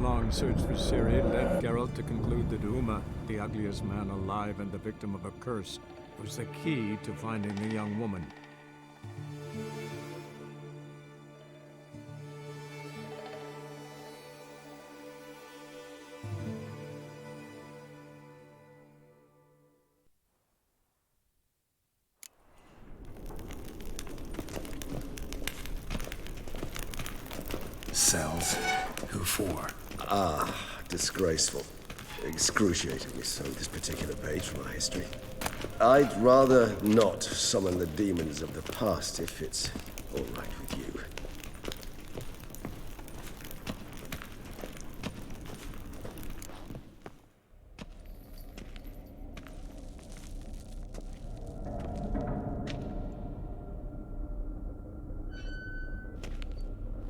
long search for Ciri led Geralt to conclude that Uma, the ugliest man alive and the victim of a curse, was the key to finding the young woman. Cells? Who for? Disgraceful. Excruciatingly so, this particular page from our history. I'd rather not summon the demons of the past if it's all right with you.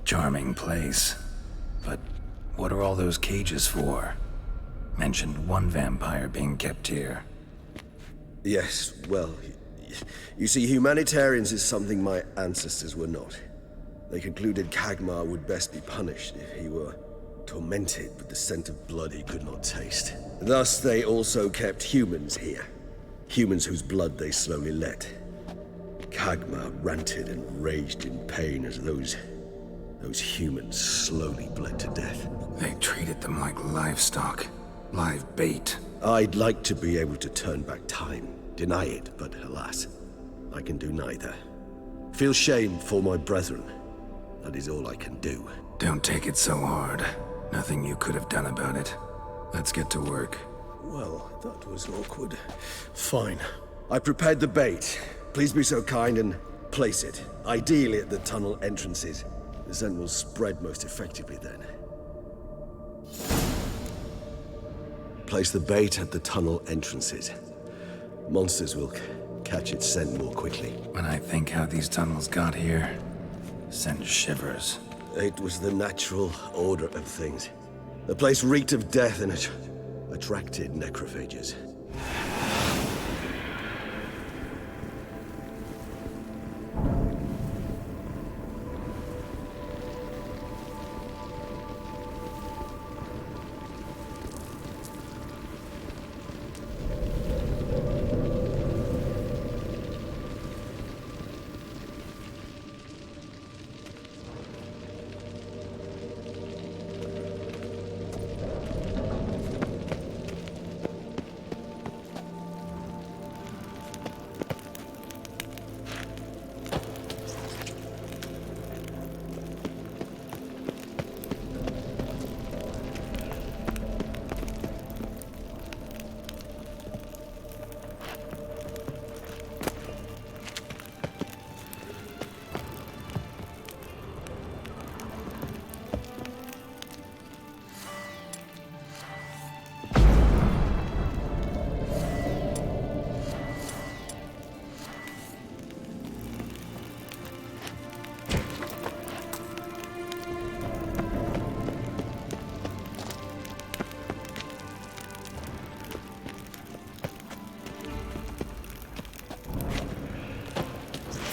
Charming place. But what are all those cages for? Mentioned one vampire being kept here. Yes, well, you see, humanitarians is something my ancestors were not. They concluded Kagmar would best be punished if he were tormented with the scent of blood he could not taste. Thus, they also kept humans here. Humans whose blood they slowly let. Kagmar ranted and raged in pain as those humans slowly bled to death. They treated them like livestock. Live bait. I'd like to be able to turn back time, deny it, but alas, I can do neither. Feel shame for my brethren. That is all I can do. Don't take it so hard. Nothing you could have done about it. Let's get to work. Well, that was awkward. Fine. I prepared the bait. Please be so kind and place it. Ideally at the tunnel entrances. The scent will spread most effectively then. Place the bait at the tunnel entrances. Monsters will catch its scent more quickly. When I think how these tunnels got here, sends shivers. It was the natural order of things. The place reeked of death and it attracted necrophages.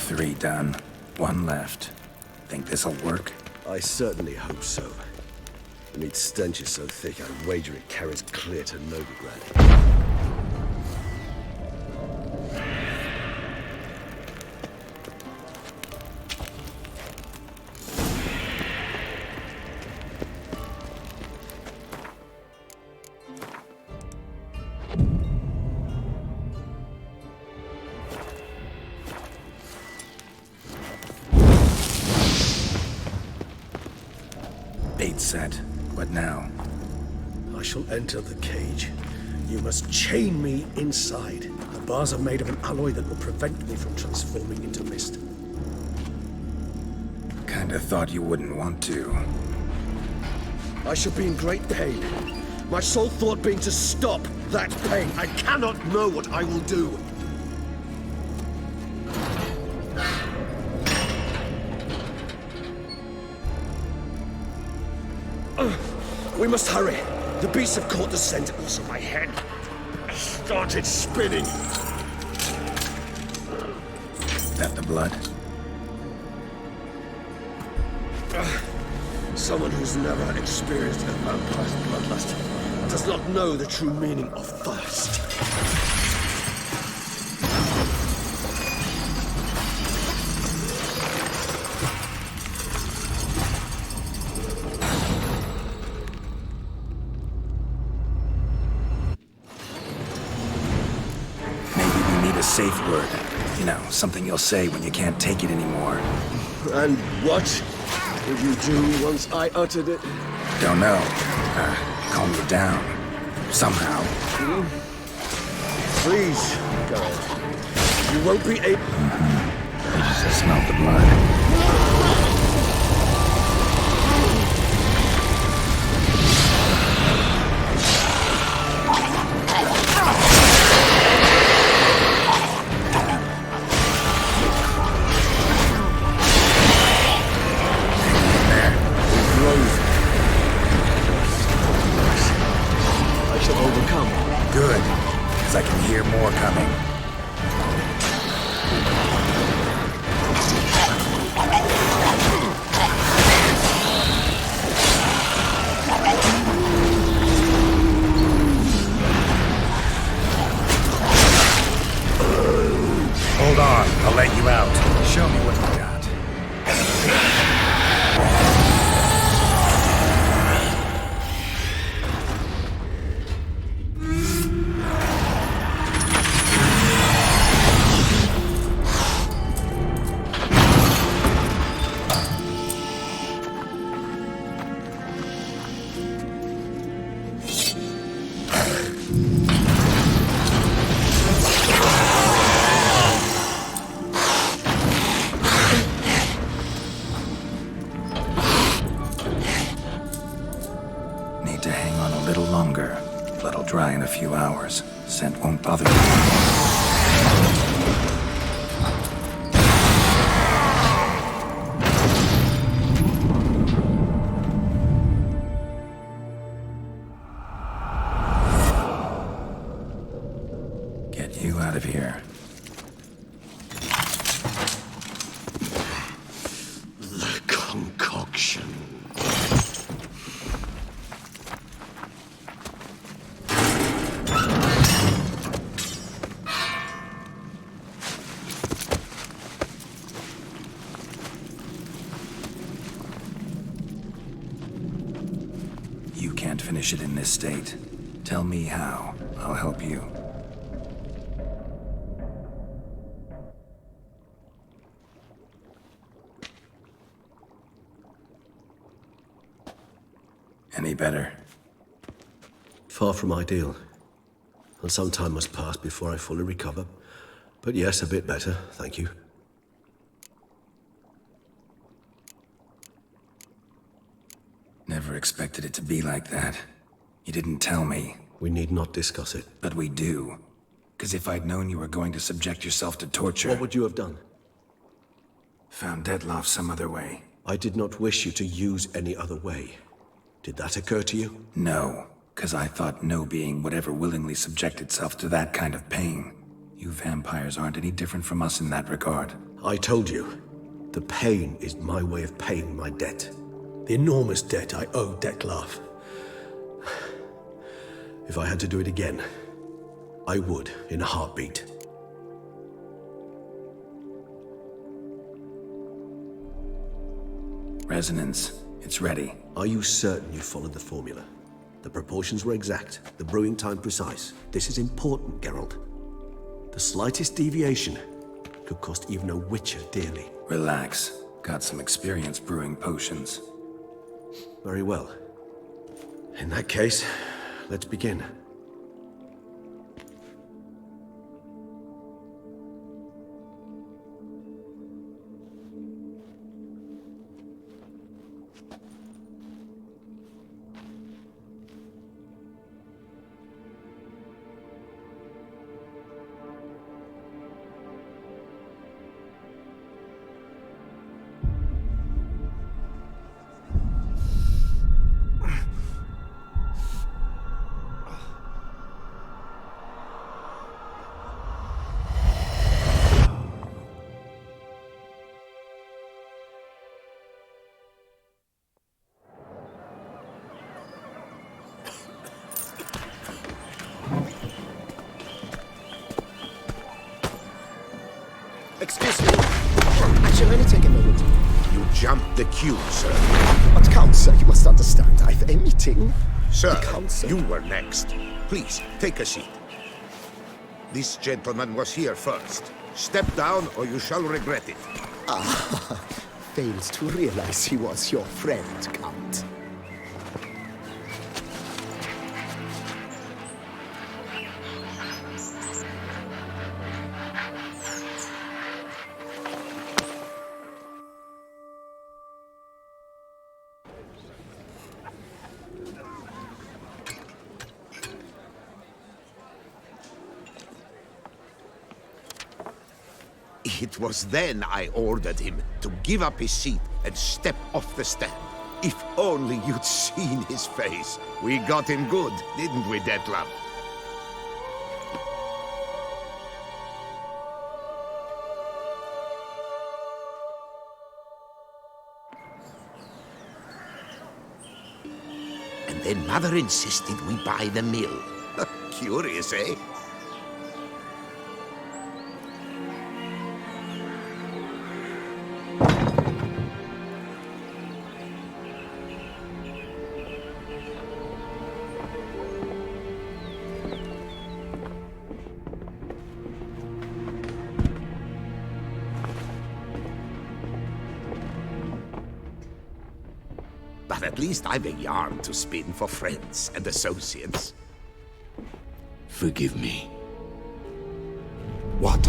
Three done. One left. Think this'll work? I certainly hope so. The meat stench is so thick, I wager it carries clear to Novigrad. Bait set. What now? I shall enter the cage. You must chain me inside. The bars are made of an alloy that will prevent me from transforming into mist. Kinda thought you wouldn't want to. I shall be in great pain. My sole thought being to stop that pain. I cannot know what I will do. We must hurry. The beasts have caught the scent, also my head started spinning. That the blood? Someone who's never experienced a vampire's bloodlust does not know the true meaning of thirst. Maybe we need a safe word. You know, something you'll say when you can't take it anymore. And what would you do once I uttered it? Don't know. Calm you down. Somehow. Please, Geralt. You won't be able... I smell the blood. I shall overcome. Good, because I can hear more coming. Hold on, I'll let you out. Show me what you got. Need to hang on a little longer. Blood'll dry in a few hours. Scent won't bother you. Get you out of here. The concoction. You can't finish it in this state. Tell me how. I'll help you. Any better? Far from ideal. And some time must pass before I fully recover. But yes, a bit better, thank you. Never expected it to be like that. You didn't tell me. We need not discuss it. But we do. Because if I'd known you were going to subject yourself to torture... What would you have done? Found Dettlaff some other way. I did not wish you to use any other way. Did that occur to you? No, because I thought no being would ever willingly subject itself to that kind of pain. You vampires aren't any different from us in that regard. I told you. The pain is my way of paying my debt. The enormous debt I owe Dettlaff. If I had to do it again, I would, in a heartbeat. Resonance. It's ready. Are you certain you followed the formula? The proportions were exact, the brewing time precise. This is important, Geralt. The slightest deviation could cost even a Witcher dearly. Relax. Got some experience brewing potions. Very well. In that case, let's begin. Shall only take a moment. You jumped the queue, sir. But Count, sir, you must understand. I've a meeting. Sir, Counsel. you were next. Please, take a seat. This gentleman was here first. Step down or you shall regret it. Fails to realize he was your friend, Count. It was then I ordered him to give up his seat and step off the stand. If only you'd seen his face. We got him good, didn't we, Detlef? And then Mother insisted we buy the mill. Curious, eh? But at least I've a yarn to spin for friends and associates. Forgive me. What?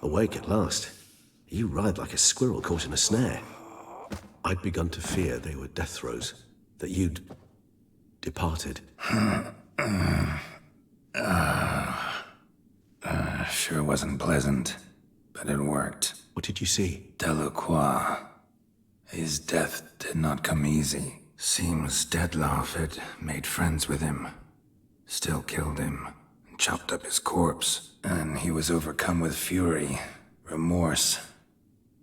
Awake at last. You writhed like a squirrel caught in a snare. I'd begun to fear they were death throes, that you'd departed. Sure wasn't pleasant, but it worked. What did you see? Delacroix. His death did not come easy. Seems Detlef had made friends with him. Still killed him, and chopped up his corpse. And he was overcome with fury, remorse.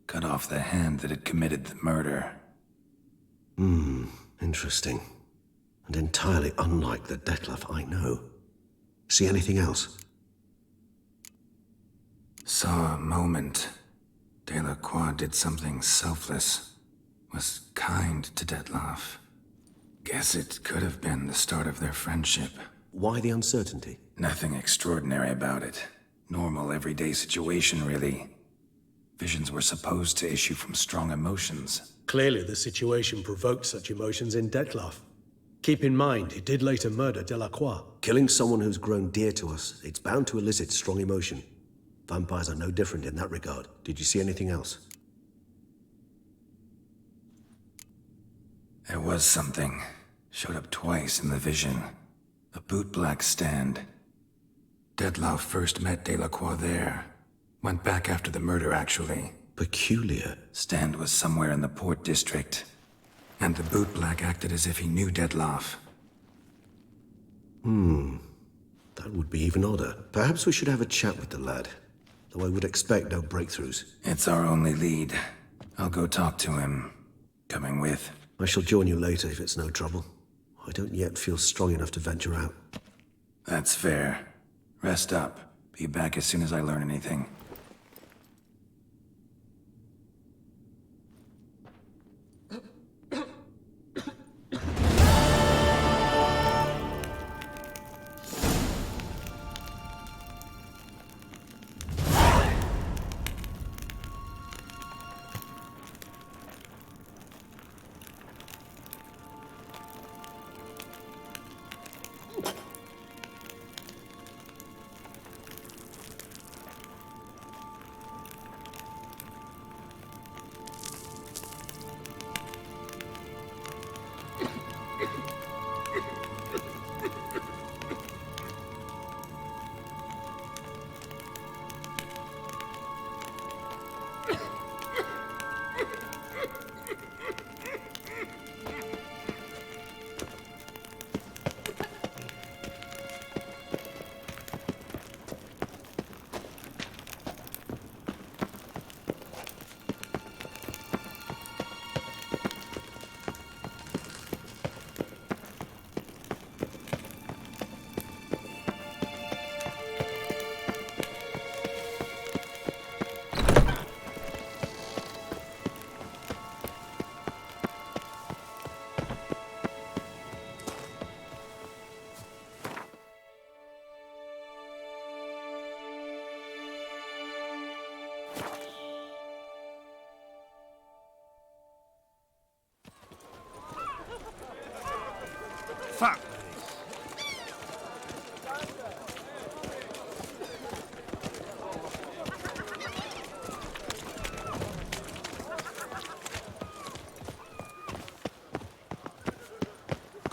Cut off the hand that had committed the murder. Interesting. And entirely unlike the Detlef I know. See anything else? Saw a moment. Delacroix did something selfless. Was kind to Detlef. Guess it could have been the start of their friendship. Why the uncertainty? Nothing extraordinary about it. Normal, everyday situation, really. Visions were supposed to issue from strong emotions. Clearly, the situation provoked such emotions in Detlef. Keep in mind, he did later murder Delacroix. Killing someone who's grown dear to us, it's bound to elicit strong emotion. Vampires are no different in that regard. Did you see anything else? There was something. Showed up twice in the vision. A bootblack stand. Detlef first met Delacroix there. Went back after the murder, actually. Peculiar. Stand was somewhere in the Port District. And the bootblack acted as if he knew Detlef. That would be even odder. Perhaps we should have a chat with the lad. Though I would expect no breakthroughs. It's our only lead. I'll go talk to him. Coming with. I shall join you later if it's no trouble. I don't yet feel strong enough to venture out. That's fair. Rest up. Be back as soon as I learn anything.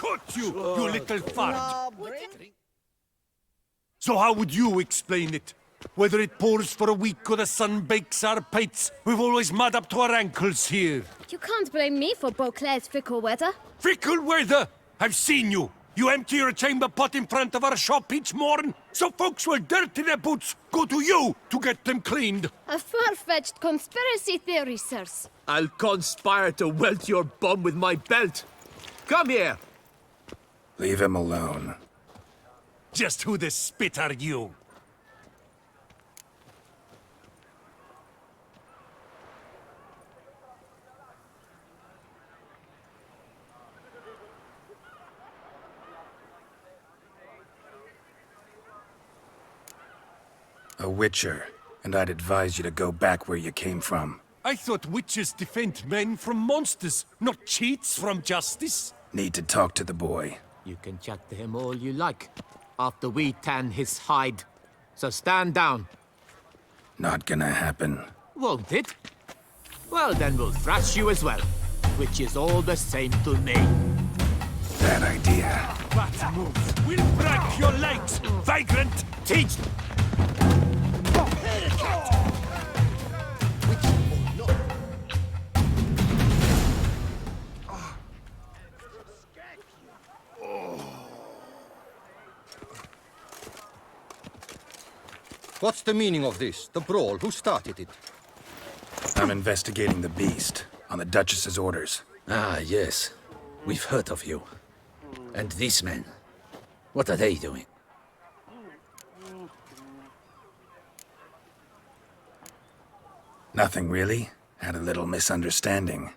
Got you, you little fart! So how would you explain it? Whether it pours for a week or the sun bakes our pates, we've always mud up to our ankles here. You can't blame me for Beauclair's fickle weather. Fickle weather! I've seen you! You empty your chamber pot in front of our shop each morn, so folks will dirty their boots, go to you to get them cleaned. A far-fetched conspiracy theory, sirs. I'll conspire to welt your bum with my belt. Come here! Leave him alone. Just who the spit are you? A witcher, and I'd advise you to go back where you came from. I thought witches defend men from monsters, not cheats from justice. Need to talk to the boy. You can chat to him all you like, after we tan his hide. So stand down. Not gonna happen. Won't it? Well, then we'll thrash you as well, which is all the same to me. Bad idea. That move will break your legs, vagrant! Teach! What's the meaning of this? The brawl? Who started it? I'm investigating the beast, on the Duchess's orders. Ah, yes. We've heard of you. And these men, what are they doing? Nothing really. Had a little misunderstanding.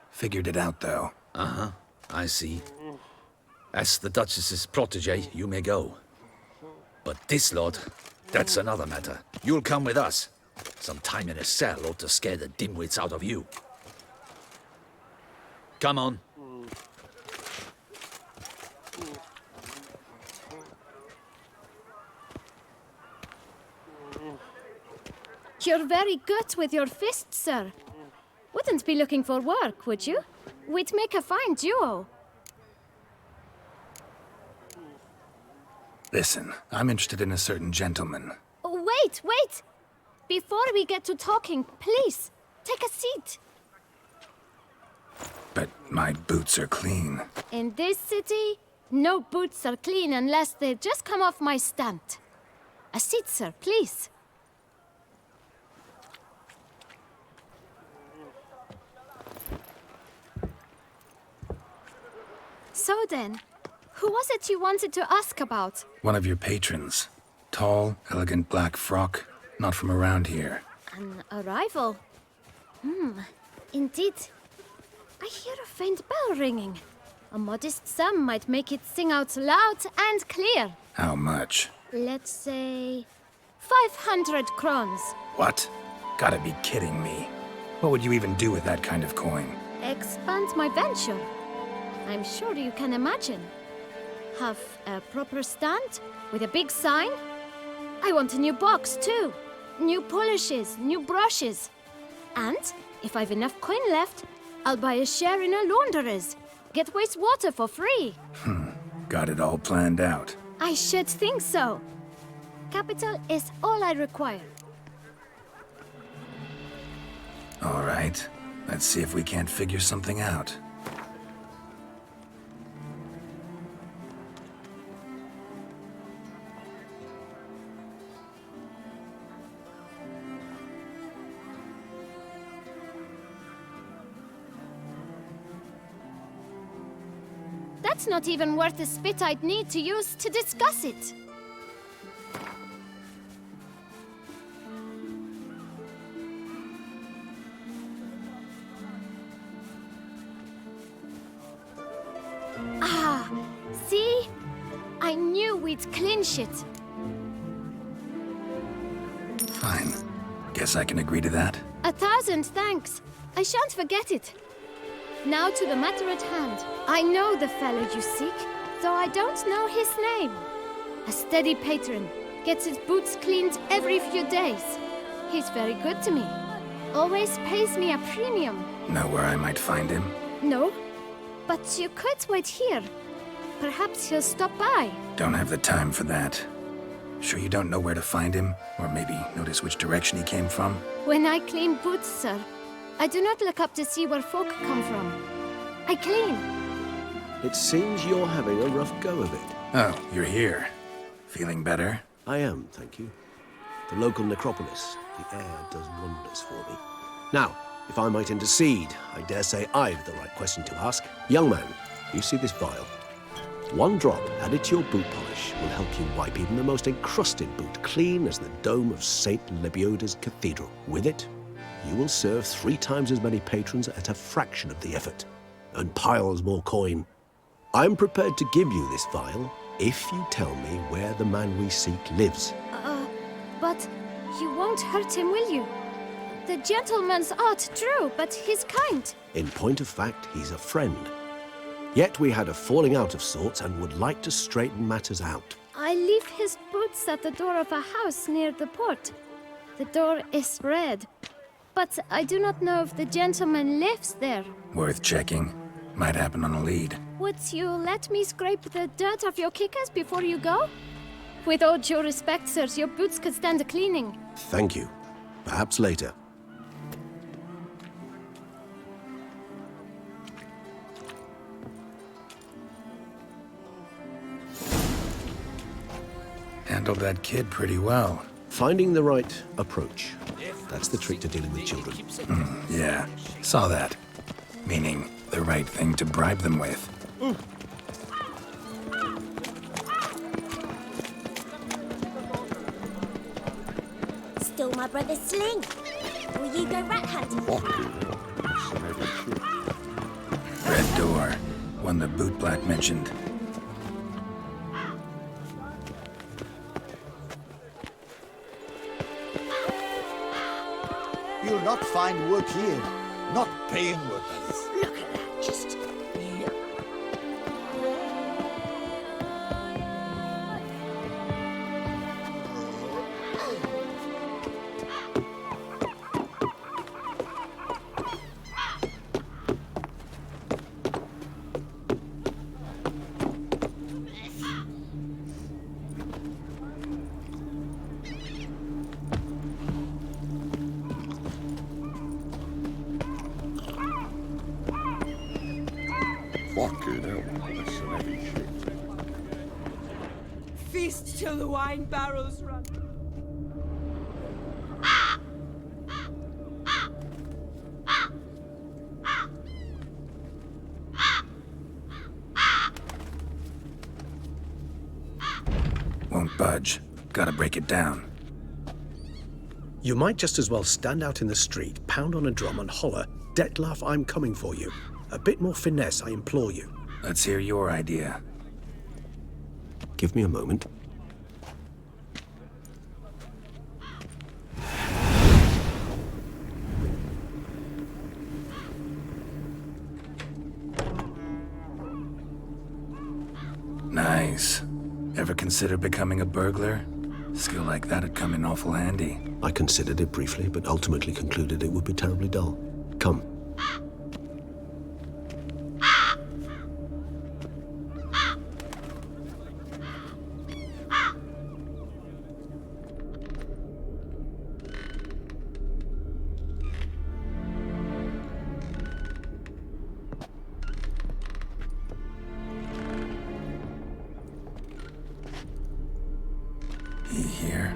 Figured it out, though. Uh-huh, I see. As the Duchess's protege, you may go. But this lot, that's another matter. You'll come with us. Some time in a cell ought to scare the dimwits out of you. Come on. You're very good with your fists, sir. Wouldn't be looking for work, would you? We'd make a fine duo. Listen, I'm interested in a certain gentleman. Oh, wait! Before we get to talking, please, take a seat. But my boots are clean. In this city, no boots are clean unless they just come off my stand. A seat, sir, please. So then, who was it you wanted to ask about? One of your patrons. Tall, elegant black frock. Not from around here. An arrival? Indeed. I hear a faint bell ringing. A modest sum might make it sing out loud and clear. How much? Let's say 500 crowns. What? Gotta be kidding me. What would you even do with that kind of coin? Expand my venture. I'm sure you can imagine. Have a proper stand with a big sign. I want a new box too. New polishes, new brushes. And if I've enough coin left, I'll buy a share in a launderer's. Get wastewater for free. Got it all planned out. I should think so. Capital is all I require. All right. Let's see if we can't figure something out. That's not even worth the spit I'd need to use to discuss it. Ah, see? I knew we'd clinch it. Fine. Guess I can agree to that. 1,000 thanks. I shan't forget it. Now to the matter at hand. I know the fellow you seek, though I don't know his name. A steady patron, gets his boots cleaned every few days. He's very good to me. Always pays me a premium. Know where I might find him? No, but you could wait here. Perhaps he'll stop by. Don't have the time for that. Sure you don't know where to find him? Or maybe notice which direction he came from? When I clean boots, sir, I do not look up to see where folk come from. I clean. It seems you're having a rough go of it. Oh, you're here. Feeling better? I am, thank you. The local necropolis. The air does wonders for me. Now, if I might intercede, I dare say I've the right question to ask. Young man, you see this vial? One drop added to your boot polish will help you wipe even the most encrusted boot clean as the dome of St. Lebioda's Cathedral. With it, you will serve 3 times as many patrons at a fraction of the effort, and piles more coin. I'm prepared to give you this vial if you tell me where the man we seek lives. But you won't hurt him, will you? The gentleman's art, true, but he's kind. In point of fact, he's a friend. Yet we had a falling out of sorts and would like to straighten matters out. I leave his boots at the door of a house near the port. The door is red, but I do not know if the gentleman lives there. Worth checking. Might happen on a lead. Would you let me scrape the dirt off your kickers before you go? With all due respect, sirs, your boots could stand a cleaning. Thank you. Perhaps later. Handled that kid pretty well. Finding the right approach. That's the trick to dealing with children. Yeah, saw that. Meaning, the right thing to bribe them with. Stole my brother's sling. Will you go rat hunting? Red door. One the bootblack mentioned. You'll not find work here. Not paying work, that is. Look at that, just look. Fucking hell, that's some heavy shit. Feast till the wine barrels run. Won't budge. Gotta break it down. You might just as well stand out in the street, pound on a drum and holler, "Dettlaff, I'm coming for you." A bit more finesse, I implore you. Let's hear your idea. Give me a moment. Nice. Ever consider becoming a burglar? Skill like that'd come in awful handy. I considered it briefly, but ultimately concluded it would be terribly dull. Come. He here?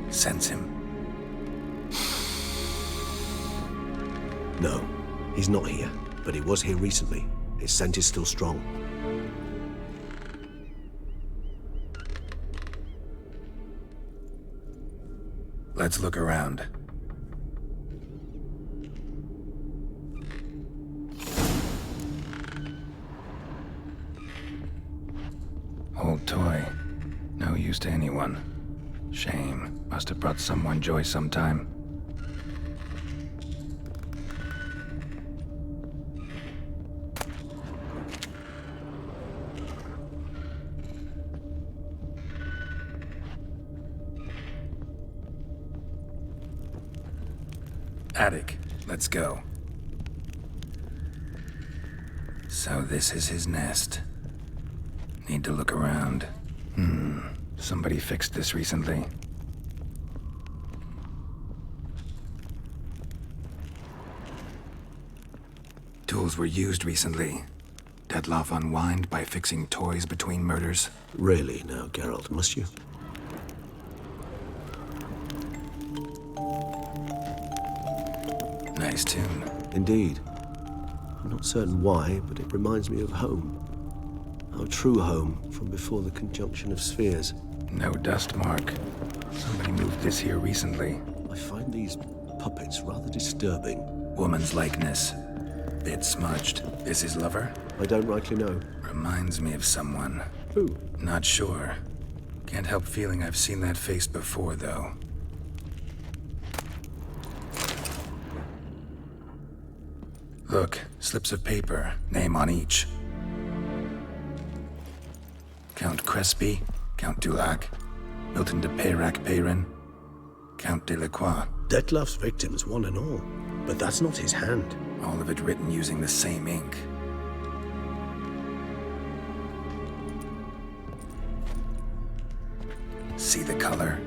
Sense him? No, he's not here, but he was here recently. His scent is still strong. Let's look around. Old toy. No use to anyone. Shame. Must have brought someone joy sometime. Attic. Let's go. So this is his nest. Need to look around. Somebody fixed this recently. Tools were used recently. Detloff unwind by fixing toys between murders. Really now, Geralt, must you? Nice tune. Indeed. I'm not certain why, but it reminds me of home. Our true home from before the conjunction of spheres. No dust mark. Somebody moved this here recently. I find these puppets rather disturbing. Woman's likeness. Bit smudged. Is his lover? I don't rightly know. Reminds me of someone. Who? Not sure. Can't help feeling I've seen that face before, though. Look, slips of paper, name on each. Count Crespi, Count Dulac, Milton de Peyrac-Peyrin, Count Delacroix. Detloff's victims, one and all. But that's not his hand. All of it written using the same ink. See the color?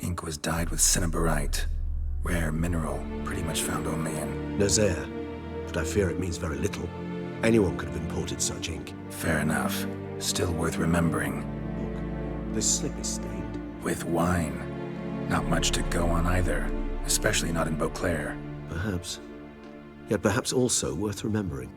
Ink was dyed with cinnabarite. Rare mineral, pretty much found only in Nazaire. But I fear it means very little. Anyone could have imported such ink. Fair enough. Still worth remembering. Look, this slip is stained. With wine. Not much to go on either. Especially not in Beauclair. Perhaps. Yet perhaps also worth remembering.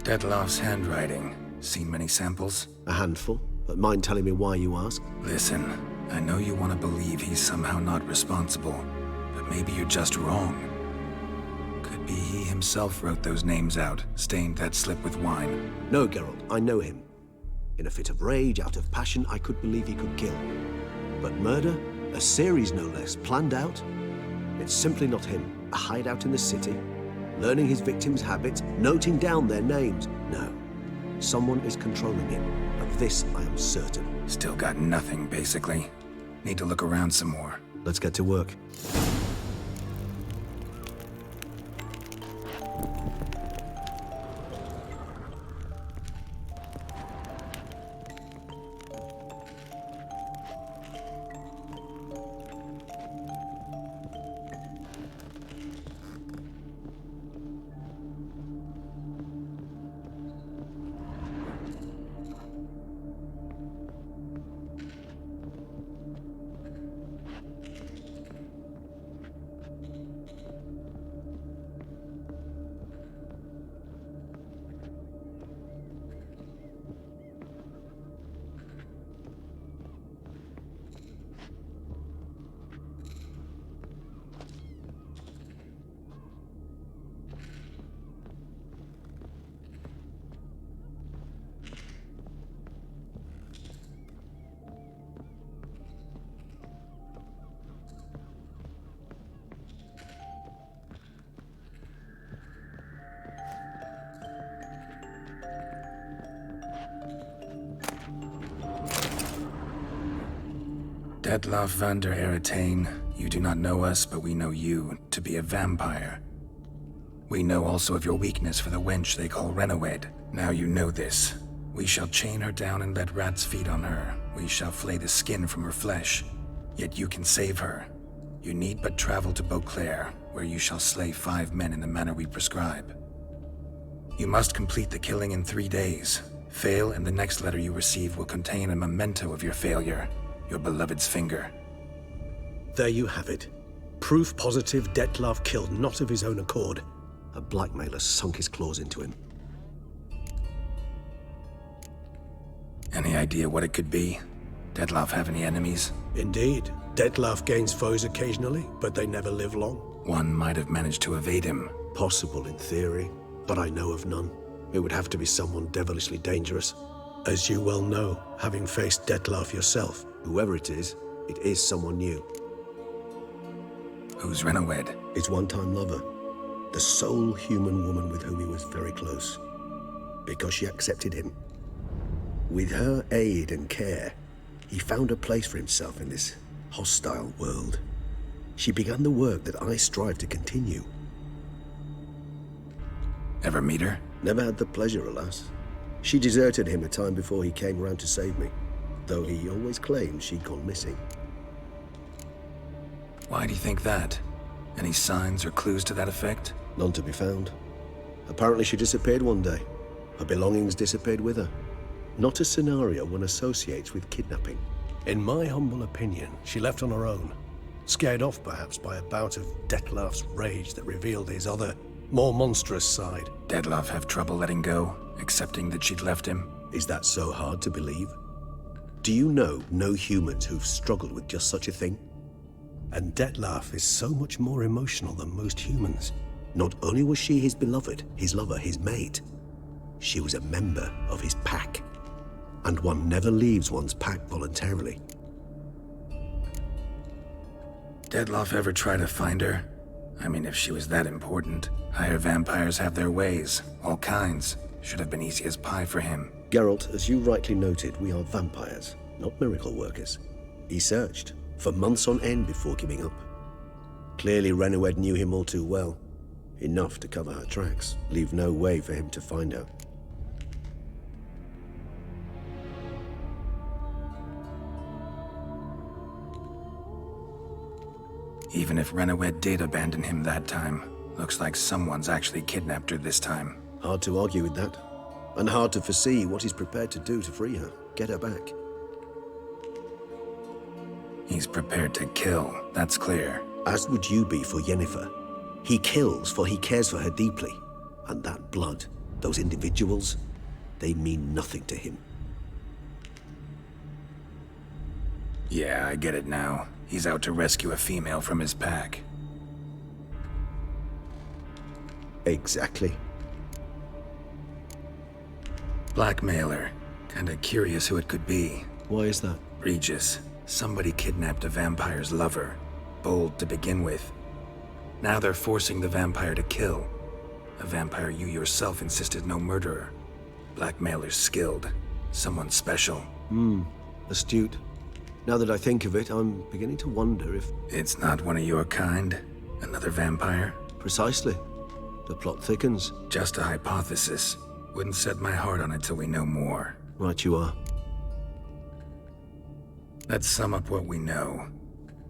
Detloff's handwriting. Seen many samples? A handful, but mind telling me why you ask? Listen, I know you want to believe he's somehow not responsible, but maybe you're just wrong. Could be he himself wrote those names out, stained that slip with wine. No, Geralt, I know him. In a fit of rage, out of passion, I could believe he could kill. But murder? A series no less, planned out? It's simply not him. A hideout in the city? Learning his victims' habits, noting down their names? No. Someone is controlling him. Of this, I am certain. Still got nothing, basically. Need to look around some more. Let's get to work. Dettlaff van der Eretane, you do not know us, but we know you to be a vampire. We know also of your weakness for the wench they call Renawed. Now you know this. We shall chain her down and let rats feed on her. We shall flay the skin from her flesh. Yet you can save her. You need but travel to Beauclair, where you shall slay 5 men in the manner we prescribe. You must complete the killing in 3 days. Fail, and the next letter you receive will contain a memento of your failure. Your beloved's finger. There you have it. Proof positive Dettlaff killed not of his own accord. A blackmailer sunk his claws into him. Any idea what it could be? Dettlaff have any enemies? Indeed. Dettlaff gains foes occasionally, but they never live long. One might have managed to evade him. Possible in theory, but I know of none. It would have to be someone devilishly dangerous. As you well know, having faced Dettlaff yourself, whoever it is someone new. Who's Renawed? His one-time lover. The sole human woman with whom he was very close. Because she accepted him. With her aid and care, he found a place for himself in this hostile world. She began the work that I strive to continue. Ever meet her? Never had the pleasure, alas. She deserted him a time before he came round to save me, though he always claimed she'd gone missing. Why do you think that? Any signs or clues to that effect? None to be found. Apparently she disappeared one day. Her belongings disappeared with her. Not a scenario one associates with kidnapping. In my humble opinion, she left on her own. Scared off perhaps by a bout of Dettlaff's rage that revealed his other, more monstrous side. Dettlaff have trouble letting go, accepting that she'd left him? Is that so hard to believe? Do you know no humans who've struggled with just such a thing? And Dettlaff is so much more emotional than most humans. Not only was she his beloved, his lover, his mate, she was a member of his pack. And one never leaves one's pack voluntarily. Dettlaff ever try to find her? I mean, if she was that important. Higher vampires have their ways, all kinds. Should have been easy as pie for him. Geralt, as you rightly noted, we are vampires, not miracle workers. He searched, for months on end before giving up. Clearly Renawed knew him all too well. Enough to cover her tracks, leave no way for him to find her. Even if Renawed did abandon him that time, looks like someone's actually kidnapped her this time. Hard to argue with that. And hard to foresee what he's prepared to do to free her, get her back. He's prepared to kill, that's clear. As would you be for Yennefer. He kills for he cares for her deeply. And that blood, those individuals, they mean nothing to him. Yeah, I get it now. He's out to rescue a female from his pack. Exactly. Blackmailer. Kinda curious who it could be. Why is that? Regis. Somebody kidnapped a vampire's lover. Bold to begin with. Now they're forcing the vampire to kill. A vampire you yourself insisted no murderer. Blackmailer's skilled. Someone special. Astute. Now that I think of it, I'm beginning to wonder if... It's not one of your kind? Another vampire? Precisely. The plot thickens. Just a hypothesis. Wouldn't set my heart on it till we know more. Right you are. Let's sum up what we know.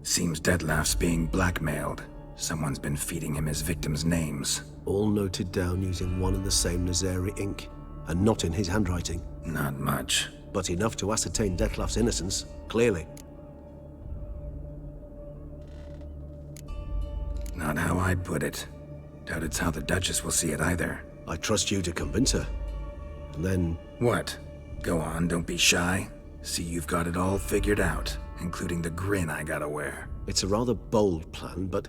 Seems Dettlaff's being blackmailed. Someone's been feeding him his victims' names. All noted down using one and the same Nazari ink, and not in his handwriting. Not much. But enough to ascertain Dettlaff's innocence, clearly. Not how I'd put it. Doubt it's how the Duchess will see it either. I trust you to convince her. And then... What? Go on, don't be shy. See you've got it all figured out, including the grin I gotta wear. It's a rather bold plan, but...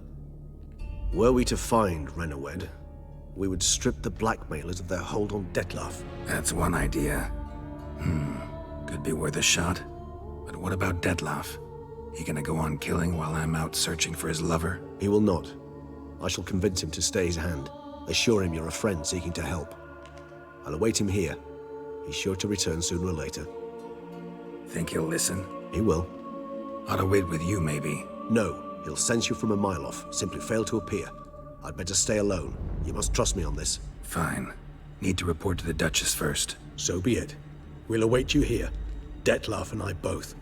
Were we to find Renawed, we would strip the blackmailers of their hold on Dettlaff. That's one idea. Could be worth a shot. But what about Dettlaff? He gonna go on killing while I'm out searching for his lover? He will not. I shall convince him to stay his hand. Assure him you're a friend seeking to help. I'll await him here. He's sure to return sooner or later. Think he'll listen? He will. Ought to wait with you, maybe. No, he'll sense you from a mile off. Simply fail to appear. I'd better stay alone. You must trust me on this. Fine. Need to report to the Duchess first. So be it. We'll await you here. Dettlaff and I both.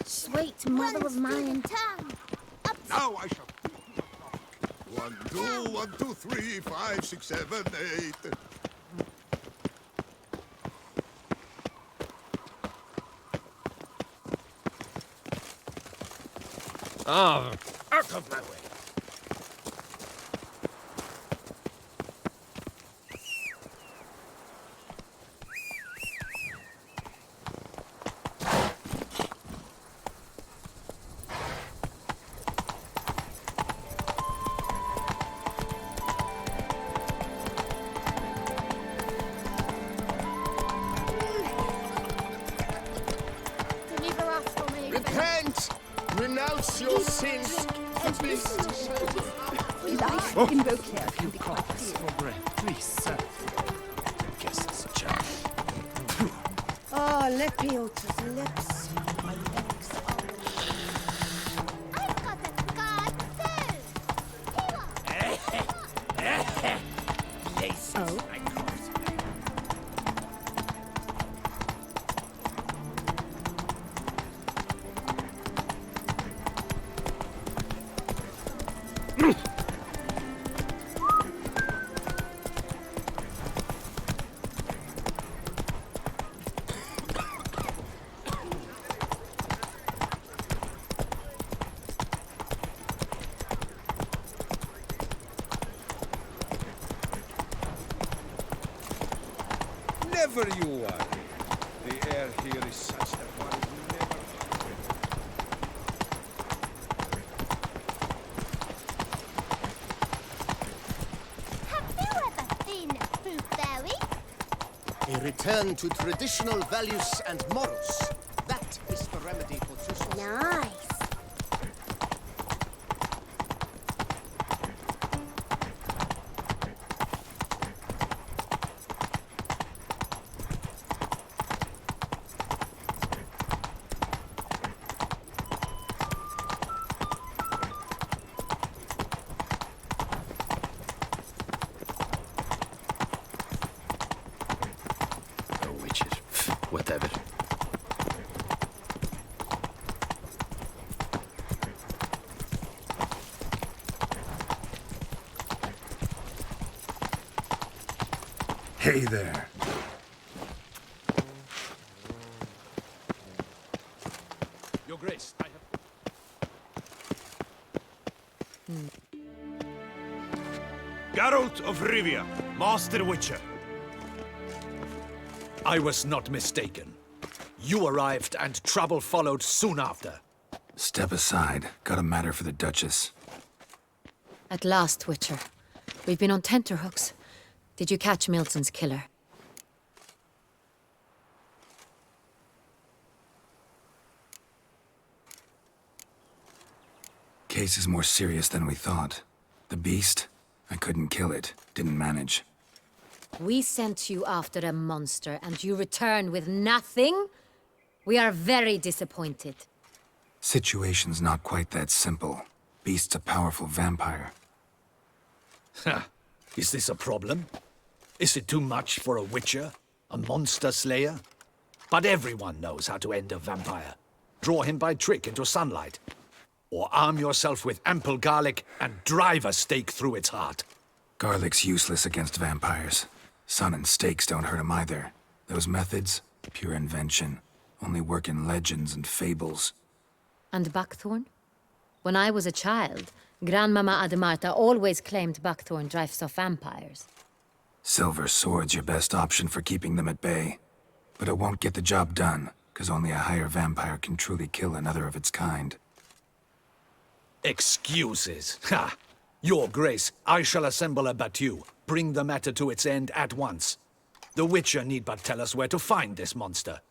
Sweet mother of mine. Now I shall. 1, 2, 1, 2, 3, 5, 6, 7, 8. Ah, out of my way. Deliver us from here. Repent! Renounce your sins! Life in Beauclair can be quite clear. Please, sir. Guests, chap. Oh, Lepiota's lips. My legs are... I've got a card too! Oh? Never you worry. The air here is such that one never... Have you ever seen blueberry? A return to traditional values and morals. That is the remedy for Tussos. Nice. Whatever. Hey there. Your Grace, I have... Geralt of Rivia, Master Witcher. I was not mistaken. You arrived and trouble followed soon after. Step aside. Got a matter for the Duchess. At last, Witcher. We've been on tenterhooks. Did you catch Milton's killer? Case is more serious than we thought. The beast? I couldn't kill it. Didn't manage. We sent you after a monster, and you return with nothing? We are very disappointed. Situation's not quite that simple. Beast's a powerful vampire. Ha! Is this a problem? Is it too much for a witcher? A monster slayer? But everyone knows how to end a vampire. Draw him by trick into sunlight. Or arm yourself with ample garlic and drive a stake through its heart. Garlic's useless against vampires. Sun and stakes don't hurt him either. Those methods, pure invention. Only work in legends and fables. And Buckthorn? When I was a child, Grandmama Ademarta always claimed Buckthorn drives off vampires. Silver sword's your best option for keeping them at bay. but it won't get the job done, because only a higher vampire can truly kill another of its kind. Excuses. Ha! Your Grace, I shall assemble a battue. Bring the matter to its end at once. The Witcher need but tell us where to find this monster.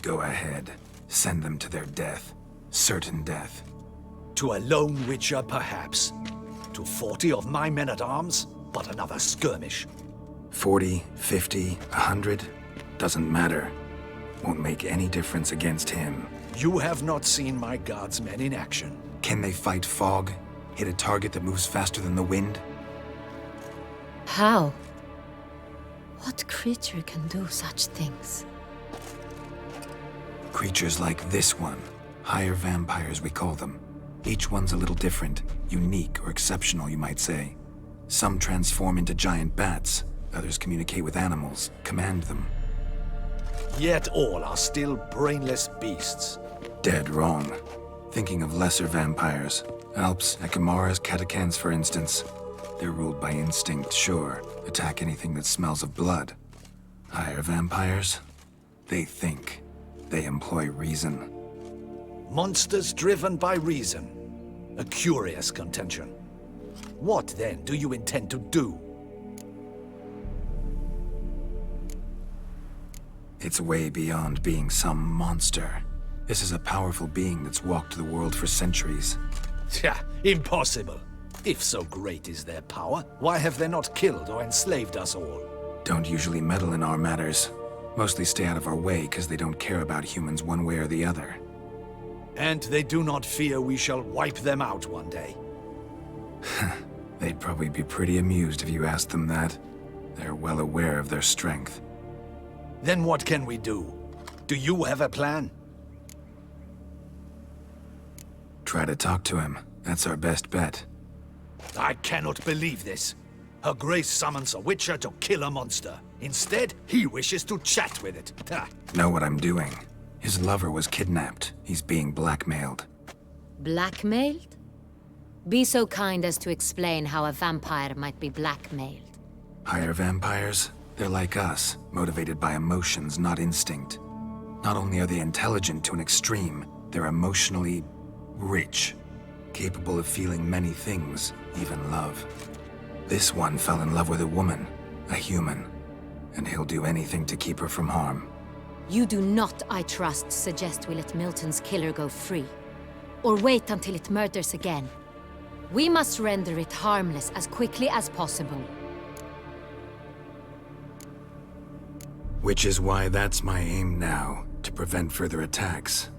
Go ahead. Send them to their death. Certain death. To a lone Witcher, perhaps. To 40 of my men-at-arms, but another skirmish. 40, 50, 100, doesn't matter. Won't make any difference against him. You have not seen my guardsmen in action. Can they fight fog? Hit a target that moves faster than the wind? How? What creature can do such things? Creatures like this one. Higher vampires, we call them. Each one's a little different, unique or exceptional, you might say. Some transform into giant bats. Others communicate with animals, command them. Yet all are still brainless beasts. Dead wrong. Thinking of lesser vampires. Alps, Ekamaras, Catechans, for instance. They're ruled by instinct, sure. Attack anything that smells of blood. Higher vampires? They think. They employ reason. Monsters driven by reason. A curious contention. What, then, do you intend to do? It's way beyond being some monster. This is a powerful being that's walked the world for centuries. Tja, impossible. If so great is their power, why have they not killed or enslaved us all? Don't usually meddle in our matters. Mostly stay out of our way because they don't care about humans one way or the other. And they do not fear we shall wipe them out one day. They'd probably be pretty amused if you asked them that. They're well aware of their strength. Then what can we do? Do you have a plan? Try to talk to him. That's our best bet. I cannot believe this. Her Grace summons a Witcher to kill a monster. Instead, he wishes to chat with it. Ha. Know what I'm doing. His lover was kidnapped. He's being blackmailed. Blackmailed? Be so kind as to explain how a vampire might be blackmailed. Higher vampires? They're like us, motivated by emotions, not instinct. Not only are they intelligent to an extreme, they're emotionally rich, capable of feeling many things, even love. This one fell in love with a woman, a human, and he'll do anything to keep her from harm. You do not, I trust, suggest we let Milton's killer go free. Or wait until it murders again. We must render it harmless as quickly as possible. Which is why that's my aim now, to prevent further attacks.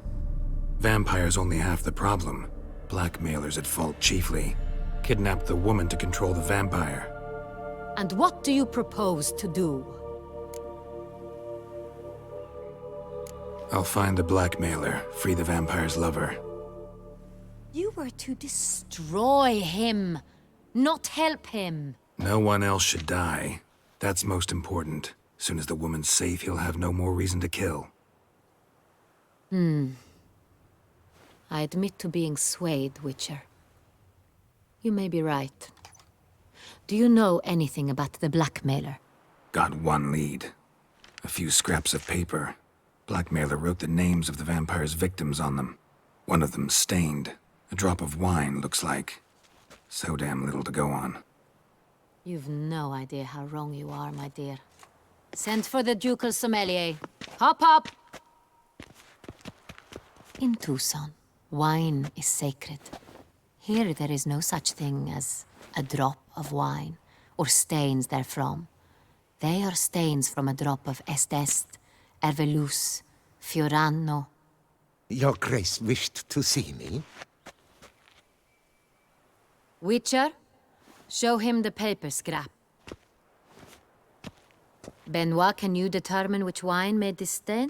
Vampires only half the problem. Blackmailers at fault chiefly. Kidnapped the woman to control the vampire. And what do you propose to do? I'll find the blackmailer, free the vampire's lover. You were to destroy him, not help him. No one else should die. That's most important. Soon as the woman's safe, he'll have no more reason to kill. I admit to being swayed, Witcher. You may be right. Do you know anything about the blackmailer? Got one lead. A few scraps of paper. Blackmailer wrote the names of the vampire's victims on them. One of them stained. A drop of wine, looks like. So damn little to go on. You've no idea how wrong you are, my dear. Send for the ducal sommelier. Hop, hop! In Tucson, wine is sacred. Here there is no such thing as a drop of wine, or stains therefrom. They are stains from a drop of Est, Ervelus, Fiorano. Your Grace wished to see me? Witcher, show him the paper scrap. Benoit, can you determine which wine made this stain?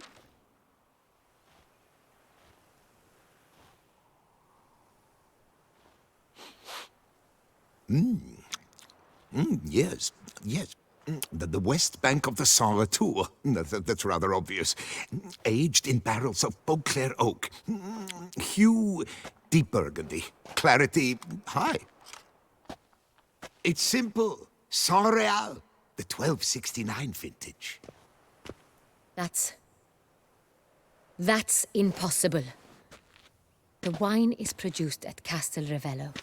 Yes, yes. The west bank of the Saar too. That's rather obvious. Aged in barrels of Beauclair oak. Hue, deep burgundy. Clarity, high. It's simple. Saint Real, the 1269 vintage. That's impossible. The wine is produced at Castel Revello,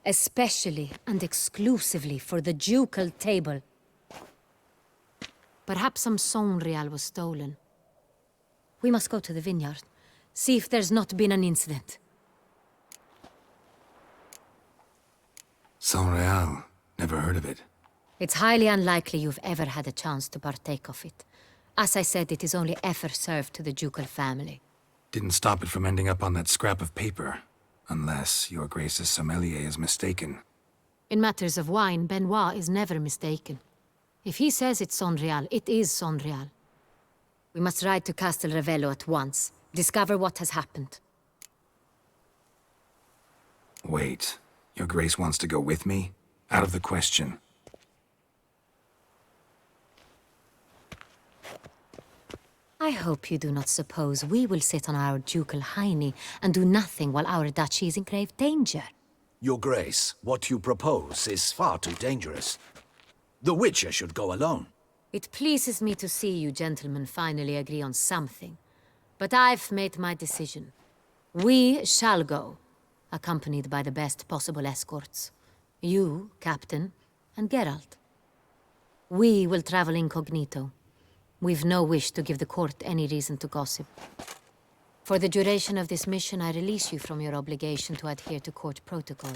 especially and exclusively for the ducal table. Perhaps some Saint Real was stolen. We must go to the vineyard, see if there's not been an incident. Saint Real. Never heard of it. It's highly unlikely you've ever had a chance to partake of it. As I said, it is only ever served to the ducal family. Didn't stop it from ending up on that scrap of paper. Unless your Grace's sommelier is mistaken. In matters of wine, Benoit is never mistaken. If he says it's Saint Real, it is Saint Real. We must ride to Castel Revello at once. Discover what has happened. Wait. Your Grace wants to go with me? Out of the question. I hope you do not suppose we will sit on our ducal hiney and do nothing while our duchy is in grave danger. Your Grace, what you propose is far too dangerous. The Witcher should go alone. It pleases me to see you gentlemen finally agree on something. But I've made my decision. We shall go, accompanied by the best possible escorts. You, Captain, and Geralt. We will travel incognito. We've no wish to give the court any reason to gossip. For the duration of this mission, I release you from your obligation to adhere to court protocol.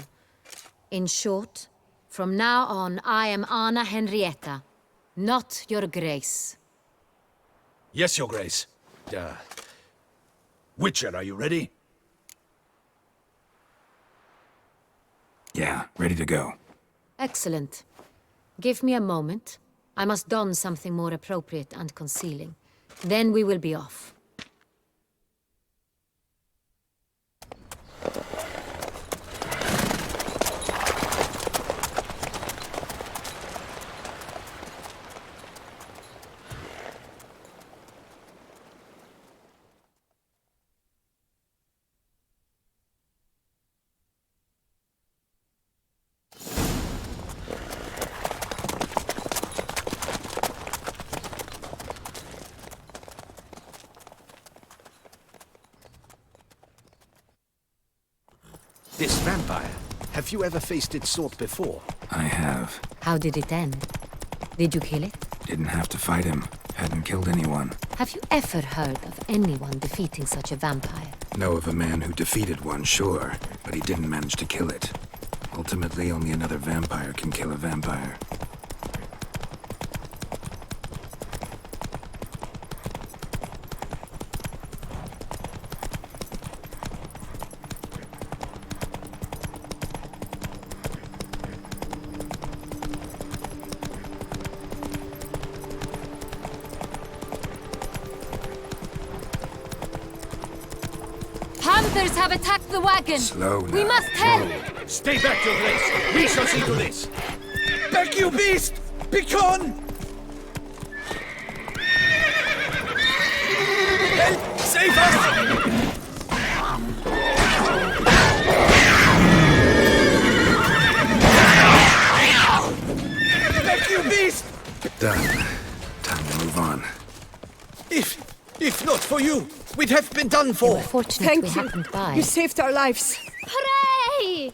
In short, from now on, I am Anna Henrietta, not your Grace. Yes, Your Grace. Witcher, are you ready? Yeah, ready to go. Excellent. Give me a moment. I must don something more appropriate and concealing. Then we will be off. This vampire, have you ever faced its sort before? I have. How did it end? Did you kill it? Didn't have to fight him. Hadn't killed anyone. Have you ever heard of anyone defeating such a vampire? Know of a man who defeated one, sure, but he didn't manage to kill it. Ultimately, only another vampire can kill a vampire. Panthers have attacked the wagon! Slow now. We must help! Stay back, Your Grace! We shall see to this! Back, you beast! Begone! Help! Save us! Back, you beast! Done. Time to move on. If not for you, we'd have been done for. We're fortunate Thank we you. happened by. You saved our lives. Hooray!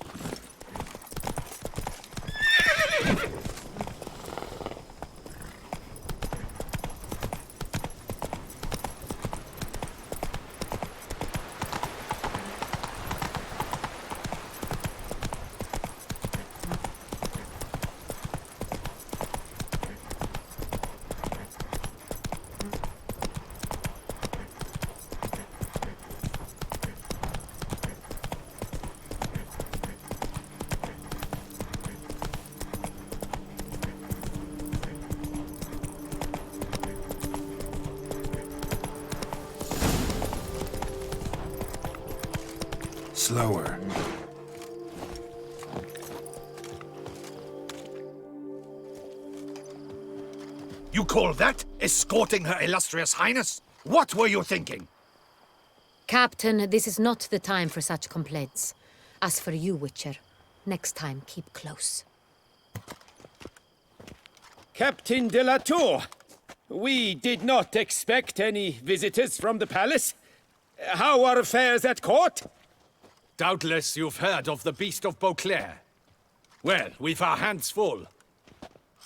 Slower. You call that escorting Her Illustrious Highness? What were you thinking? Captain, this is not the time for such complaints. As for you, Witcher, next time keep close. Captain de la Tour, we did not expect any visitors from the palace. How are affairs at court? Doubtless you've heard of the Beast of Beauclair. Well, we've our hands full.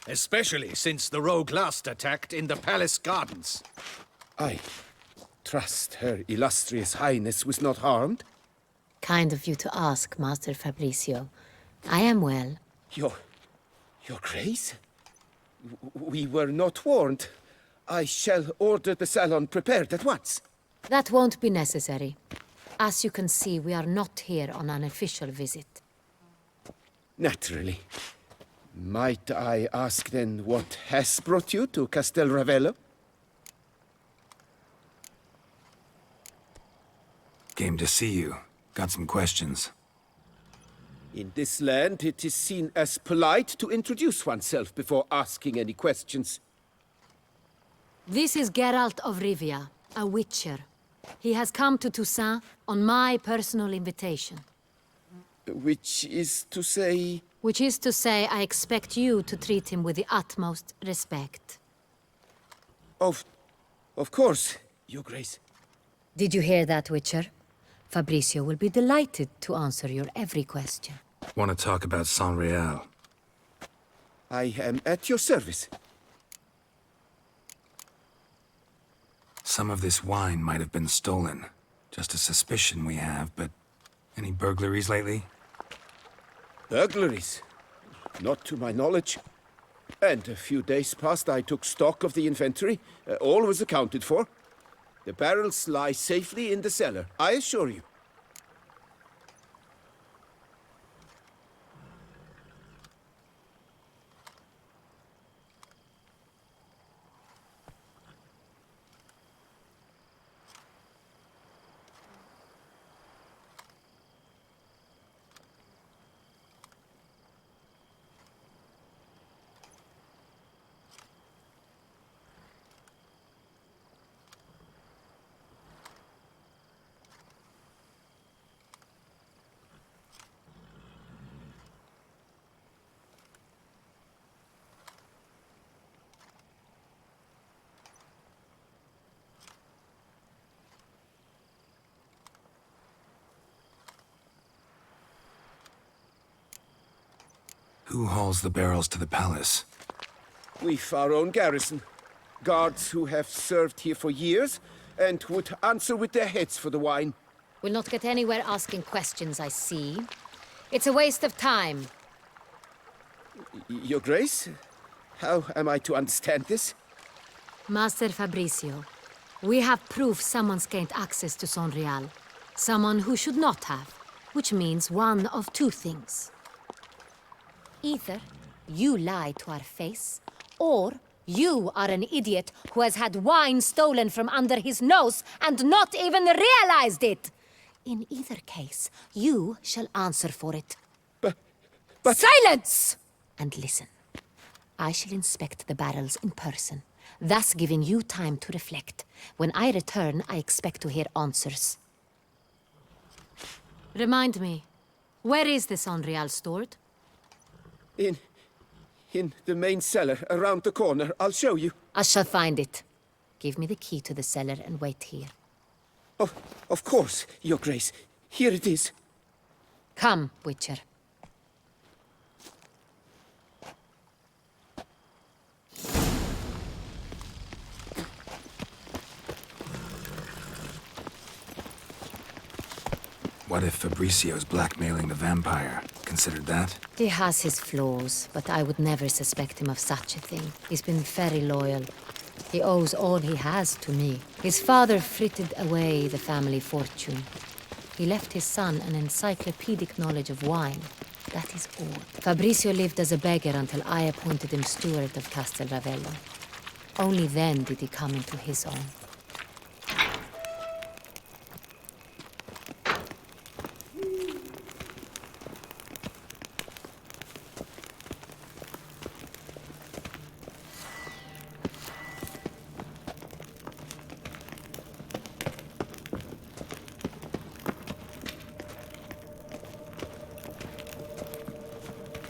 Especially since the rogue last attacked in the palace gardens. I trust Her Illustrious Highness was not harmed? Kind of you to ask, Master Fabricio. I am well. Your Grace? We were not warned. I shall order the salon prepared at once. That won't be necessary. As you can see, we are not here on an official visit. Naturally. Might I ask then what has brought you to Castel Ravello? Came to see you. Got some questions. In this land, it is seen as polite to introduce oneself before asking any questions. This is Geralt of Rivia, a witcher. He has come to Toussaint on my personal invitation. Which is to say... Which is to say, I expect you to treat him with the utmost respect. Of course, Your Grace. Did you hear that, Witcher? Fabricio will be delighted to answer your every question. Want to talk about Saint-Réal? I am at your service. Some of this wine might have been stolen. Just a suspicion we have, but any burglaries lately? Burglaries? Not to my knowledge. And a few days past I took stock of the inventory. All was accounted for. The barrels lie safely in the cellar, I assure you. Who hauls the barrels to the palace? We've our own garrison. Guards who have served here for years and would answer with their heads for the wine. We'll not get anywhere asking questions, I see. It's a waste of time. Your Grace? How am I to understand this? Master Fabricio, we have proof someone's gained access to Saint-Réal. Someone who should not have, which means one of two things. Either you lie to our face, or you are an idiot who has had wine stolen from under his nose and not even realized it. In either case, you shall answer for it. But... Silence! And listen. I shall inspect the barrels in person, thus giving you time to reflect. When I return, I expect to hear answers. Remind me, where is the Saint-Réal stored? In the main cellar, around the corner. I'll show you. I shall find it. Give me the key to the cellar and wait here. Of course, Your Grace. Here it is. Come, Witcher. What if Fabricio's blackmailing the vampire? Considered that? He has his flaws, but I would never suspect him of such a thing. He's been very loyal. He owes all he has to me. His father frittered away the family fortune. He left his son an encyclopedic knowledge of wine. That is all. Fabricio lived as a beggar until I appointed him steward of Castel Ravello. Only then did he come into his own.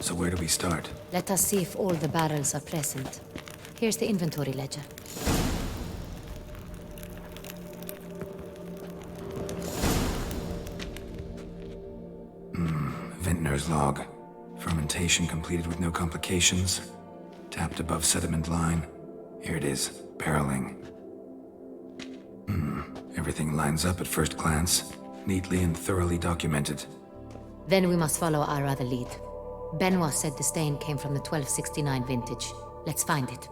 So where do we start? Let us see if all the barrels are present. Here's the inventory ledger. Vintner's log. Fermentation completed with no complications. Tapped above sediment line. Here it is. Barreling. Everything lines up at first glance. Neatly and thoroughly documented. Then we must follow our other lead. Benoit said the stain came from the 1269 vintage. Let's find it.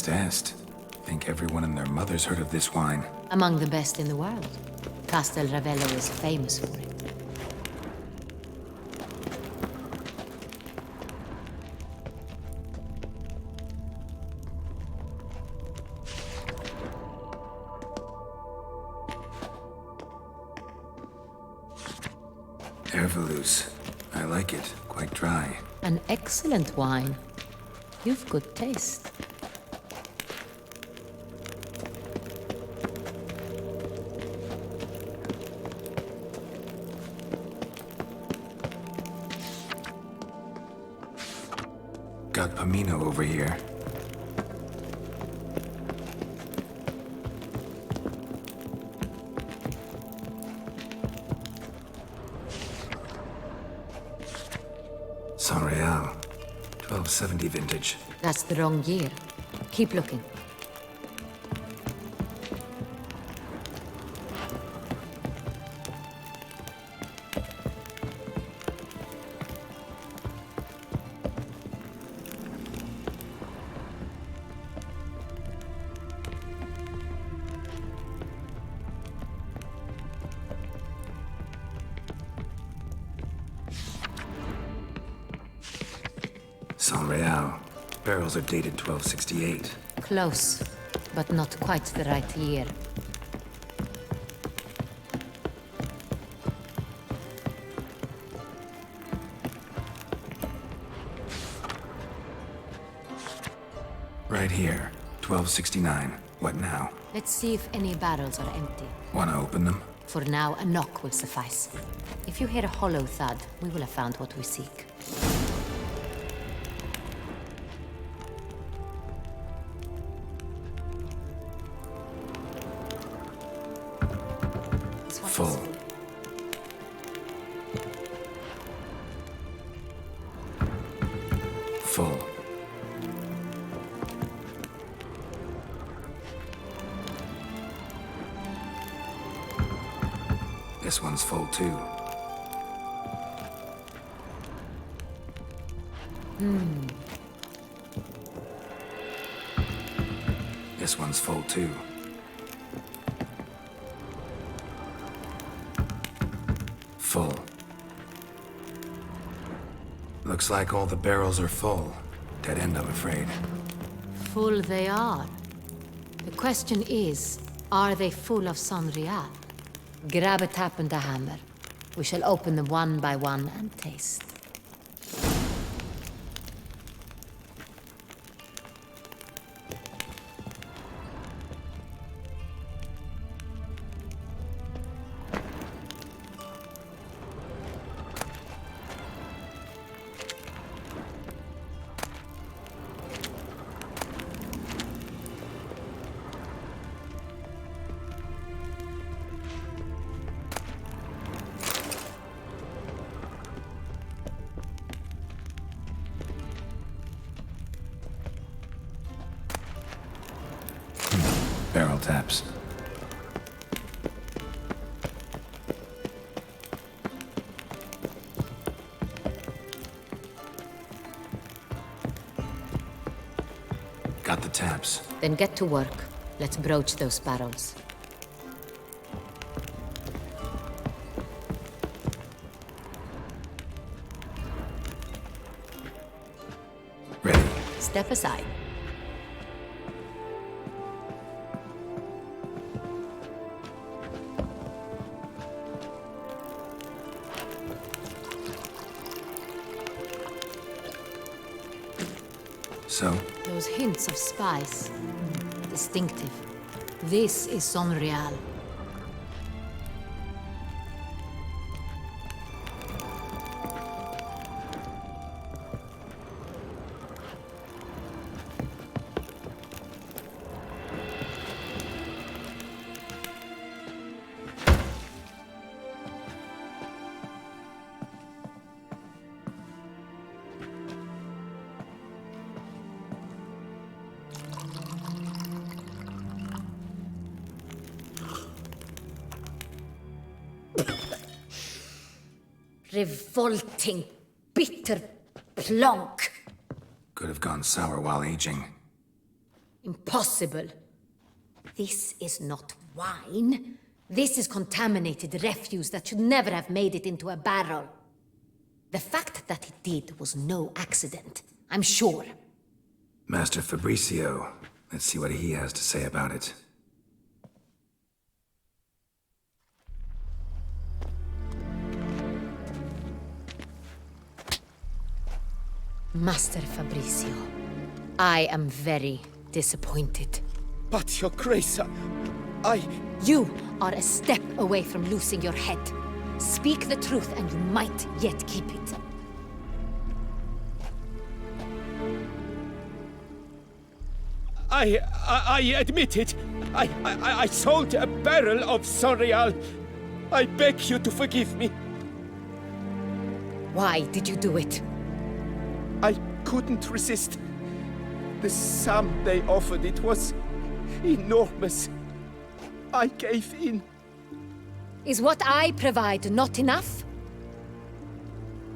Est. Think everyone and their mother's heard of this wine. Among the best in the world. Castel Ravello is famous for it. Ervelous. I like it. Quite dry. An excellent wine. You've good taste. Got Pomino over here. San Real. 1270 vintage. That's the wrong year. Keep looking. San Real. Barrels are dated 1268. Close, but not quite the right year. Right here. 1269. What now? Let's see if any barrels are empty. Wanna open them? For now, a knock will suffice. If you hear a hollow thud, we will have found what we seek. Full. Full. This one's full too. This one's full too. Full. Looks like all the barrels are full. Dead end, I'm afraid. Full they are. The question is, are they full of San Real? Grab a tap and a hammer. We shall open them one by one and taste. Barrel taps. Got the taps. Then get to work. Let's broach those barrels. Ready. Step aside. So? Those hints of spice. Distinctive. This is Sonreal. Revolting, bitter plonk. Could have gone sour while aging. Impossible. This is not wine. This is contaminated refuse that should never have made it into a barrel. The fact that it did was no accident, I'm sure. Master Fabricio. Let's see what he has to say about it. Master Fabricio, I am very disappointed. But, Your Grace, I... You are a step away from losing your head. Speak the truth and you might yet keep it. I admit it. I sold a barrel of Sonreal. I beg you to forgive me. Why did you do it? I couldn't resist. The sum they offered, it was enormous. I gave in. Is what I provide not enough?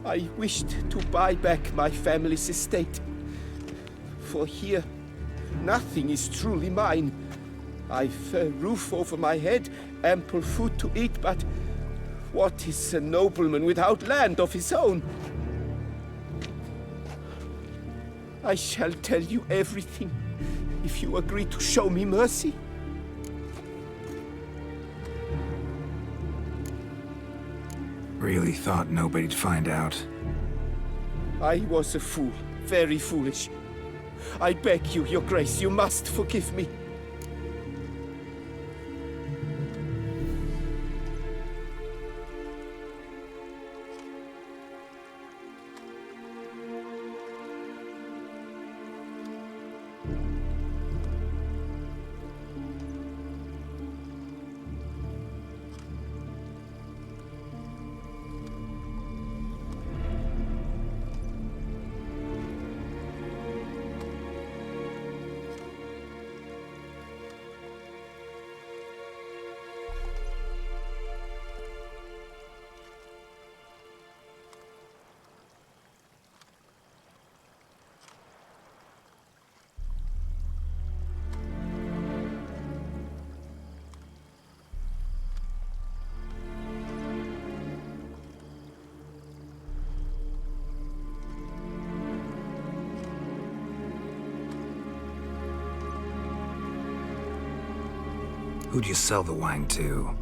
I wished to buy back my family's estate. For here, nothing is truly mine. I've a roof over my head, ample food to eat, but what is a nobleman without land of his own? I shall tell you everything, if you agree to show me mercy. Really thought nobody'd find out. I was a fool, very foolish. I beg you, Your Grace, you must forgive me. Who'd you sell the wine to?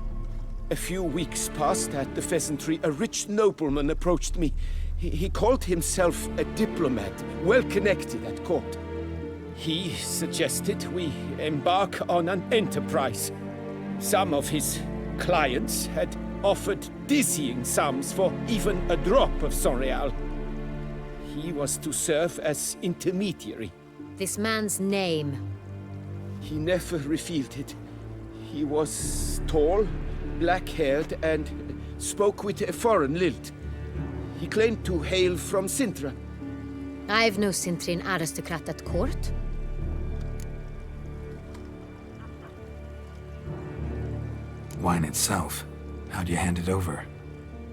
A few weeks past at the Pheasantry, a rich nobleman approached me. He called himself a diplomat, well connected at court. He suggested we embark on an enterprise. Some of his clients had offered dizzying sums for even a drop of Sonreal. He was to serve as intermediary. This man's name? He never revealed it. He was tall, black-haired, and spoke with a foreign lilt. He claimed to hail from Sintra. I've no Sintrin aristocrat at court. Wine itself. How'd you hand it over?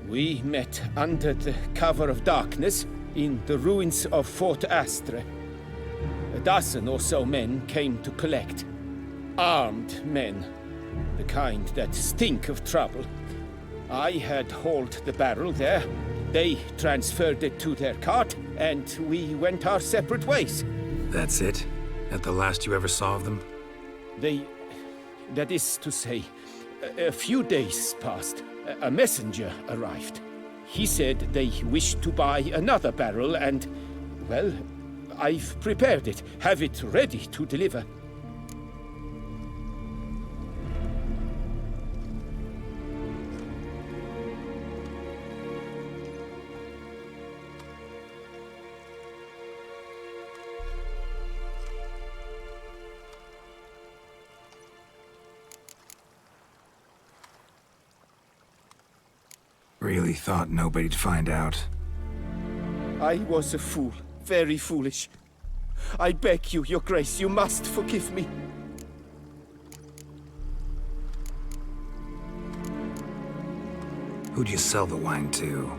We met under the cover of darkness in the ruins of Fort Astre. A dozen or so men came to collect. Armed men. The kind that stink of trouble. I had hauled the barrel there. They transferred it to their cart, and we went our separate ways. That's it? At the last you ever saw of them? That is to say, a few days passed. A messenger arrived. He said they wished to buy another barrel, and, well, I've prepared it. Have it ready to deliver. Really thought nobody'd find out. I was a fool. Very foolish. I beg you, Your Grace, you must forgive me. Who'd you sell the wine to?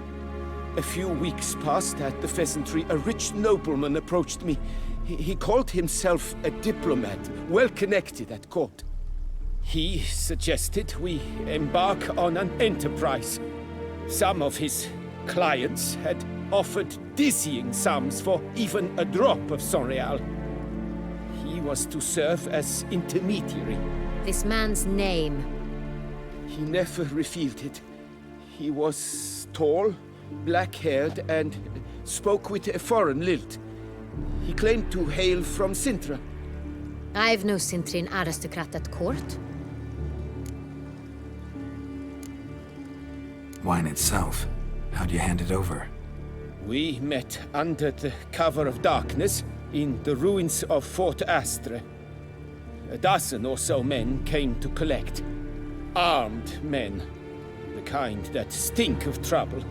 A few weeks past at the Pheasantry, a rich nobleman approached me. He called himself a diplomat, well connected at court. He suggested we embark on an enterprise. Some of his clients had offered dizzying sums for even a drop of Sangreal. He was to serve as intermediary. This man's name? He never revealed it. He was tall, black-haired, and spoke with a foreign lilt. He claimed to hail from Sintra. I've no Sintrin aristocrat at court. Wine itself. How'd you hand it over? We met under the cover of darkness in the ruins of Fort Astre. A dozen or so men came to collect. Armed men. The kind that stink of trouble.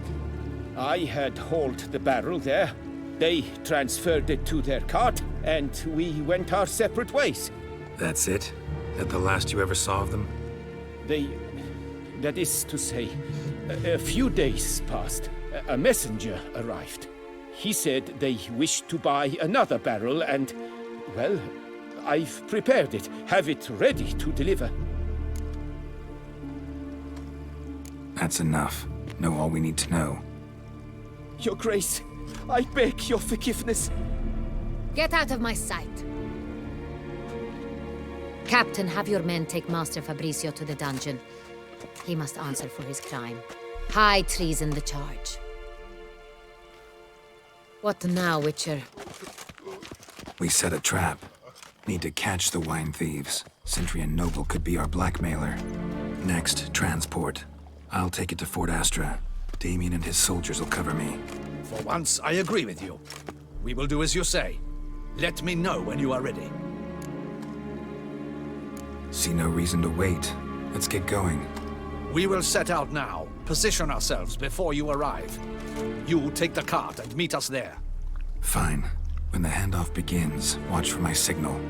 I had hauled the barrel there. They transferred it to their cart, and we went our separate ways. That's it? That the last you ever saw of them? That is to say, a few days passed. A messenger arrived. He said they wished to buy another barrel and, well, I've prepared it. Have it ready to deliver. That's enough. Know all we need to know. Your Grace, I beg your forgiveness. Get out of my sight. Captain, have your men take Master Fabrizio to the dungeon. He must answer for his crime. High treason the charge. What now, Witcher? We set a trap. Need to catch the wine thieves. Sentry and Noble could be our blackmailer. Next, transport. I'll take it to Fort Astra. Damien and his soldiers will cover me. For once, I agree with you. We will do as you say. Let me know when you are ready. See no reason to wait. Let's get going. We will set out now. Position ourselves before you arrive. You take the cart and meet us there. Fine. When the handoff begins, watch for my signal.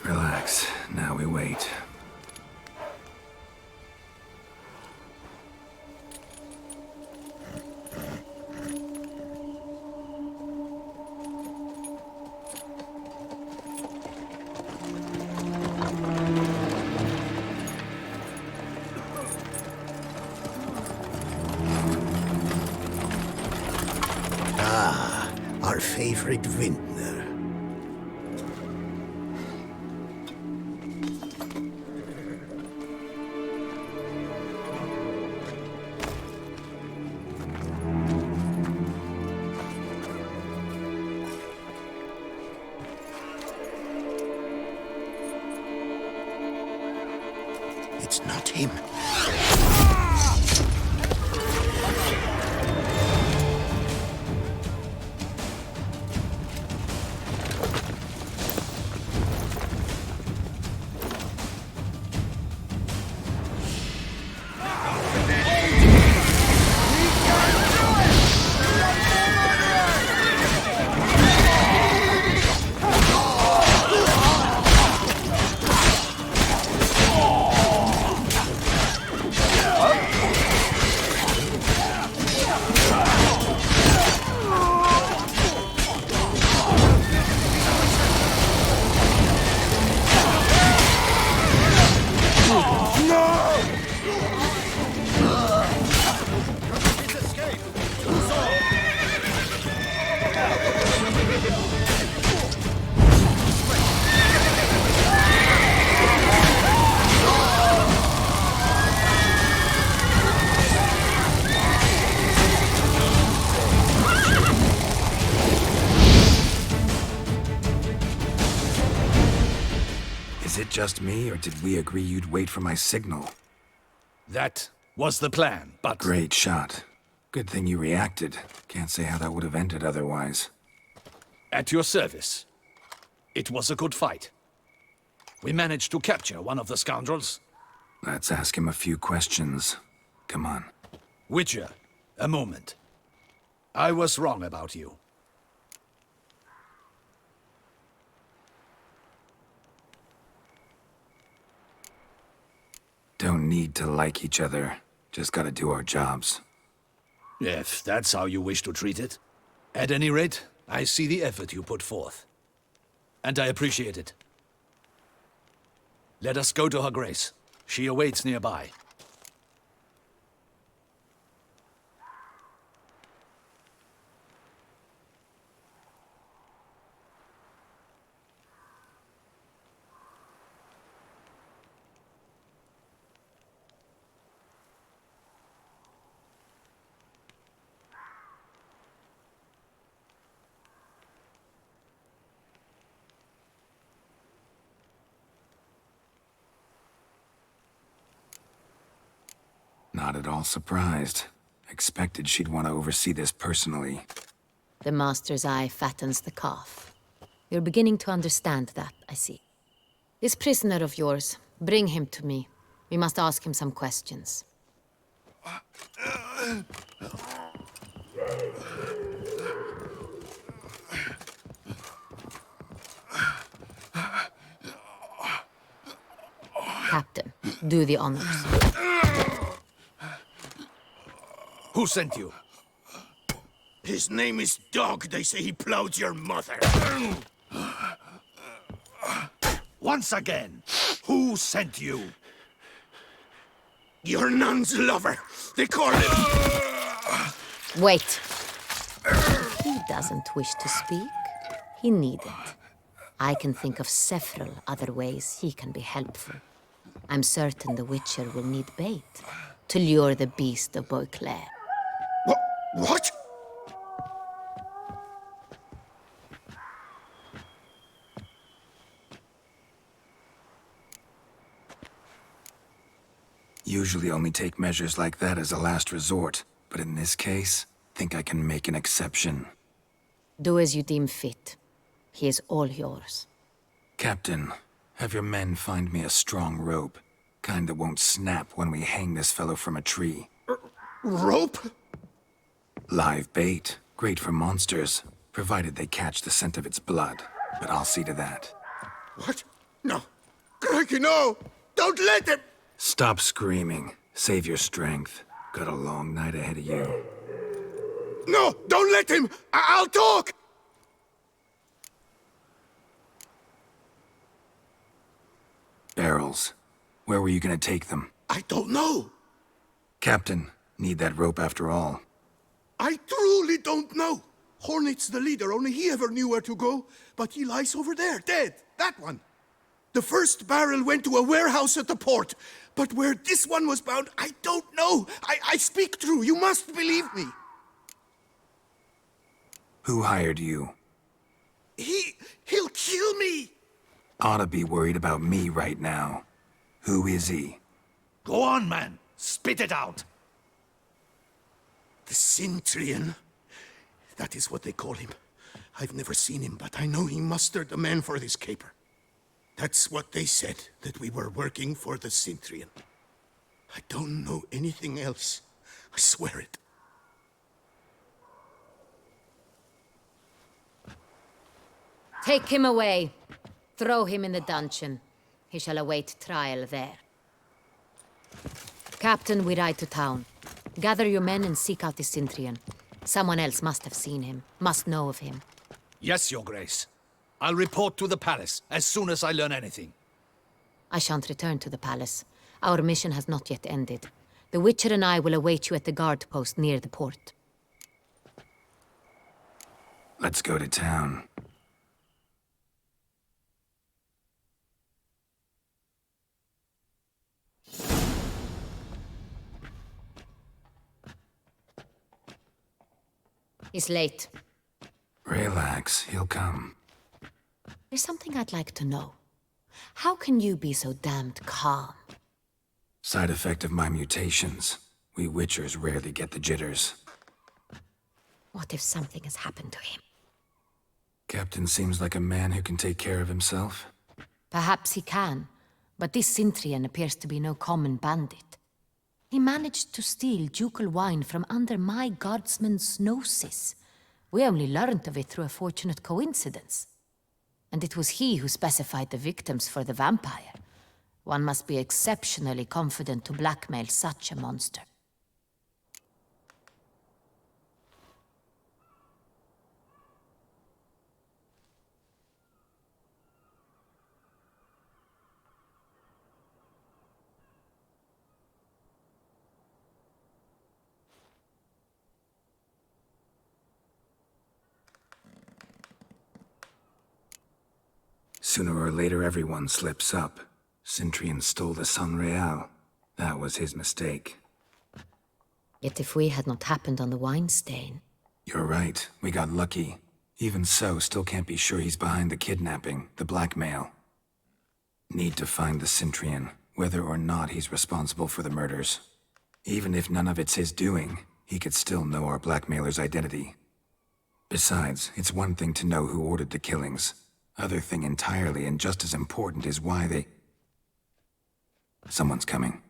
Relax. Now we wait. Ah, our favorite vintner. It's not him. Is it just me, or did we agree you'd wait for my signal? That was the plan, but... Great shot. Good thing you reacted. Can't say how that would have ended otherwise. At your service. It was a good fight. We managed to capture one of the scoundrels. Let's ask him a few questions. Come on. Witcher, a moment. I was wrong about you. Don't need to like each other. Just gotta do our jobs. If that's how you wish to treat it. At any rate, I see the effort you put forth. And I appreciate it. Let us go to her grace. She awaits nearby. Not at all surprised. Expected she'd want to oversee this personally. The Master's eye fattens the calf. You're beginning to understand that, I see. This prisoner of yours, bring him to me. We must ask him some questions. Captain, do the honors. Who sent you? His name is Dog. They say he plowed your mother. Once again, who sent you? Your nun's lover. They call him... Wait. He doesn't wish to speak. He needn't. I can think of several other ways he can be helpful. I'm certain the Witcher will need bait to lure the beast of Beauclair. What? Usually only take measures like that as a last resort, but in this case, think I can make an exception. Do as you deem fit. He is all yours. Captain, have your men find me a strong rope. Kind that won't snap when we hang this fellow from a tree. Rope? Live bait. Great for monsters, provided they catch the scent of its blood. But I'll see to that. What? No. Crikey, no! Don't let him! Stop screaming. Save your strength. Got a long night ahead of you. No! Don't let him! I'll talk! Barrels. Where were you gonna take them? I don't know. Captain, need that rope after all. I truly don't know. Hornet's the leader, only he ever knew where to go. But he lies over there, dead. That one. The first barrel went to a warehouse at the port. But where this one was bound, I don't know. I speak true. You must believe me. Who hired you? He'll kill me. Ought to be worried about me right now. Who is he? Go on, man. Spit it out. The Cintrian. That is what they call him. I've never seen him, but I know he mustered the men for this caper. That's what they said, that we were working for the Cintrian. I don't know anything else. I swear it. Take him away. Throw him in the dungeon. He shall await trial there. Captain, we ride to town. Gather your men and seek out the Cintrian. Someone else must have seen him, must know of him. Yes, Your Grace. I'll report to the palace as soon as I learn anything. I shan't return to the palace. Our mission has not yet ended. The Witcher and I will await you at the guard post near the port. Let's go to town. He's late. Relax, he'll come. There's something I'd like to know. How can you be so damned calm? Side effect of my mutations. We Witchers rarely get the jitters. What if something has happened to him? Captain seems like a man who can take care of himself. Perhaps he can, but this Cintrian appears to be no common bandit. He managed to steal ducal wine from under my guardsman's noses. We only learned of it through a fortunate coincidence. And it was he who specified the victims for the vampire. One must be exceptionally confident to blackmail such a monster. Sooner or later, everyone slips up. Cintrian stole the Sun Real. That was his mistake. Yet if we had not happened on the wine stain... You're right. We got lucky. Even so, still can't be sure he's behind the kidnapping, the blackmail. Need to find the Cintrian, whether or not he's responsible for the murders. Even if none of it's his doing, he could still know our blackmailer's identity. Besides, it's one thing to know who ordered the killings. Other thing entirely, and just as important, is why they... Someone's coming.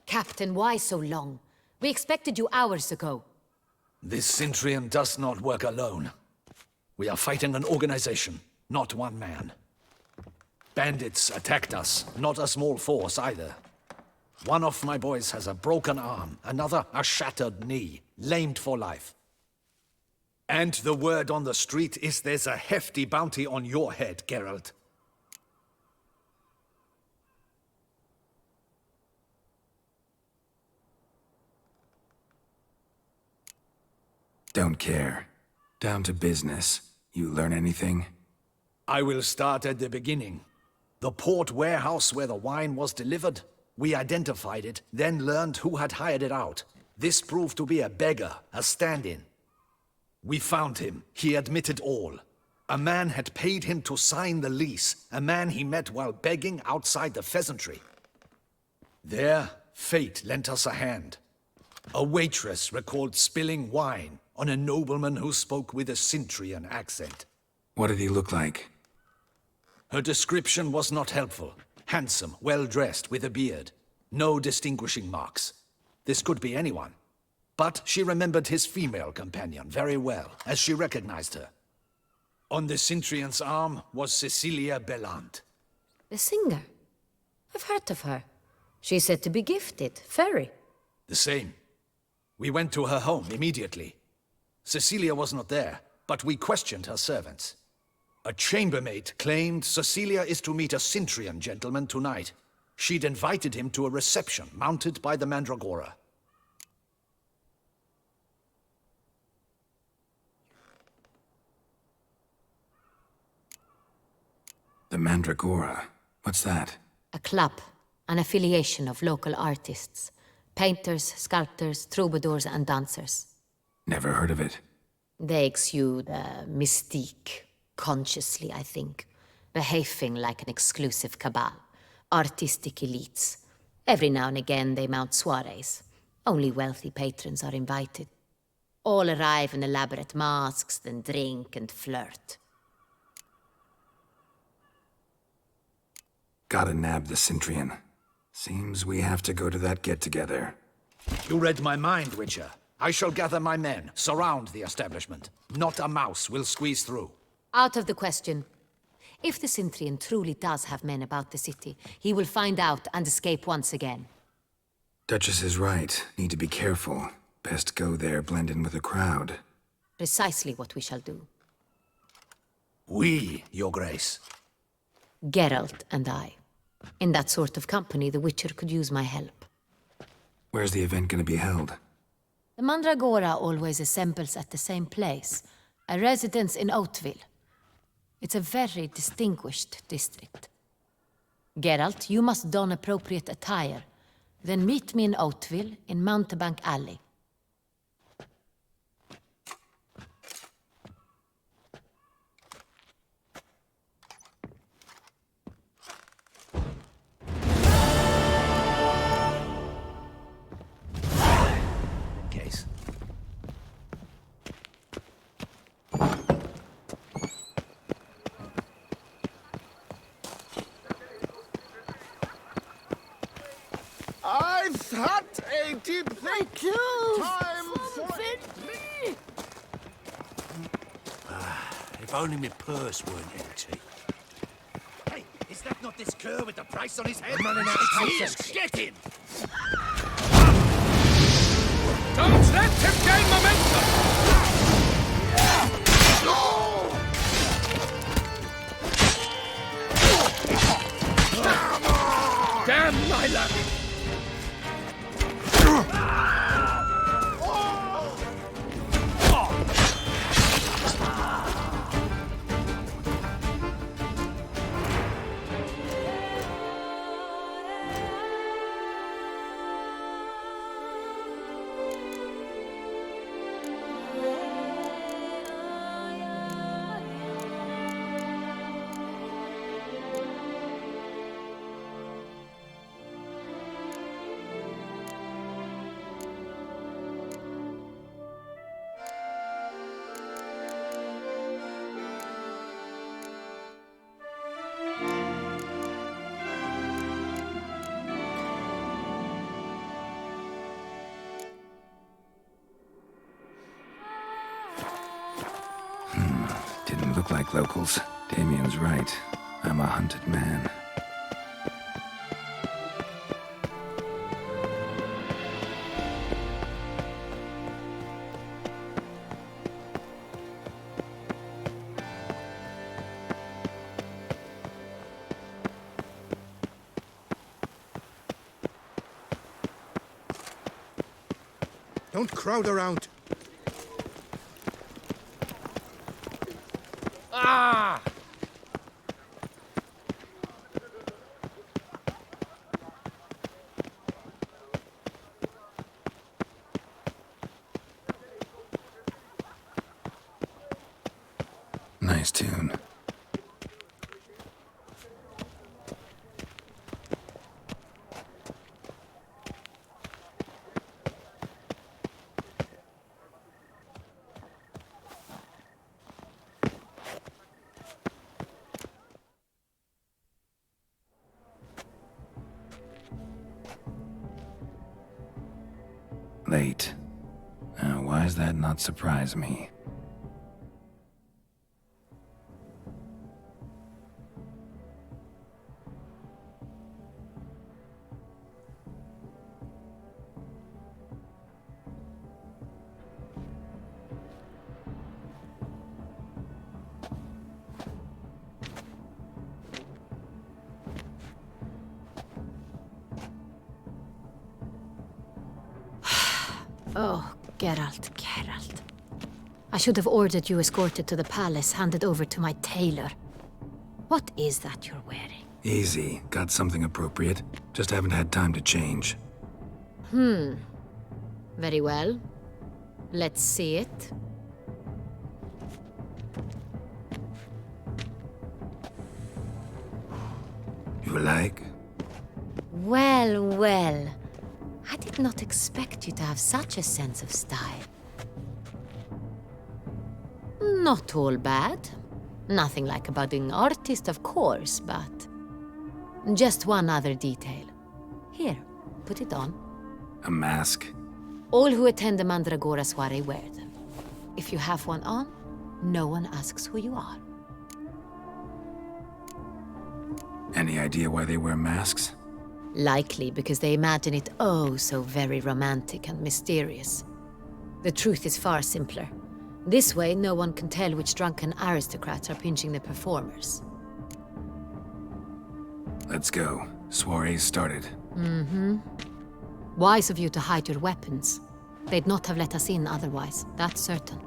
Captain, why so long? We expected you hours ago. This Cintrian does not work alone. We are fighting an organization, not one man. Bandits attacked us, not a small force either. One of my boys has a broken arm, another a shattered knee, lamed for life. And the word on the street is there's a hefty bounty on your head, Geralt. Don't care. Down to business. You learn anything? I will start at the beginning. The port warehouse where the wine was delivered, we identified it, then learned who had hired it out. This proved to be a beggar, a stand-in. We found him. He admitted all. A man had paid him to sign the lease, a man he met while begging outside the pheasantry. There, fate lent us a hand. A waitress recalled spilling wine on a nobleman who spoke with a Cintrian accent. What did he look like? Her description was not helpful. Handsome, well-dressed, with a beard. No distinguishing marks. This could be anyone. But she remembered his female companion very well, as she recognized her. On the Cintrian's arm was Cecilia Bellant. The singer? I've heard of her. She's said to be gifted, fairy. The same. We went to her home immediately. Cecilia was not there, but we questioned her servants. A chambermaid claimed Cecilia is to meet a Cintrian gentleman tonight. She'd invited him to a reception mounted by the Mandragora. The Mandragora? What's that? A club, an affiliation of local artists. Painters, sculptors, troubadours and dancers. Never heard of it. They exude mystique, consciously, I think. Behaving like an exclusive cabal. Artistic elites. Every now and again they mount soirees. Only wealthy patrons are invited. All arrive in elaborate masks, then drink and flirt. Gotta nab the Cintrian. Seems we have to go to that get-together. You read my mind, Witcher. I shall gather my men, surround the establishment. Not a mouse will squeeze through. Out of the question. If the Cintrian truly does have men about the city, he will find out and escape once again. Duchess is right. Need to be careful. Best go there, blend in with the crowd. Precisely what we shall do. We, Your Grace. Geralt and I. In that sort of company, the Witcher could use my help. Where's the event gonna be held? The Mandragora always assembles at the same place, a residence in Oatville. It's a very distinguished district. Geralt, you must don appropriate attire. Then meet me in Oatville in Mountebank Alley. Case. I've had a deep time for If only my purse weren't empty. Hey, is that not this cur with the price on his head? I'm running out of It's patience. Get him! Don't let him gain momentum! Damn my luck! Didn't look like locals. Damien's right. I'm a hunted man. Don't crowd around. Ah! Nice tune. Late. Why does that not surprise me? Oh, Geralt, Geralt. I should have ordered you escorted to the palace, handed over to my tailor. What is that you're wearing? Easy. Got something appropriate. Just haven't had time to change. Very well. Let's see it. You like? Well, well. I did not expect you to have such a sense of style. Not all bad. Nothing like a budding artist, of course, but... just one other detail. Here, put it on. A mask? All who attend the Mandragora soiree wear them. If you have one on, no one asks who you are. Any idea why they wear masks? Likely because they imagine it oh so very romantic and mysterious. The truth is far simpler. This way, no one can tell which drunken aristocrats are pinching the performers. Let's go. Soiree's started. Wise of you to hide your weapons. They'd not have let us in otherwise, that's certain.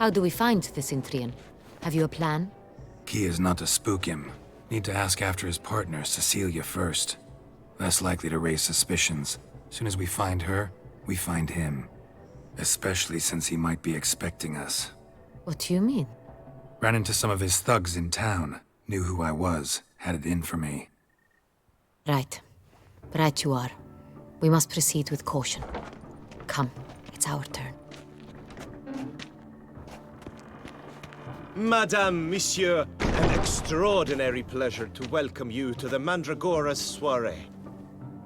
How do we find the Cintrian? Have you a plan? Key is not to spook him. Need to ask after his partner, Cecilia, first. Less likely to raise suspicions. Soon as we find her, we find him. Especially since he might be expecting us. What do you mean? Ran into some of his thugs in town. Knew who I was. Had it in for me. Right. Right you are. We must proceed with caution. Come, it's our turn. Madame, Monsieur, an extraordinary pleasure to welcome you to the Mandragora's soiree.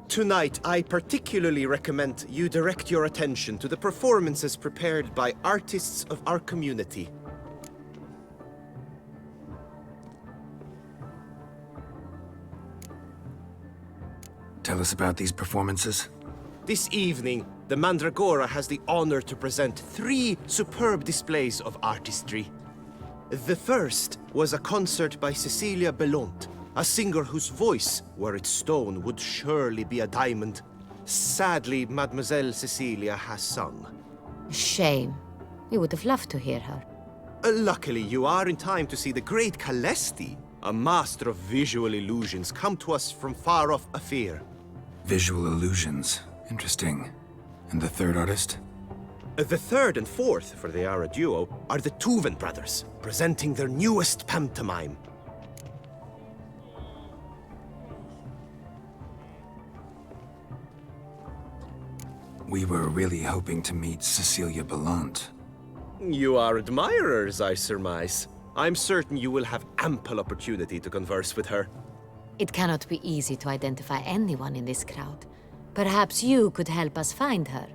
Tonight, I particularly recommend you direct your attention to the performances prepared by artists of our community. Tell us about these performances. This evening, the Mandragora has the honor to present 3 superb displays of artistry. The first was a concert by Cecilia Bellont, a singer whose voice, were it stone, would surely be a diamond. Sadly, Mademoiselle Cecilia has sung. Shame. We would have loved to hear her. Luckily, you are in time to see the great Calesti, a master of visual illusions, come to us from far off Afir. Visual illusions. Interesting. And the third artist? The third and fourth, for they are a duo, are the Tuven brothers, presenting their newest pantomime. We were really hoping to meet Cecilia Bellont. You are admirers, I surmise. I'm certain you will have ample opportunity to converse with her. It cannot be easy to identify anyone in this crowd. Perhaps you could help us find her.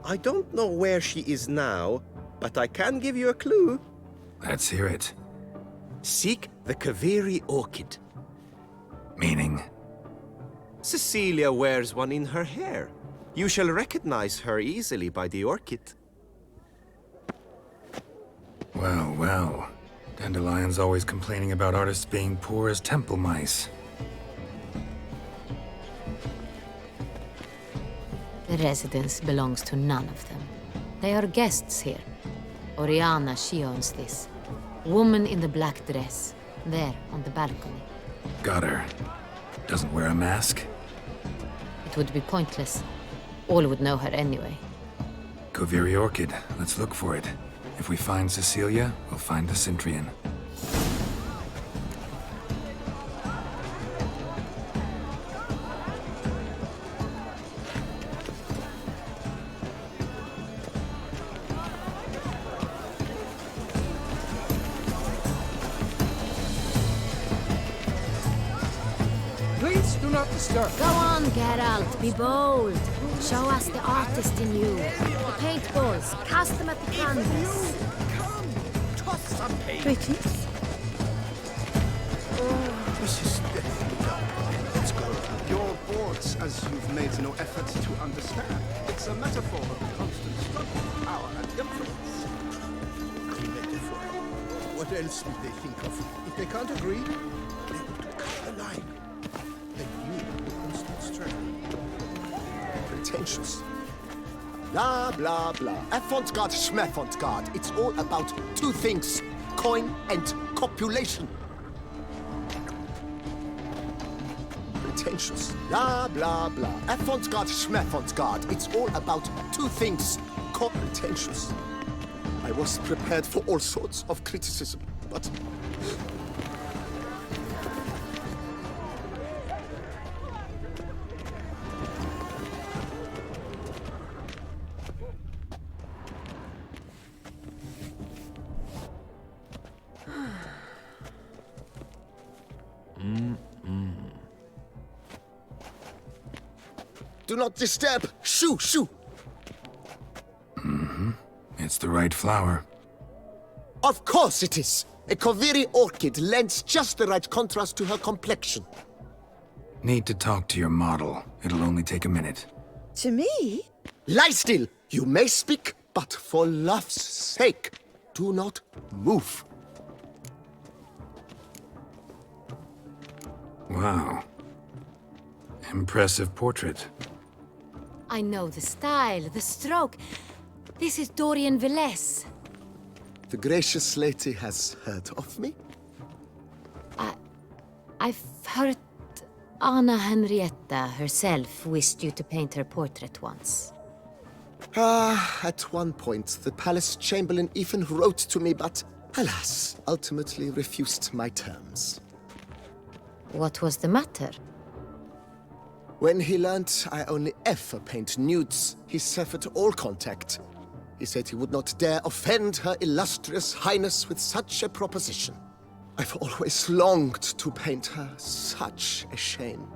I don't know where she is now, but I can give you a clue. Let's hear it. Seek the Kaveri orchid. Meaning? Cecilia wears one in her hair. You shall recognize her easily by the orchid. Well, well. Dandelion's always complaining about artists being poor as temple mice. The residence belongs to none of them. They are guests here. Oriana, she owns this. Woman in the black dress. There, on the balcony. Got her. Doesn't wear a mask? It would be pointless. All would know her anyway. Kaveri Orchid. Let's look for it. If we find Cecilia, we'll find the Cintrian. Please do not disturb. Go on, Geralt. Be bold. Show us the artist in you. The paintballs. Cast them at the canvas. Toss some paint. Pretties? Mrs. Let's go. Your boards, as you've made no effort to understand. It's a metaphor of the constant struggle for power and influence. A metaphor. What else would they think of? If they can't agree, they would cut the line. And you would constant struggle. Pretentious. Blah, blah, blah. Avant-garde, schmavant-garde. It's all about 2 things. Coin and copulation. Pretentious. Blah, blah, blah. Avant-garde, schmavant-garde. It's all about 2 things. Pretentious. I was prepared for all sorts of criticism, but... Do not disturb! Shoo, shoo! It's the right flower. Of course it is! A Kaveri orchid lends just the right contrast to her complexion. Need to talk to your model. It'll only take a minute. To me? Lie still! You may speak, but for love's sake, do not move. Wow. Impressive portrait. I know the style, the stroke. This is Dorian Velez. The gracious lady has heard of me? I've heard Anna Henrietta herself wished you to paint her portrait once. At one point, the palace chamberlain even wrote to me, but alas, ultimately refused my terms. What was the matter? When he learnt I only ever paint nudes, he severed all contact. He said he would not dare offend Her Illustrious Highness with such a proposition. I've always longed to paint her. Such a shame.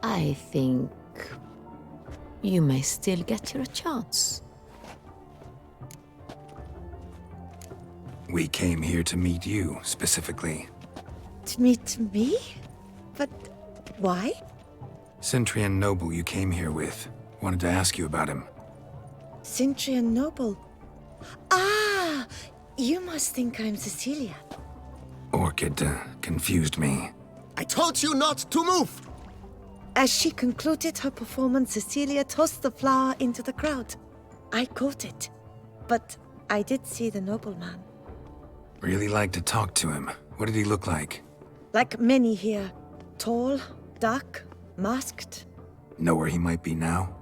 I think you may still get your chance. We came here to meet you, specifically. To meet me? But why? Centrian noble you came here with. Wanted to ask you about him. Centrian noble. Ah! You must think I'm Cecilia. Orchid confused me. I told you not to move! As she concluded her performance, Cecilia tossed the flower into the crowd. I caught it, but I did see the nobleman. Really like to talk to him. What did he look like? Like many here. Tall, dark, masked. Know where he might be now?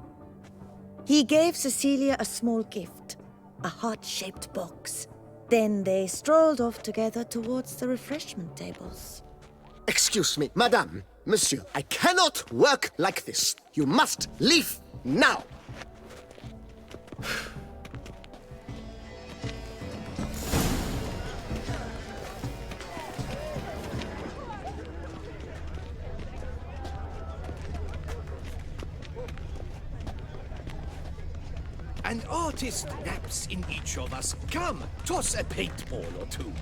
He gave Cecilia a small gift, a heart-shaped box. Then they strolled off together towards the refreshment tables. Excuse me, madame, monsieur, I cannot work like this. You must leave now. An artist naps in each of us. Come, toss a paintball or two.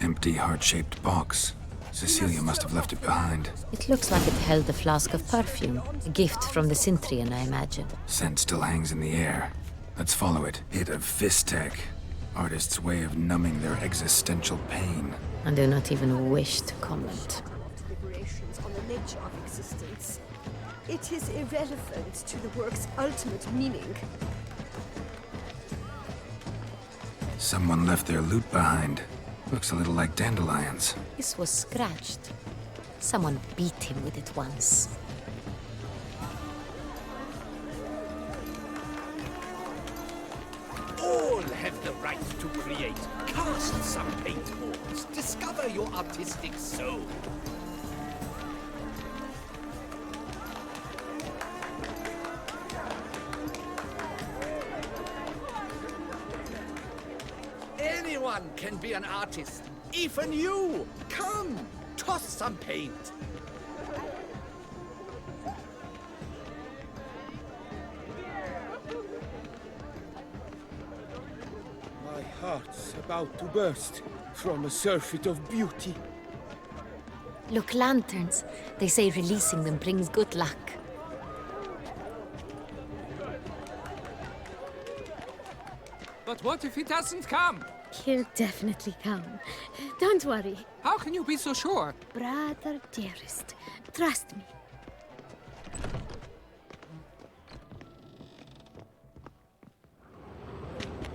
Empty heart-shaped box. Cecilia must have left it behind. It looks like it held a flask of perfume. A gift from the Cintrian, I imagine. Scent still hangs in the air. Let's follow it. Hit of Fistech. Artist's way of numbing their existential pain. I do not even wish to comment. Deliberations on the nature of existence. It is irrelevant to the work's ultimate meaning. Someone left their loot behind. Looks a little like dandelions. This was scratched. Someone beat him with it once. All have the right to create. Cast some paintballs. Discover your artistic soul. Anyone can be an artist. Even you. Come, toss some paint. My heart's about to burst from a surfeit of beauty. Look, lanterns. They say releasing them brings good luck. But what if he doesn't come? He'll definitely come. Don't worry. How can you be so sure? Brother dearest, trust me.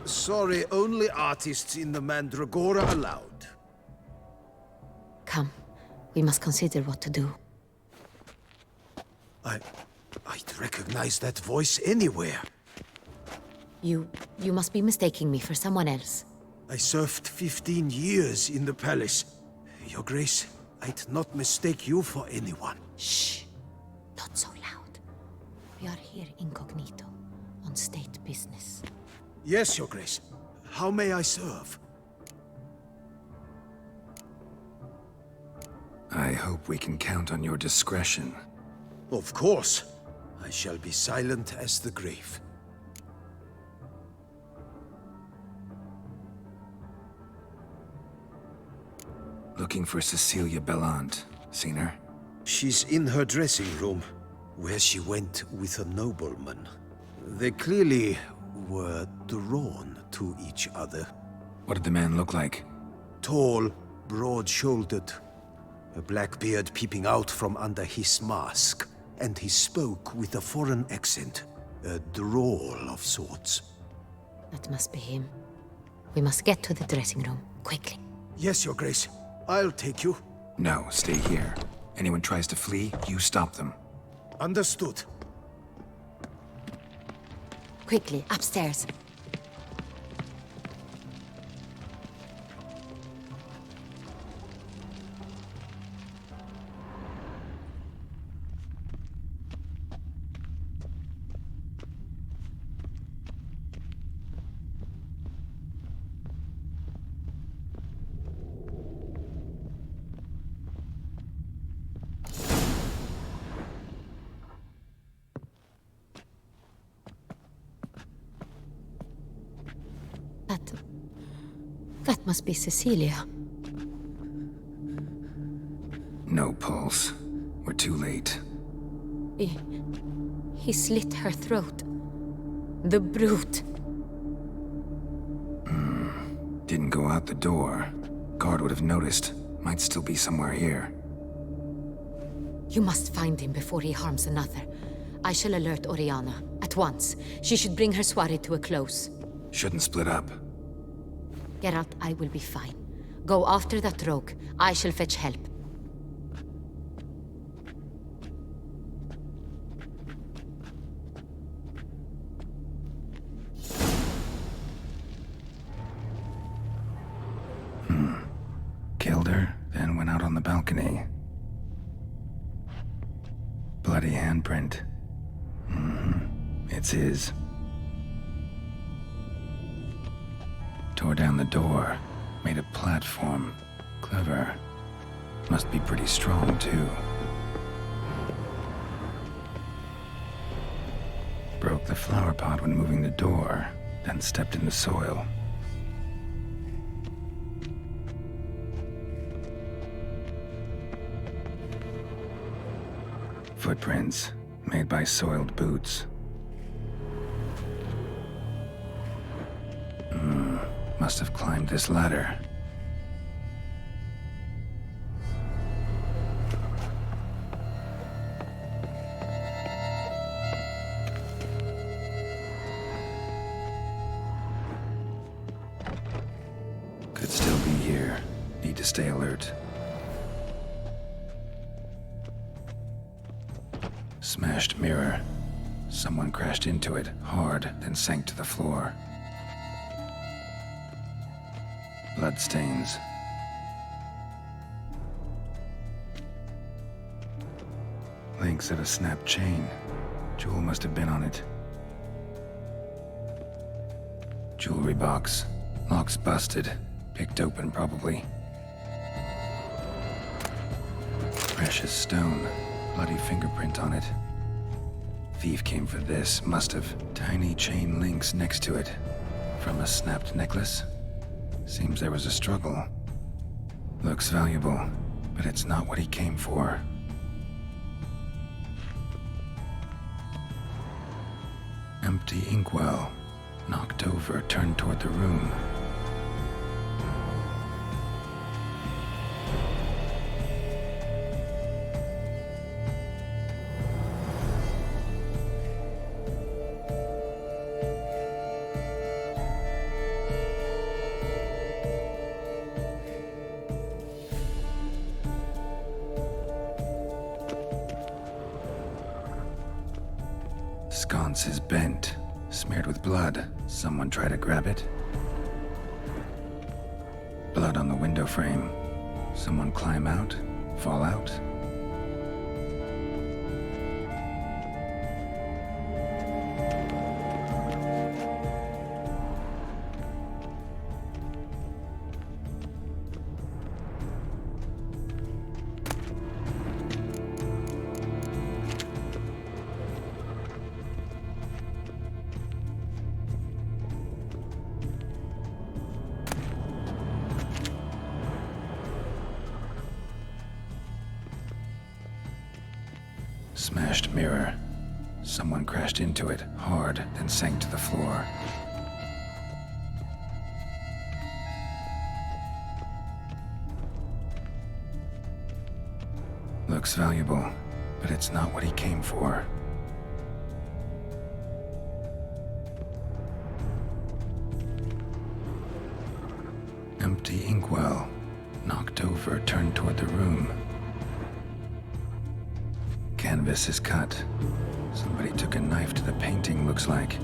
Sorry, only artists in the Mandragora allowed. Come, we must consider what to do. I'd recognize that voice anywhere. You must be mistaking me for someone else. I served 15 years in the palace. Your Grace, I'd not mistake you for anyone. Shh! Not so loud. We are here incognito, on state business. Yes, Your Grace. How may I serve? I hope we can count on your discretion. Of course. I shall be silent as the grave. Looking for Cecilia Bellant. Seen her? She's in her dressing room, where she went with a nobleman. They clearly were drawn to each other. What did the man look like? Tall, broad-shouldered, a black beard peeping out from under his mask, and he spoke with a foreign accent, a drawl of sorts. That must be him. We must get to the dressing room, quickly. Yes, Your Grace. I'll take you. No, stay here. Anyone tries to flee, you stop them. Understood. Quickly, upstairs. That must be Cecilia. No pulse. We're too late. He slit her throat. The brute. Didn't go out the door. Guard would have noticed. Might still be somewhere here. You must find him before he harms another. I shall alert Oriana. At once. She should bring her soirée to a close. Shouldn't split up. Geralt, I will be fine. Go after that rogue. I shall fetch help. Killed her, then went out on the balcony. Bloody handprint. It's his. Tore down the door, made a platform. Clever. Must be pretty strong, too. Broke the flower pot when moving the door, then stepped in the soil. Footprints, made by soiled boots. Must have climbed this ladder. Could still be here. Need to stay alert. Smashed mirror. Someone crashed into it, hard, then sank to the floor. Bloodstains. Links of a snapped chain. Jewel must have been on it. Jewelry box. Lock's busted. Picked open, probably. Precious stone. Bloody fingerprint on it. Thief came for this. Must have. Tiny chain links next to it. From a snapped necklace? Seems there was a struggle. Looks valuable, but it's not what he came for. Empty inkwell. Knocked over, turned toward the room. Sconce is bent, smeared with blood. Someone try to grab it? Blood on the window frame. Someone climb out? Fall out? Smashed mirror. Someone crashed into it, hard, then sank to the floor. looks valuable, but it's not what he came for. Empty inkwell. Knocked over, turned toward the room. Canvas is cut. Somebody took a knife to the painting, looks like.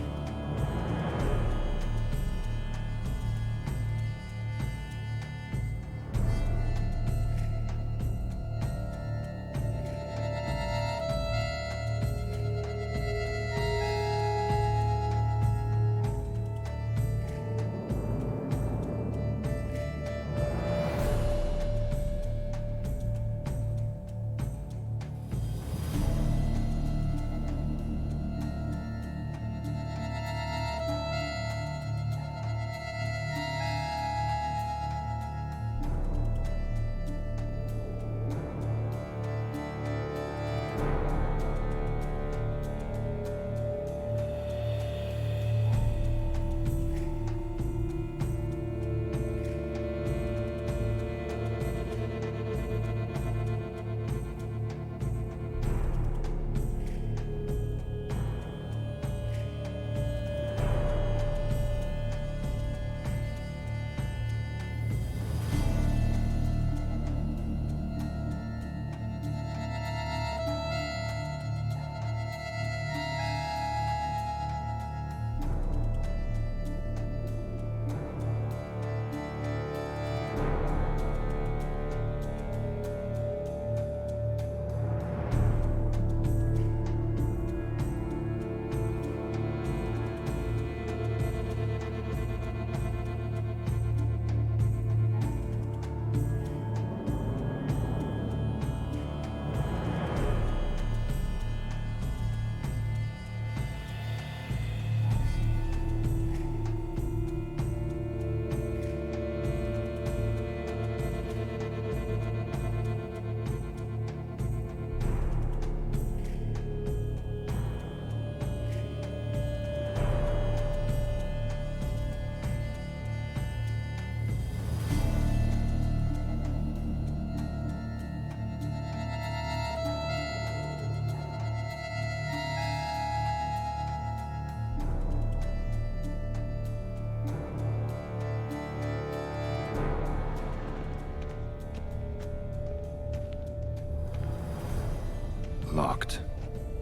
Locked.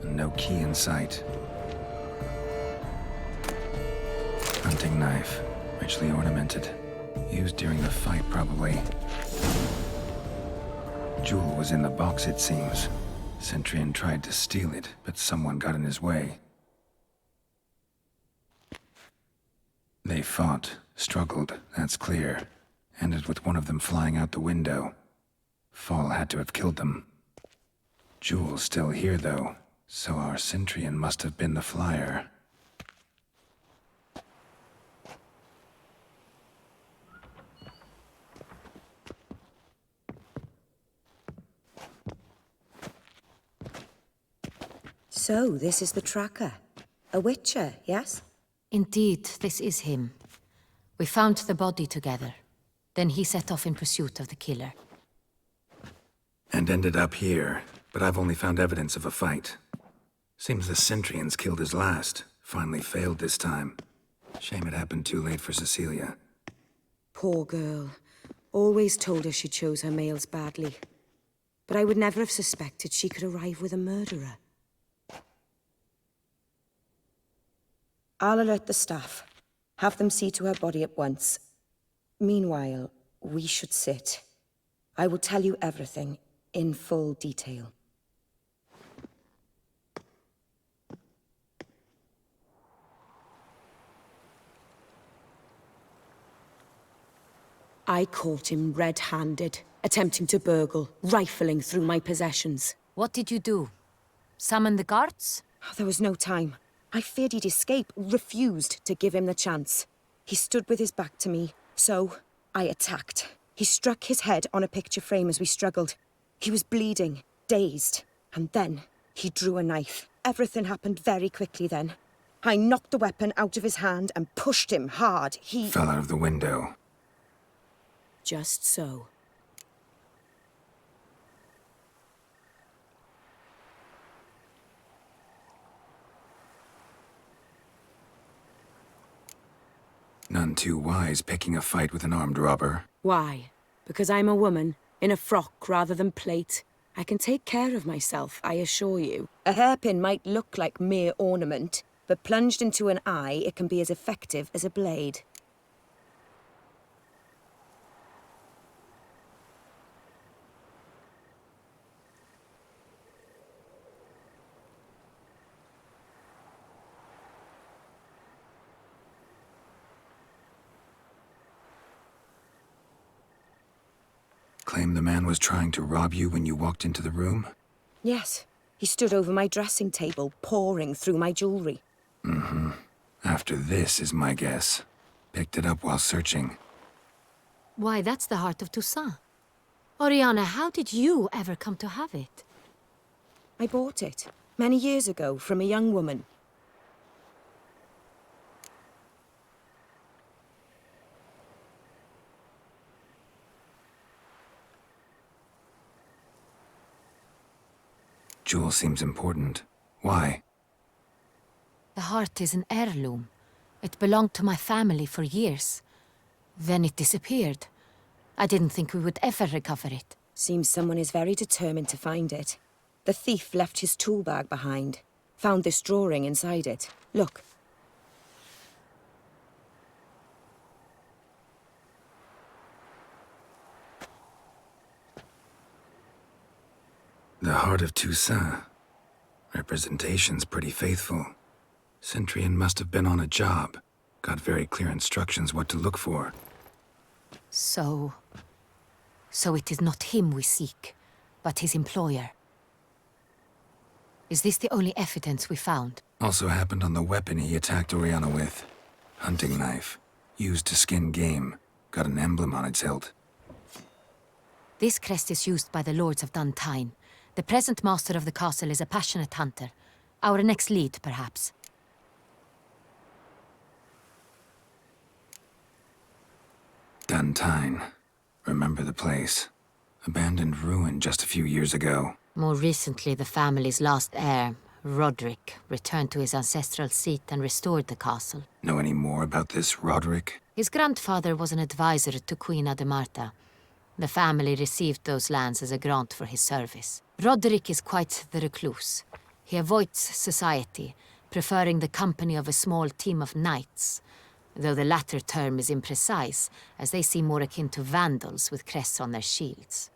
And no key in sight. Hunting knife. Richly ornamented. Used during the fight, probably. Jewel was in the box, it seems. Centurion tried to steal it, but someone got in his way. They fought, struggled, that's clear. Ended with one of them flying out the window. Fall had to have killed them. Jewel's still here, though, so our Centurion must have been the flyer. So, this is the tracker. A witcher, yes? Indeed, this is him. We found the body together. Then he set off in pursuit of the killer. And ended up here, but I've only found evidence of a fight. Seems the Centurions killed his last. Finally failed this time. Shame it happened too late for Cecilia. Poor girl. Always told her she chose her males badly. But I would never have suspected she could arrive with a murderer. I'll alert the staff. Have them see to her body at once. Meanwhile, we should sit. I will tell you everything, in full detail. I caught him red-handed, attempting to burgle, rifling through my possessions. What did you do? Summon the guards? There was no time. I feared he'd escape, refused to give him the chance. He stood with his back to me, so I attacked. He struck his head on a picture frame as we struggled. He was bleeding, dazed, and then he drew a knife. Everything happened very quickly then. I knocked the weapon out of his hand and pushed him hard. He fell out of the window. Just so. None too wise picking a fight with an armed robber. Why? Because I'm a woman, in a frock rather than plate. I can take care of myself, I assure you. A hairpin might look like mere ornament, but plunged into an eye, it can be as effective as a blade. Claim the man was trying to rob you when you walked into the room? Yes. He stood over my dressing table, pouring through my jewelry. Mm-hmm. After this is my guess. Picked it up while searching. Why, that's the heart of Toussaint. Oriana, how did you ever come to have it? I bought it, many years ago, from a young woman. Jewel seems important. Why? The heart is an heirloom. It belonged to my family for years. Then it disappeared. I didn't think we would ever recover it. Seems someone is very determined to find it. The thief left his tool bag behind. Found this drawing inside it. Look. The Heart of Toussaint. Representation's pretty faithful. Centurion must have been on a job. Got very clear instructions what to look for. So it is not him we seek, but his employer. Is this the only evidence we found? Also happened on the weapon he attacked Oriana with. Hunting knife. Used to skin game. Got an emblem on its hilt. This crest is used by the Lords of Duntine. The present master of the castle is a passionate hunter. Our next lead, perhaps. Duntine. Remember the place. Abandoned ruin just a few years ago. More recently, the family's last heir, Roderick, returned to his ancestral seat and restored the castle. Know any more about this Roderick? His grandfather was an advisor to Queen Ademarta. The family received those lands as a grant for his service. Roderick is quite the recluse. He avoids society, preferring the company of a small team of knights, though the latter term is imprecise, as they seem more akin to vandals with crests on their shields.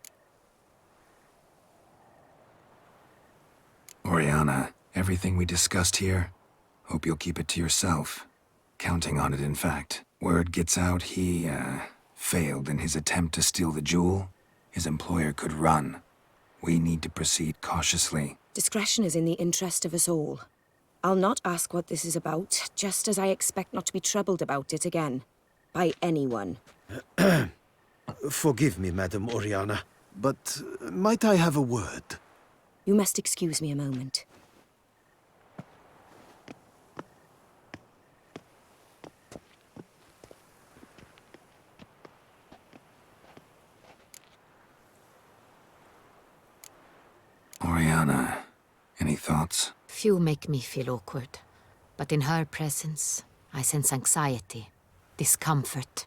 Oriana, everything we discussed here, hope you'll keep it to yourself. Counting on it, in fact. Word gets out he, failed in his attempt to steal the jewel. His employer could run. We need to proceed cautiously. Discretion is in the interest of us all. I'll not ask what this is about, just as I expect not to be troubled about it again. By anyone. Forgive me, Madam Oriana, but might I have a word? You must excuse me a moment. Oriana, any thoughts? Few make me feel awkward, but in her presence, I sense anxiety, discomfort.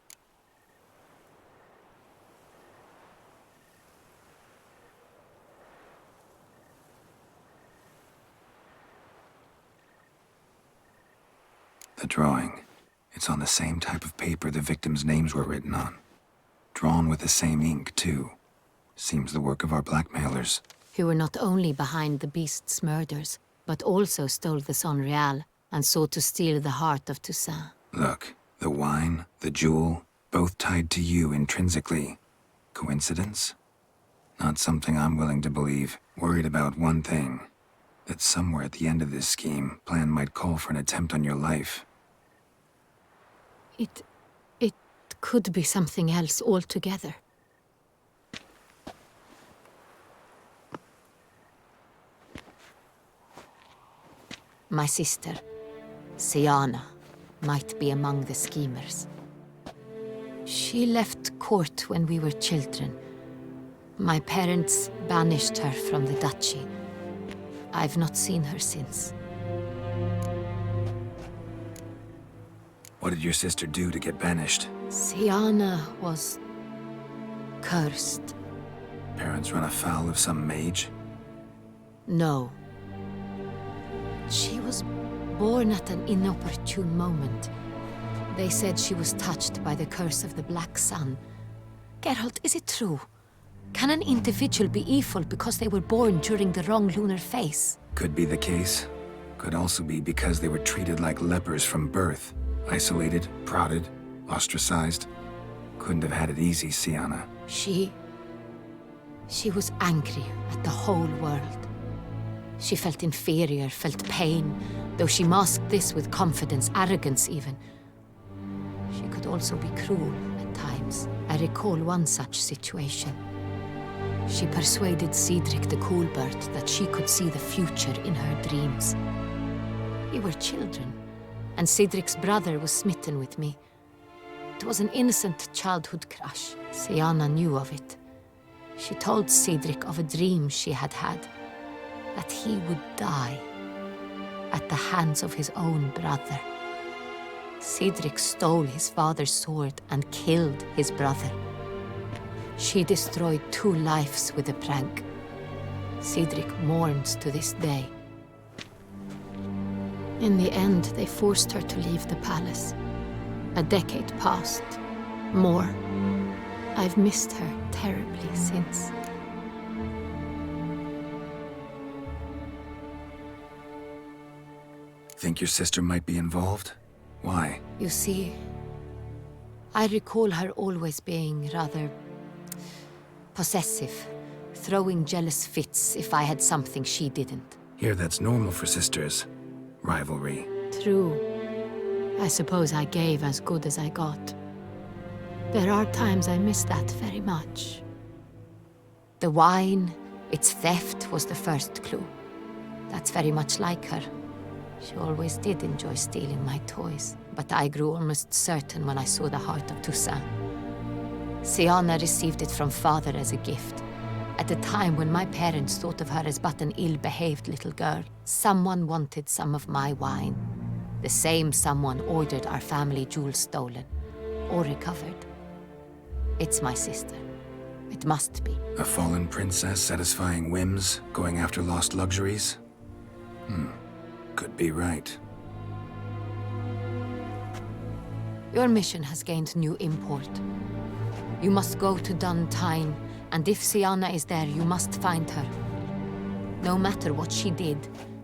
The drawing. It's on the same type of paper the victims' names were written on. Drawn with the same ink, too. Seems the work of our blackmailers. Who were not only behind the beast's murders, but also stole the Son Real and sought to steal the heart of Toussaint. Look, the wine, the jewel, both tied to you intrinsically. Coincidence? Not something I'm willing to believe. Worried about one thing. That somewhere at the end of this scheme, plan might call for an attempt on your life. It could be something else altogether. My sister, Siana, might be among the schemers. She left court when we were children. My parents banished her from the duchy. I've not seen her since. What did your sister do to get banished? Siana was cursed. Parents run afoul of some mage? No. She was born at an inopportune moment. They said she was touched by the curse of the Black Sun. Geralt, is it true? Can an individual be evil because they were born during the wrong lunar phase? Could be the case. Could also be because they were treated like lepers from birth. Isolated, prodded, ostracized. Couldn't have had it easy, Siana. She was angry at the whole world. She felt inferior, felt pain, though she masked this with confidence, arrogance even. She could also be cruel at times. I recall one such situation. She persuaded Cedric the Coolbird that she could see the future in her dreams. We were children, and Cedric's brother was smitten with me. It was an innocent childhood crush. Siana knew of it. She told Cedric of a dream she had had, that he would die at the hands of his own brother. Cedric stole his father's sword and killed his brother. She destroyed 2 lives with a prank. Cedric mourns to this day. In the end, they forced her to leave the palace. A decade passed. More. I've missed her terribly since. Think your sister might be involved? Why? You see, I recall her always being rather possessive, throwing jealous fits if I had something she didn't. Here, that's normal for sisters. Rivalry. True. I suppose I gave as good as I got. There are times I miss that very much. The wine, its theft was the first clue. That's very much like her. She always did enjoy stealing my toys, but I grew almost certain when I saw the heart of Toussaint. Siana received it from father as a gift. At a time when my parents thought of her as but an ill-behaved little girl, someone wanted some of my wine. The same someone ordered our family jewels stolen, or recovered. It's my sister. It must be. A fallen princess satisfying whims, going after lost luxuries? Could be right. Your mission has gained new import. You must go to Dun Tine, and if Siana is there, you must find her. No matter what she did,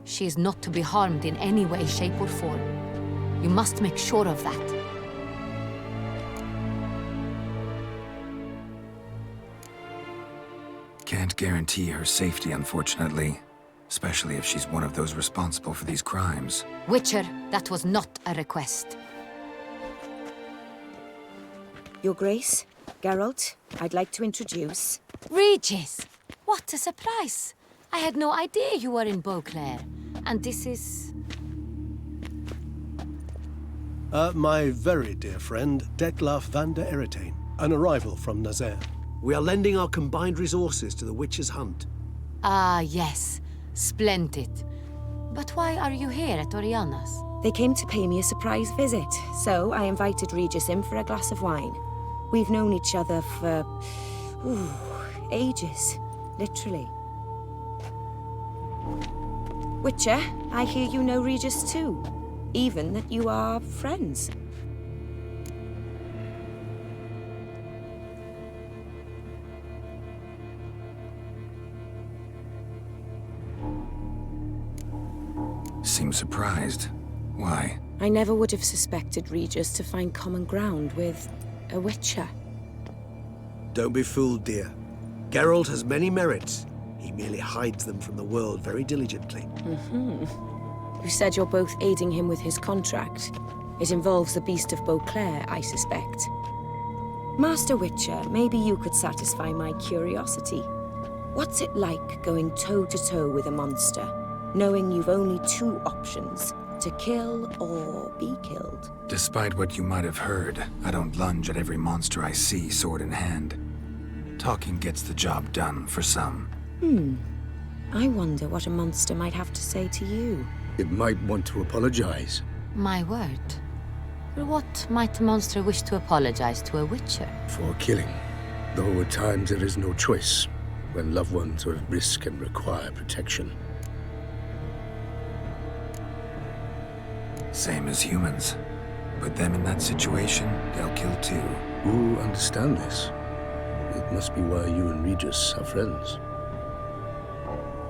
she is not to be harmed in any way, shape, or form. You must make sure of that. Can't guarantee her safety, unfortunately. Especially if she's one of those responsible for these crimes. Witcher, that was not a request. Your Grace, Geralt, I'd like to introduce... Regis! What a surprise! I had no idea you were in Beauclair. And this is... My very dear friend, Detlaf van der Eretain, an arrival from Nazaire. We are lending our combined resources to the Witcher's hunt. Ah, yes. Splendid. But why are you here at Oriana's? They came to pay me a surprise visit, so I invited Regis in for a glass of wine. We've known each other for... ages. Literally. Witcher, I hear you know Regis too. Even that you are friends. Seems surprised. Why? I never would have suspected Regis to find common ground with a Witcher. Don't be fooled, dear. Geralt has many merits. He merely hides them from the world very diligently. You said you're both aiding him with his contract. It involves the Beast of Beauclair, I suspect. Master Witcher, maybe you could satisfy my curiosity. What's it like going toe-to-toe with a monster, knowing you've only 2 options, to kill or be killed? Despite what you might have heard, I don't lunge at every monster I see, sword in hand. Talking gets the job done for some. I wonder what a monster might have to say to you. It might want to apologize. My word. For what might a monster wish to apologize to a witcher? For killing. Though at times there is no choice, when loved ones are at risk and require protection. Same as humans. Put them in that situation, they'll kill too. You understand this. It must be why you and Regis are friends.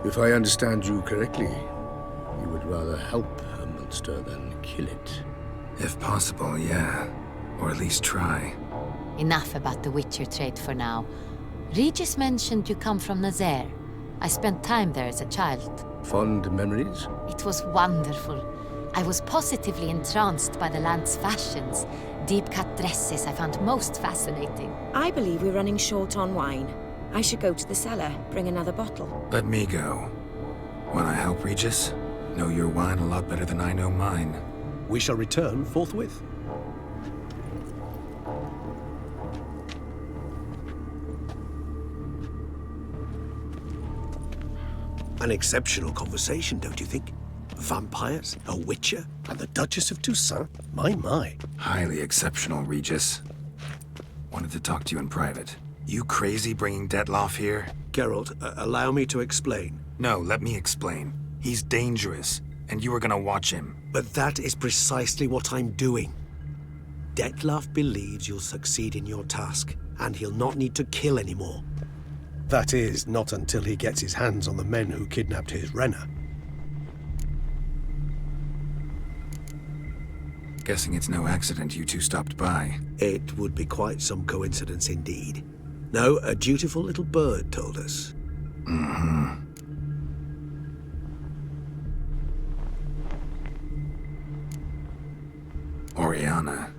If I understand you correctly, you would rather help a monster than kill it. If possible, yeah. Or at least try. Enough about the witcher trade for now. Regis mentioned you come from Nazaire. I spent time there as a child. Fond memories? It was wonderful. I was positively entranced by the land's fashions. Deep-cut dresses I found most fascinating. I believe we're running short on wine. I should go to the cellar, bring another bottle. Let me go. Wanna help, Regis? Know your wine a lot better than I know mine. We shall return forthwith. An exceptional conversation, don't you think? Vampires, a witcher, and the Duchess of Toussaint? My. Highly exceptional, Regis. Wanted to talk to you in private. You crazy bringing Detloff here? Geralt, allow me to explain. No, let me explain. He's dangerous, and you are gonna watch him. But that is precisely what I'm doing. Detloff believes you'll succeed in your task, and he'll not need to kill anymore. That is, not until he gets his hands on the men who kidnapped his Renna. Guessing it's no accident you two stopped by. It would be quite some coincidence indeed. No, a dutiful little bird told us. Mm-hmm. Oriana.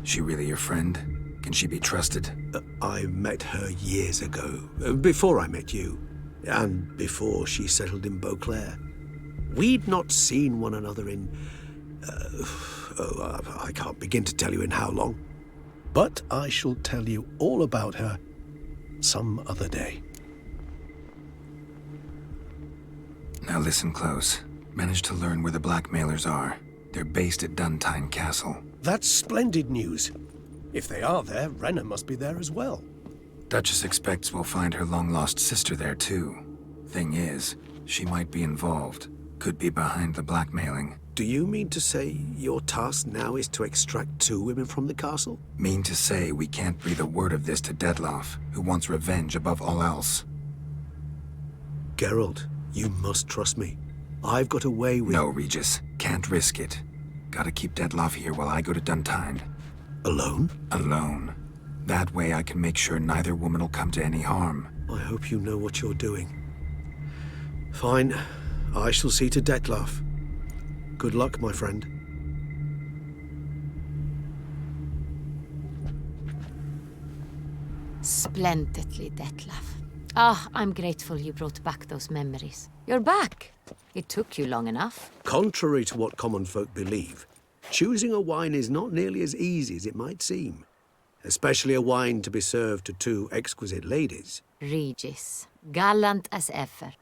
She really your friend? Can she be trusted? I met her years ago, before I met you, and before she settled in Beauclair. We'd not seen one another in... I can't begin to tell you in how long. But I shall tell you all about her some other day. Now listen close. Managed to learn where the blackmailers are. They're based at Duntine Castle. That's splendid news. If they are there, Renna must be there as well. Duchess expects we'll find her long-lost sister there, too. Thing is, she might be involved. Could be behind the blackmailing. Do you mean to say your task now is to extract 2 women from the castle? Mean to say we can't breathe a word of this to Detloff, who wants revenge above all else. Geralt, you must trust me. I've got a way with... No, Regis. Can't risk it. Gotta keep Detloff here while I go to Duntine. Alone? Alone. That way I can make sure neither woman will come to any harm. I hope you know what you're doing. Fine. I shall see to Detloff. Good luck, my friend. Splendidly, Detlaff. Ah, I'm grateful you brought back those memories. You're back. It took you long enough. Contrary to what common folk believe, choosing a wine is not nearly as easy as it might seem. Especially a wine to be served to 2 exquisite ladies. Regis, gallant as ever.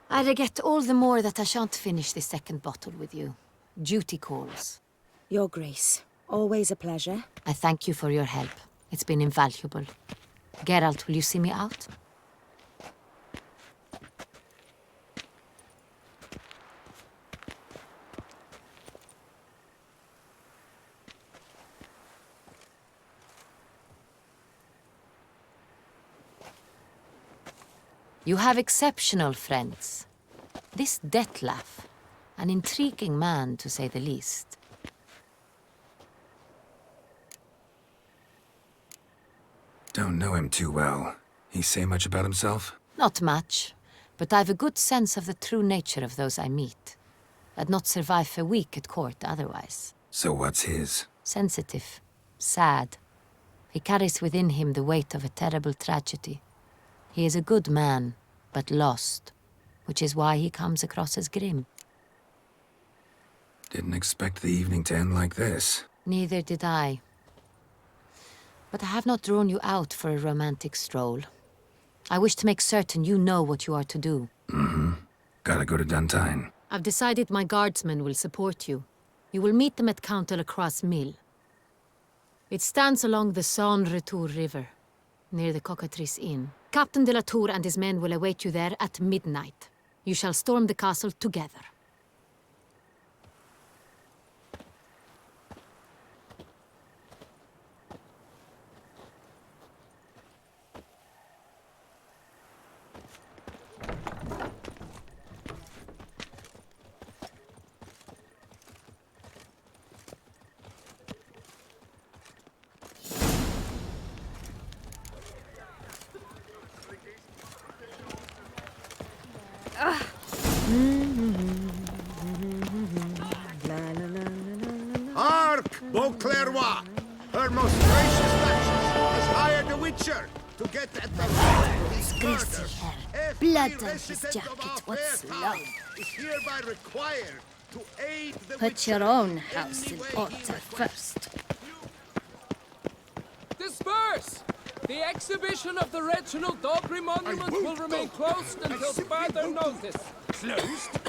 I regret all the more that I shan't finish this second bottle with you. Duty calls. Your Grace, always a pleasure. I thank you for your help. It's been invaluable. Geralt, will you see me out? You have exceptional friends. This Detlaff, an intriguing man to say the least. Don't know him too well. He say much about himself? Not much, but I've a good sense of the true nature of those I meet. I'd not survive a week at court otherwise. So what's his? Sensitive, sad. He carries within him the weight of a terrible tragedy. He is a good man, but lost, which is why he comes across as grim. Didn't expect the evening to end like this. Neither did I. But I have not drawn you out for a romantic stroll. I wish to make certain you know what you are to do. Mm-hmm. Gotta go to Duntine. I've decided my guardsmen will support you. You will meet them at Count de la Croix Mill. It stands along the Saône-Retour River, near the Cockatrice Inn. Captain de la Tour and his men will await you there at midnight. You shall storm the castle together. Hark, Beauclervois! Her most gracious Duchess has hired a witcher to get at the right of his murder. Blood Every on his resident jacket, of our what's fair love? town is hereby required to aid the Put witcher your own in house any in way he order requests. first. Disperse! The exhibition of the Reginald Dobry monument will remain closed until further notice. Closed?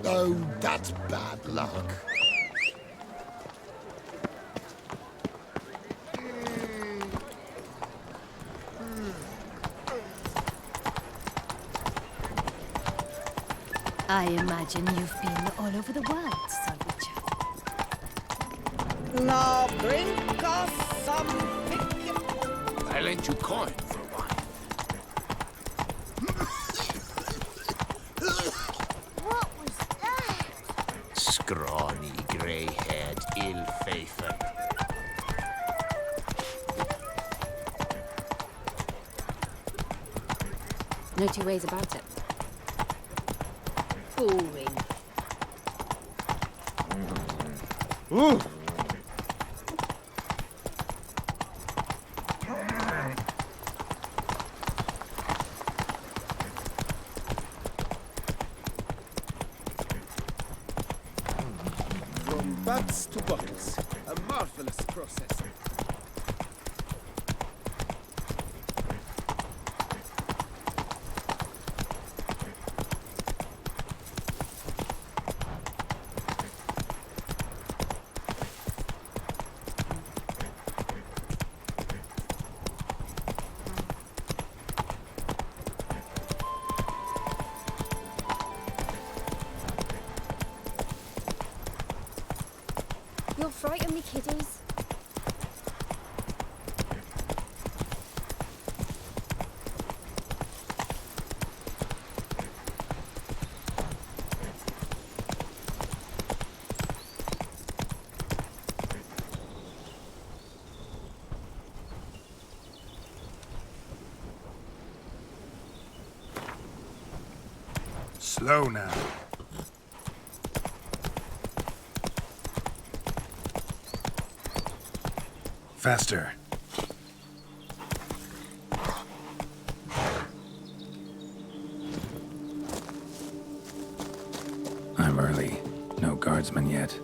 Oh, that's bad luck. I imagine you've been all over the world, Sir Witcher. Now bring us some pickle. I lent you coin for a while. What was that? Scrawny, grey-haired, ill-faither. No two ways about it. Boring. Ooh! From butts to bottles. A marvelous process. You'll frighten me, kiddies. Slow now. Faster. I'm early. No guardsmen yet.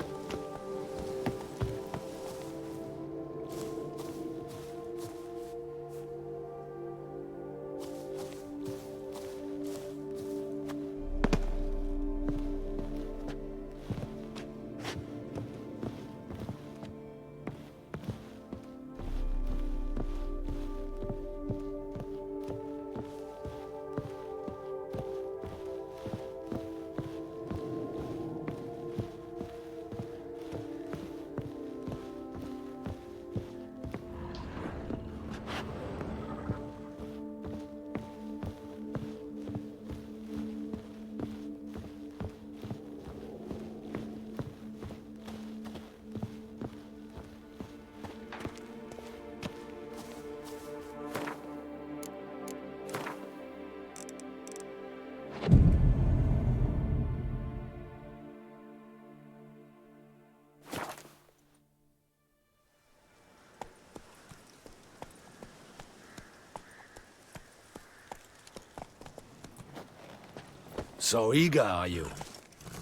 So eager, are you?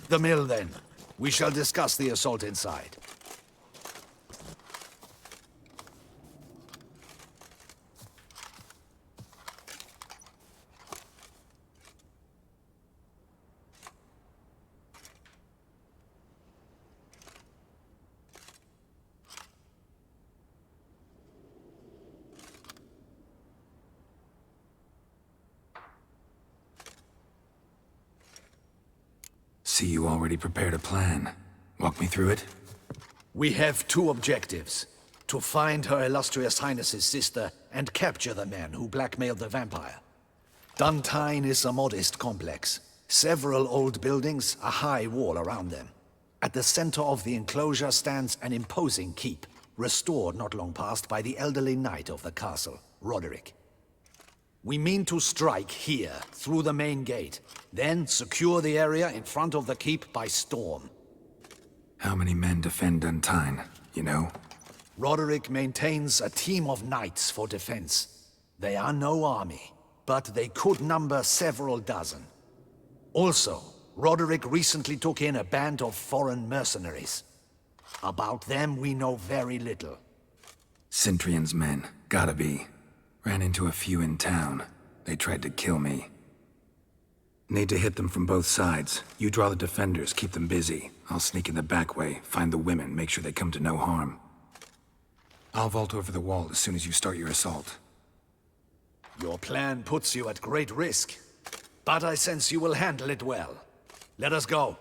The mill, then. We shall discuss the assault inside. See, you already prepared a plan. Walk me through it? We have two objectives. To find Her Illustrious Highness's sister and capture the man who blackmailed the vampire. Duntine is a modest complex. Several old buildings, a high wall around them. At the center of the enclosure stands an imposing keep, restored not long past by the elderly knight of the castle, Roderick. We mean to strike here, through the main gate, then secure the area in front of the keep by storm. How many men defend Duntine, you know? Roderick maintains a team of knights for defense. They are no army, but they could number several dozen. Also, Roderick recently took in a band of foreign mercenaries. About them we know very little. Cintrian's men, gotta be. Ran into a few in town. They tried to kill me. Need to hit them from both sides. You draw the defenders, keep them busy. I'll sneak in the back way, find the women, make sure they come to no harm. I'll vault over the wall as soon as you start your assault. Your plan puts you at great risk, but I sense you will handle it well. Let us go.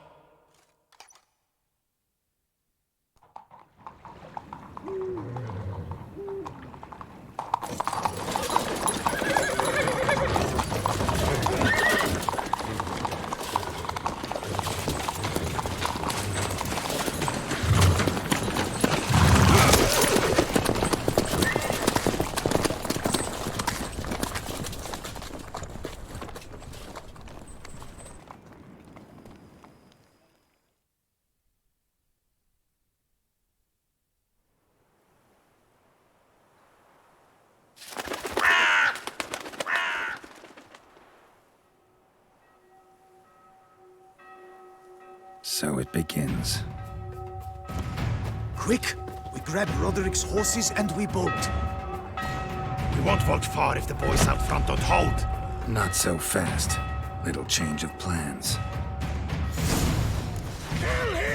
So it begins. Quick! We grab Roderick's horses and we bolt. We won't vault far if the boys out front don't hold. Not so fast. Little change of plans. Kill him!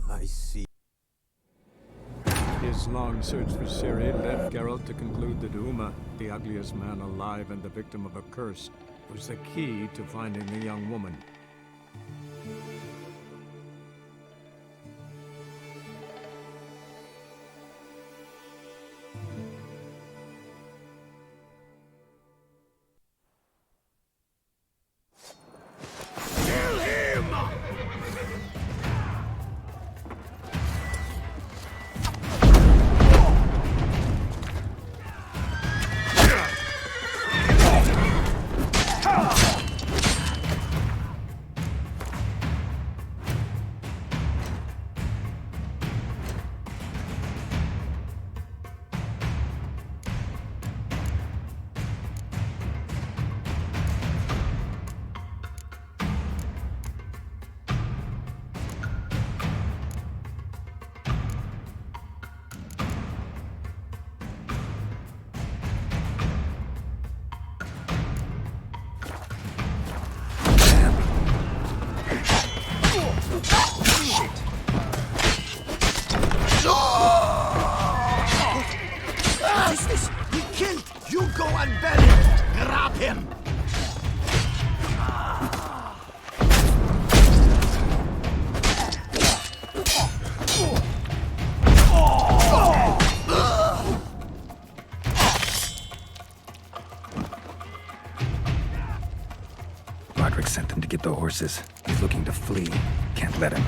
I see. His long search for Ciri led Geralt to conclude that Uma, the ugliest man alive and the victim of a curse, was the key to finding the young woman. Kill him! him! Roderick sent them to get the horses. He's looking to flee. Can't let him.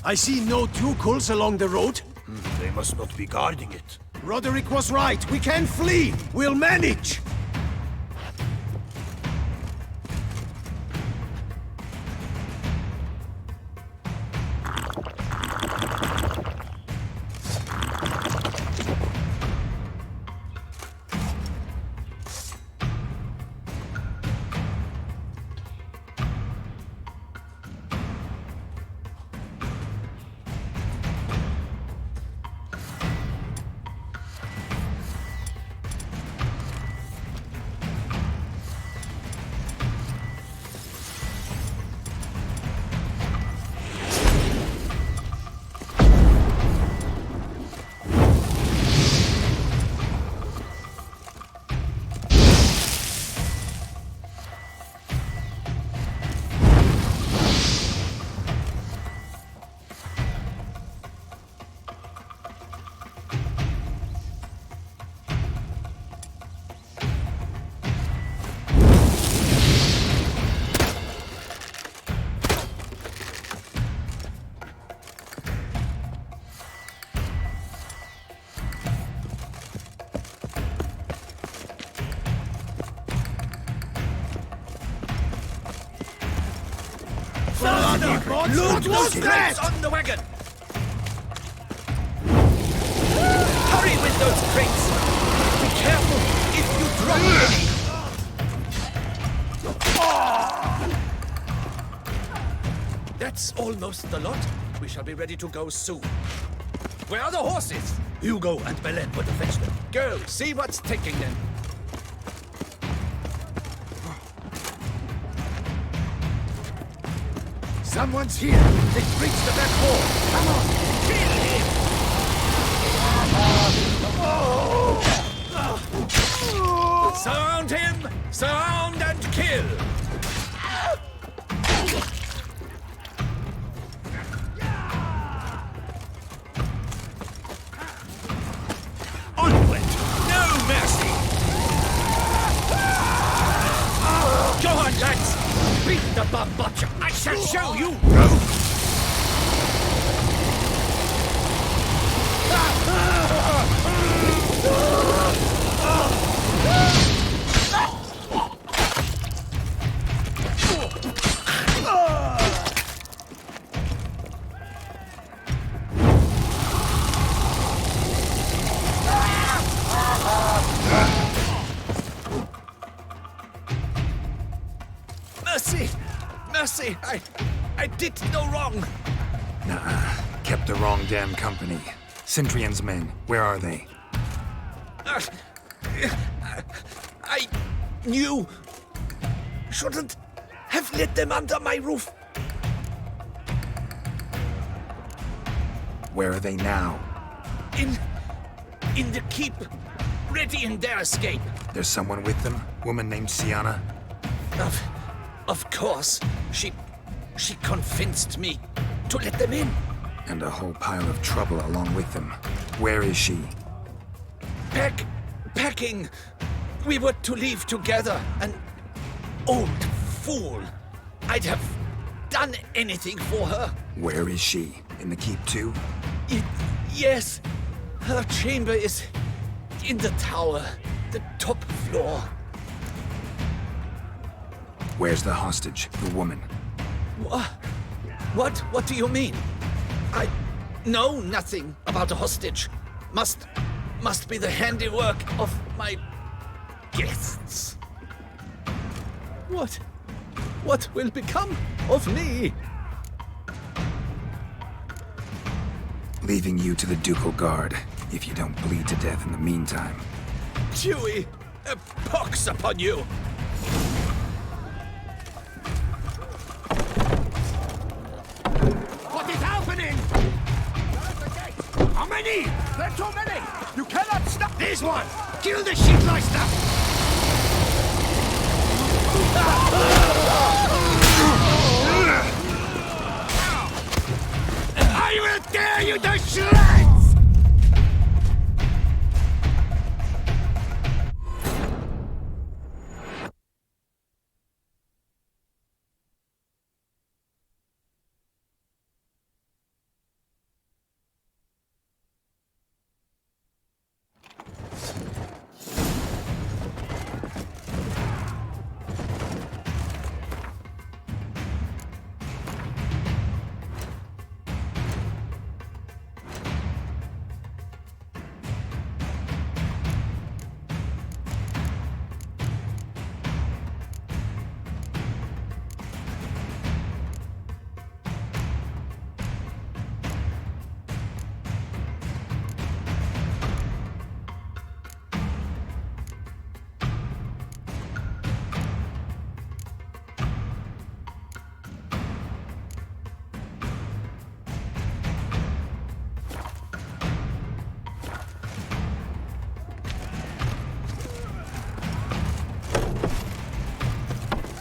I see no Tukuls along the road. They must not be guarding it. Roderick was right. We can flee. We'll manage. Loot was that? On the wagon! Hurry with those crates! Be careful if you drop any! That's almost the lot. We shall be ready to go soon. Where are the horses? Hugo and Belen were to fetch them. Go, see what's taking them. Someone's here. They've reached the back hall. Come on, kill him! son of a butcher! I shall show you! Mercy! Mercy! I did no wrong! Nuh-uh. Kept the wrong damn company. Centrion's men, where are they? I knew. Shouldn't have let them under my roof. Where are they now? In the keep, ready in their escape. There's someone with them? Woman named Sienna? Of course. She convinced me to let them in. And a whole pile of trouble along with them. Where is she? Packing. We were to leave together. An old fool. I'd have done anything for her. Where is she? In the keep too? Yes. Her chamber is in the tower, the top floor. Where's the hostage, the woman? What do you mean? I know nothing about a hostage. Must be the handiwork of my guests. What will become of me? Leaving you to the Ducal Guard, if you don't bleed to death in the meantime. Chewie, a pox upon you! What is happening? How many? There are too many! You cannot stop this one! Kill the shitleister! I will tear you to shreds!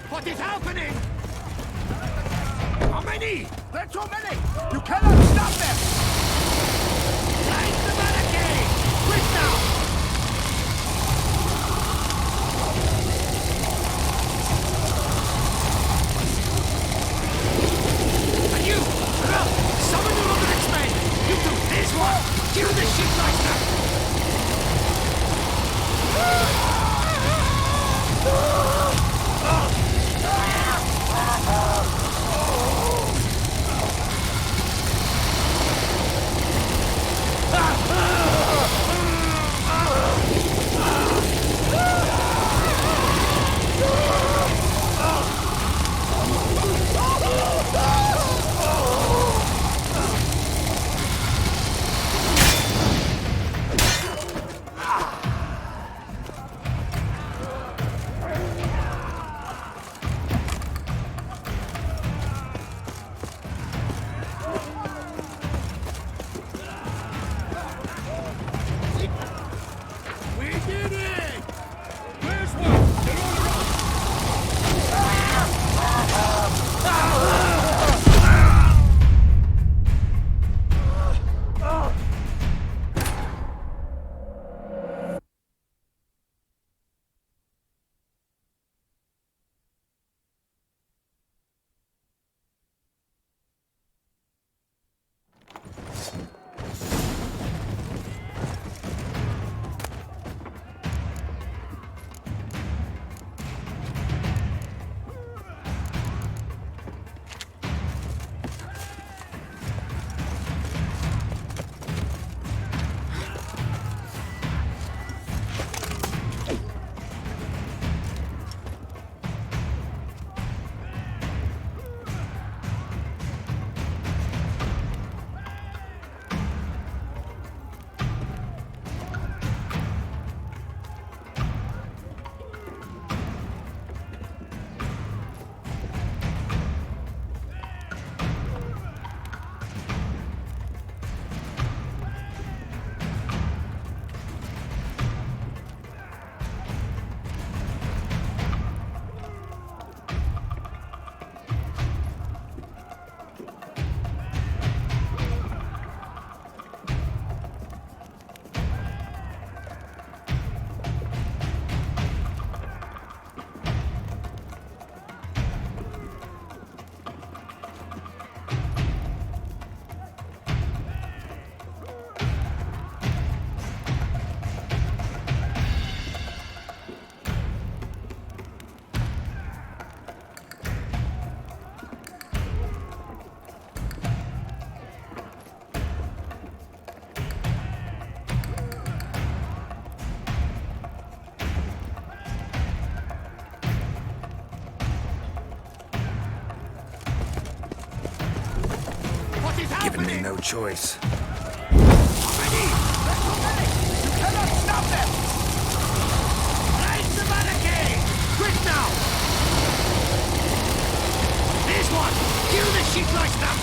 What is happening? How many? There are too many! You cannot stop them! Light the barricade! Quick now! And you! Run! Summon your other X-Men! You do this one! Kill the shitleister! no choice. Many! They're too many! You cannot stop them! Raise the barricade! Quick now! Here's one! Kill the sheep like stuff!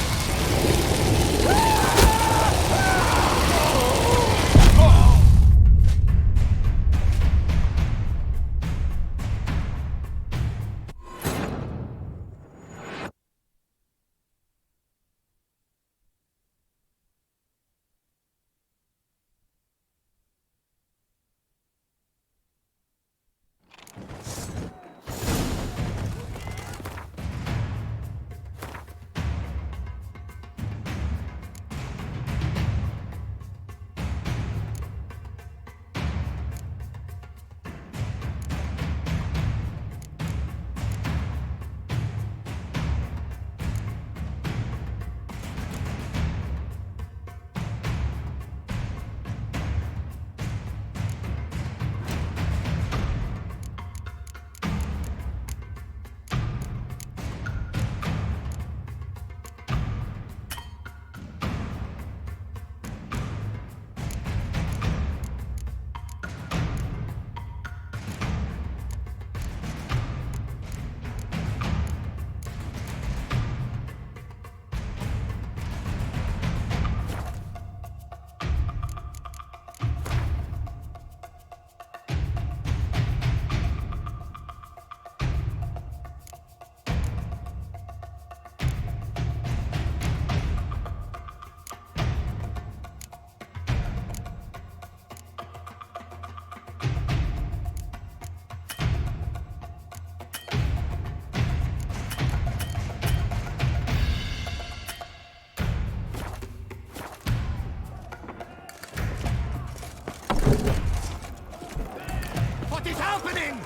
What is happening?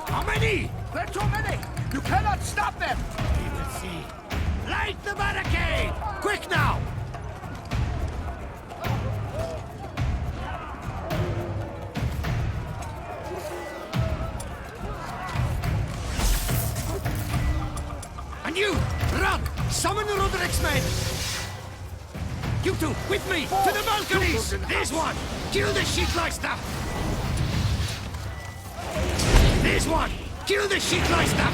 How many? There are too many! You cannot stop them! We will see. Light the barricade! Quick now! And you, run! Summon Roderick's men! You two, with me, to the balconies! There's one! Kill the Sheetleister! There's one! Kill the Sheetleister!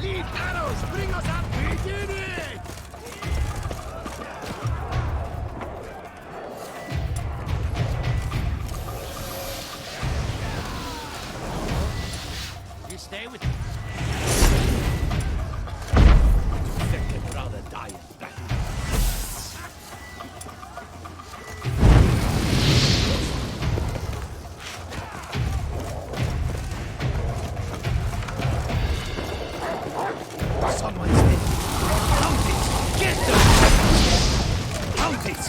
Lead arrows! Bring us up! We did it! You stay with me. I think I'd rather die in battle. Someone's been... Count it! Get them! Count it!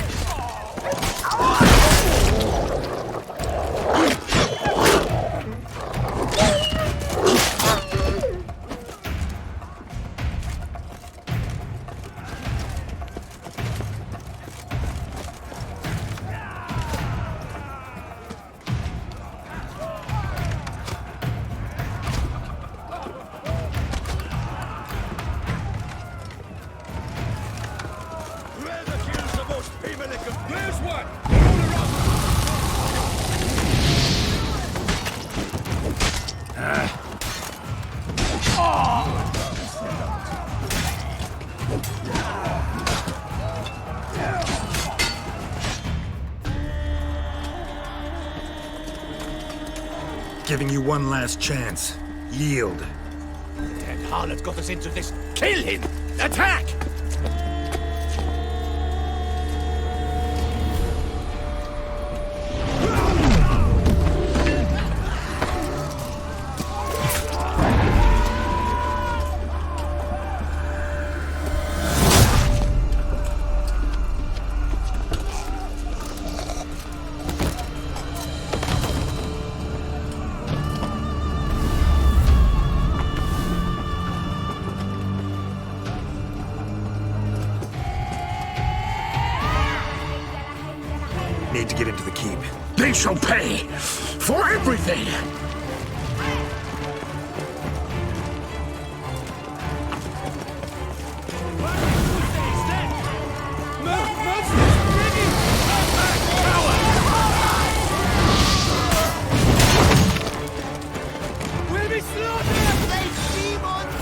There's one! Giving you one last chance. Yield. The dead harlot got us into this. Kill him! Attack! shall pay for everything! We'll be slaughtered! They demons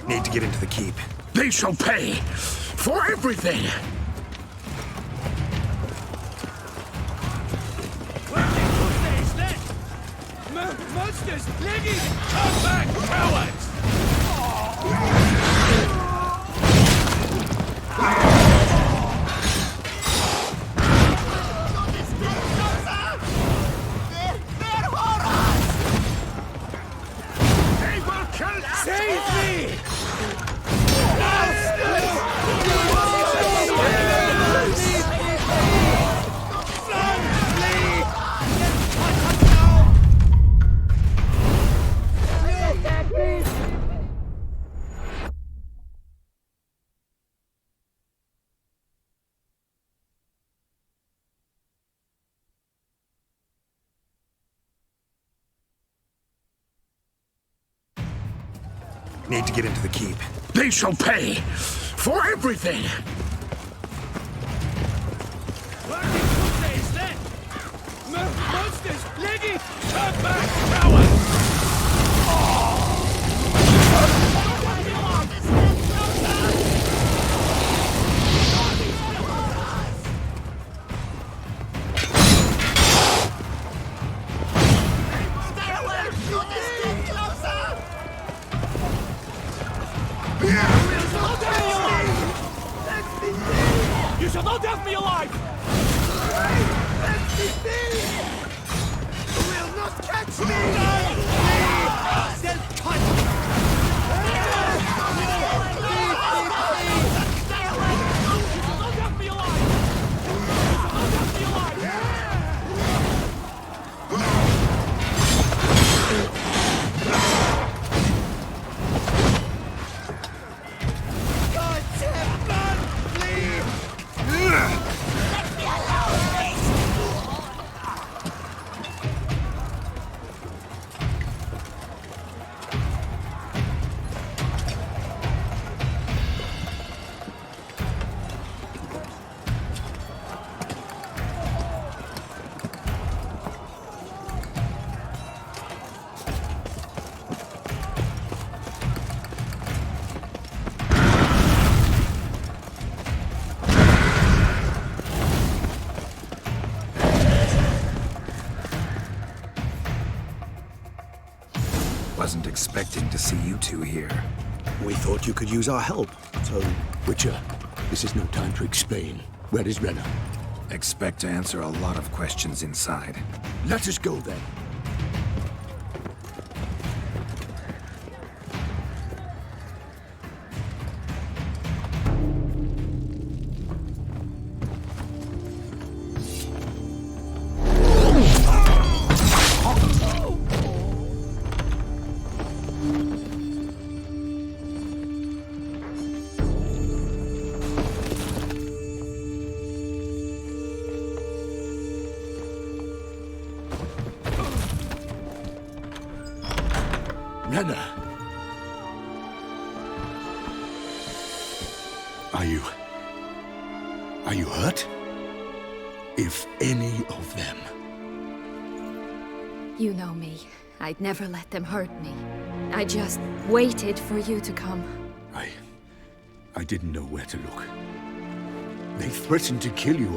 Need to get into the keep. They shall pay for everything! Monsters! Leggy! Come back, cowards! They will kill us! Save me! Need to get into the keep. They shall pay for everything! Monsters! Leggy! Come back, cowards! You shall not have me alive! Let me be! You will not catch me! Self-cut! Wasn't expecting to see you two here. We thought you could use our help, so... Witcher, this is no time to explain. Where is Renna? Expect to answer a lot of questions inside. Let us go then. Renna! Are you hurt? If any of them. You know me. I'd never let them hurt me. I just waited for you to come. I didn't know where to look. They threatened to kill you.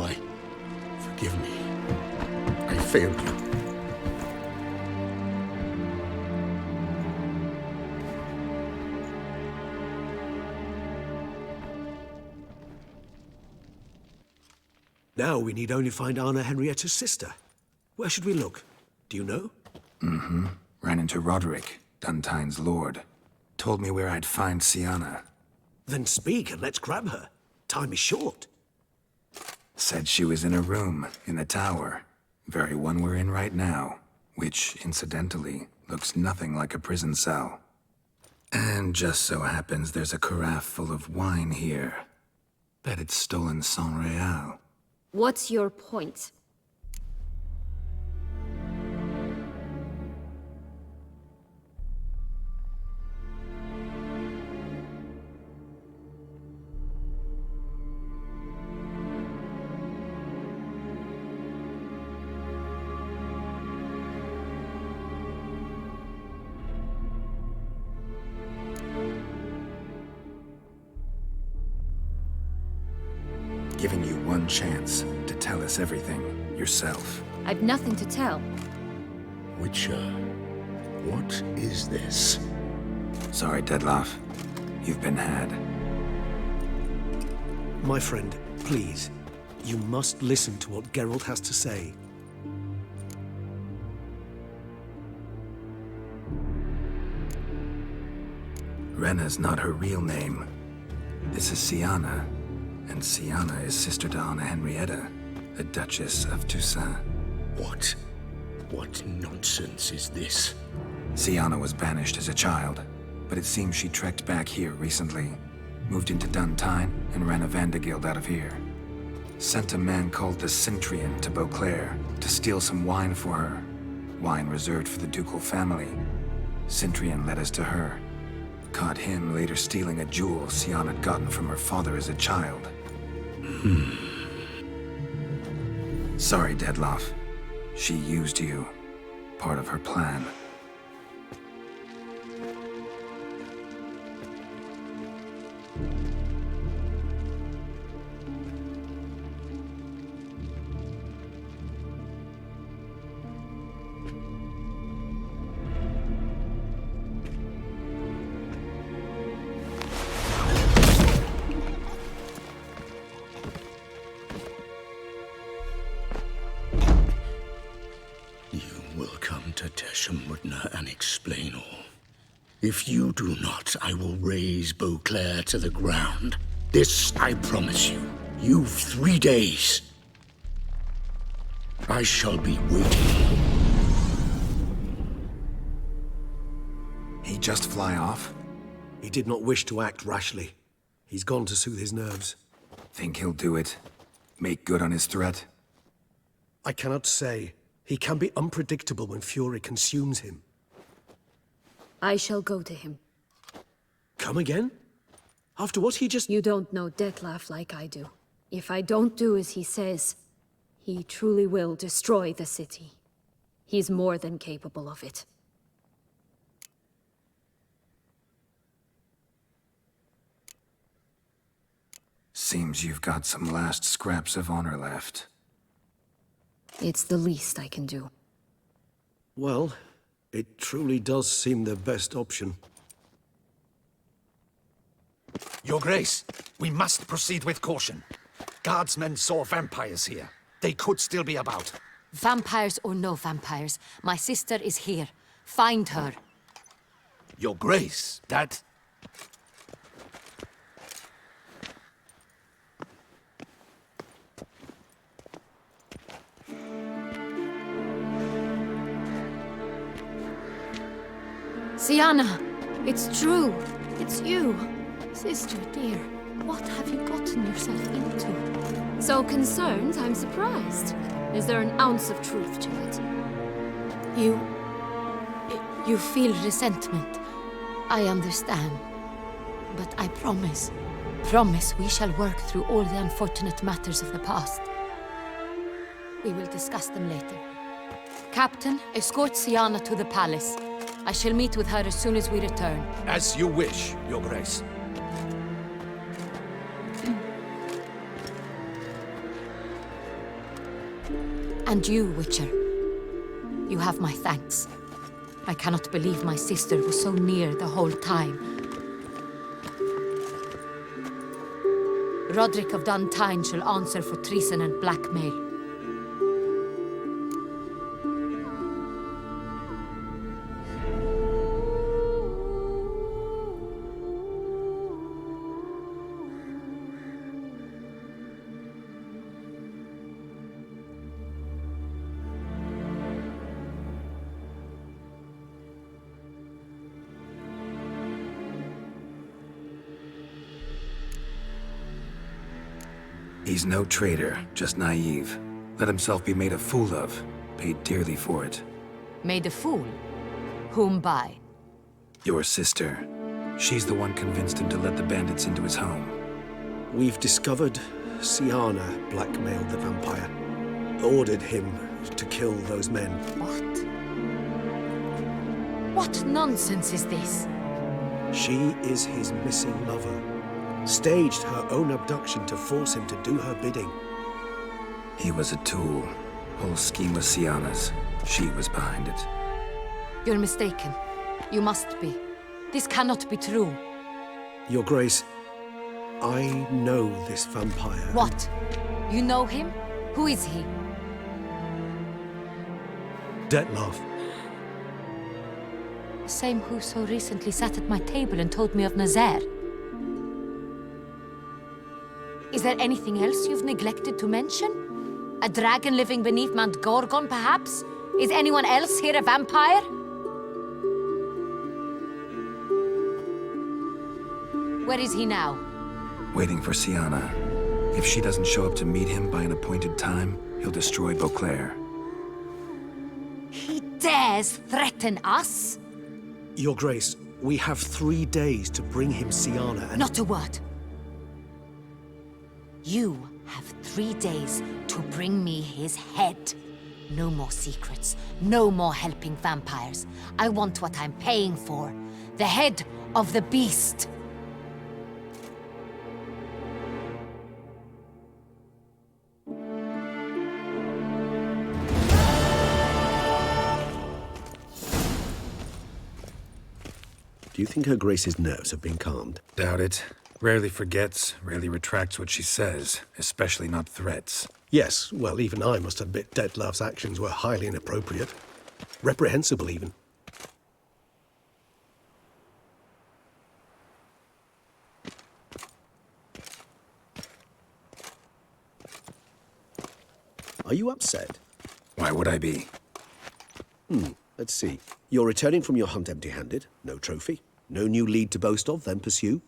Forgive me. I failed you. Now we need only find Anna Henrietta's sister. Where should we look? Do you know? Mm-hmm. Ran into Roderick, Duntine's lord. Told me where I'd find Siana. Then speak and let's grab her. Time is short. Said she was in a room in the tower. Very one we're in right now. Which, incidentally, looks nothing like a prison cell. And just so happens there's a carafe full of wine here. Bet it's stolen San Real. What's your point? Giving you one chance to tell us everything yourself. I've nothing to tell. Witcher, what is this? Sorry, Dettlaff. You've been had. My friend, please. You must listen to what Geralt has to say. Rena's not her real name. This is Siana. And Siana is sister to Anna Henrietta, the Duchess of Toussaint. What? What nonsense is this? Siana was banished as a child, but it seems she trekked back here recently. Moved into Duntine and ran a Vandergild out of here. Sent a man called the Centrian to Beauclair to steal some wine for her. Wine reserved for the ducal family. Centrian led us to her. Caught him later stealing a jewel Siana had gotten from her father as a child. Sorry, Dettlaff. She used you. Part of her plan. And explain all. If you do not, I will raze Beauclair to the ground. This I promise you. You've 3 days. I shall be waiting. He just fly off? He did not wish to act rashly. He's gone to soothe his nerves. Think he'll do it? Make good on his threat? I cannot say. He can be unpredictable when fury consumes him. I shall go to him. Come again? After what he just... You don't know Dettlaff like I do. If I don't do as he says, he truly will destroy the city. He's more than capable of it. Seems you've got some last scraps of honor left. It's the least I can do. Well, it truly does seem the best option. Your Grace, we must proceed with caution. Guardsmen saw vampires here. They could still be about. Vampires or no vampires, my sister is here. Find her. Your Grace, that... Siana, it's true. It's you. Sister dear, what have you gotten yourself into? So concerned, I'm surprised. Is there an ounce of truth to it? You feel resentment. I understand. But I promise we shall work through all the unfortunate matters of the past. We will discuss them later. Captain, escort Siana to the palace. I shall meet with her as soon as we return. As you wish, Your Grace. And you, Witcher. You have my thanks. I cannot believe my sister was so near the whole time. Roderick of Duntine shall answer for treason and blackmail. He's no traitor, just naive. Let himself be made a fool of, paid dearly for it. Made a fool? Whom by? Your sister. She's the one convinced him to let the bandits into his home. We've discovered Siana blackmailed the vampire. Ordered him to kill those men. What? What nonsense is this? She is his missing lover. Staged her own abduction to force him to do her bidding. He was a tool. Whole scheme was Siana's. She was behind it. You're mistaken. You must be. This cannot be true. Your Grace, I know this vampire. What? You know him? Who is he? Dettlaff. The same who so recently sat at my table and told me of Nazaire. Is there anything else you've neglected to mention? A dragon living beneath Mount Gorgon, perhaps? Is anyone else here a vampire? Where is he now? Waiting for Siana. If she doesn't show up to meet him by an appointed time, he'll destroy Beauclair. He dares threaten us? Your Grace, we have 3 days to bring him Siana and— Not a word. You have 3 days to bring me his head. No more secrets. No more helping vampires. I want what I'm paying for. The head of the beast. Do you think Her Grace's nerves have been calmed? Doubt it. Rarely forgets, rarely retracts what she says, especially not threats. Yes, well, even I must admit Dettlaff's actions were highly inappropriate. Reprehensible, even. Are you upset? Why would I be? Let's see. You're returning from your hunt empty-handed. No trophy. No new lead to boast of, then pursue.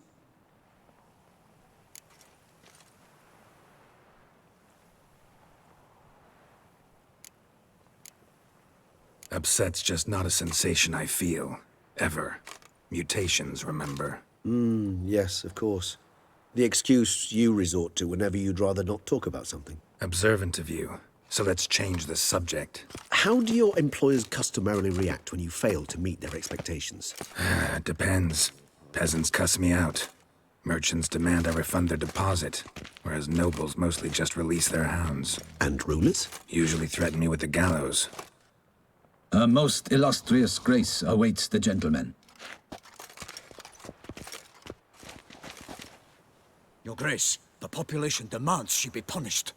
Upset's just not a sensation I feel. Ever. Mutations, remember? Yes, of course. The excuse you resort to whenever you'd rather not talk about something. Observant of you. So let's change the subject. How do your employers customarily react when you fail to meet their expectations? Depends. Peasants cuss me out. Merchants demand I refund their deposit, whereas nobles mostly just release their hounds. And rulers? Usually threaten me with the gallows. Her most illustrious grace awaits the gentleman. Your Grace, the population demands she be punished.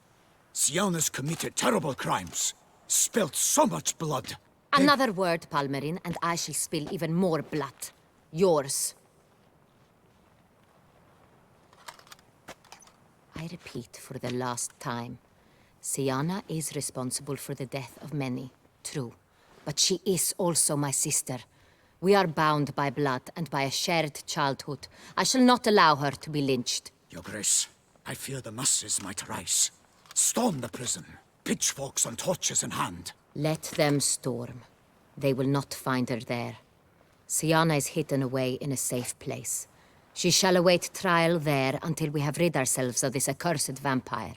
Siana's committed terrible crimes. Spilt so much blood. Another word, Palmerin, and I shall spill even more blood. Yours. I repeat for the last time. Siana is responsible for the death of many, true. But she is also my sister. We are bound by blood and by a shared childhood. I shall not allow her to be lynched. Your Grace, I fear the masses might rise. Storm the prison, pitchforks and torches in hand. Let them storm. They will not find her there. Siana is hidden away in a safe place. She shall await trial there until we have rid ourselves of this accursed vampire.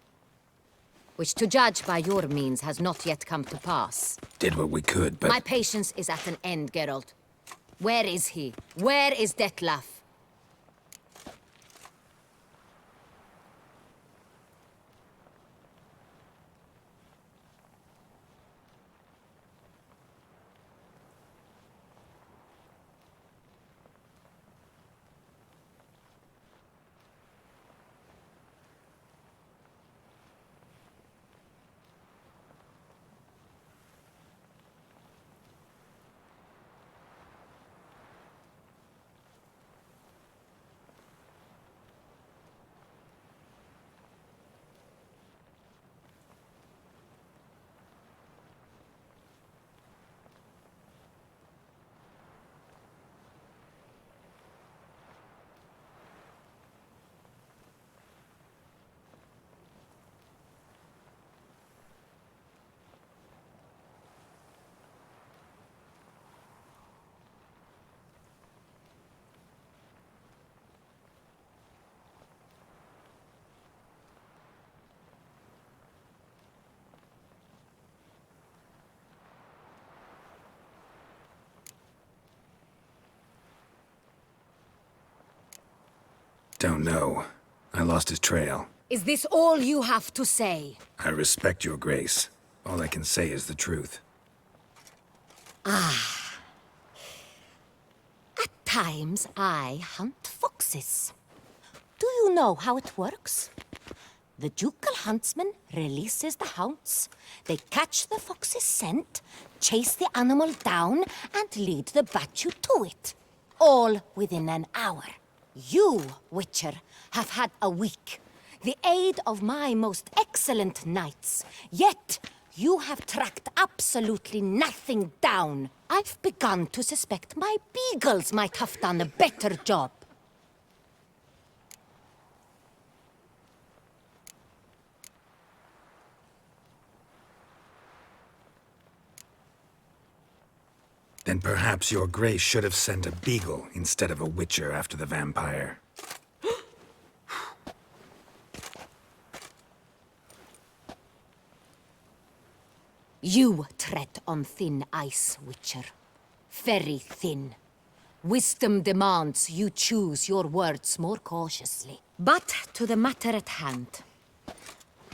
Which, to judge by your means, has not yet come to pass. Did what we could, but... My patience is at an end, Geralt. Where is he? Where is Dettlaff? Don't know. I lost his trail. Is this all you have to say? I respect your grace. All I can say is the truth. Ah. At times, I hunt foxes. Do you know how it works? The ducal huntsman releases the hounds. They catch the fox's scent, chase the animal down, and lead the battue to it. All within an hour. You, Witcher, have had a week. The aid of my most excellent knights. Yet, you have tracked absolutely nothing down. I've begun to suspect my beagles might have done a better job. Then perhaps your grace should have sent a beagle instead of a witcher after the vampire. You tread on thin ice, Witcher. Very thin. Wisdom demands you choose your words more cautiously. But to the matter at hand.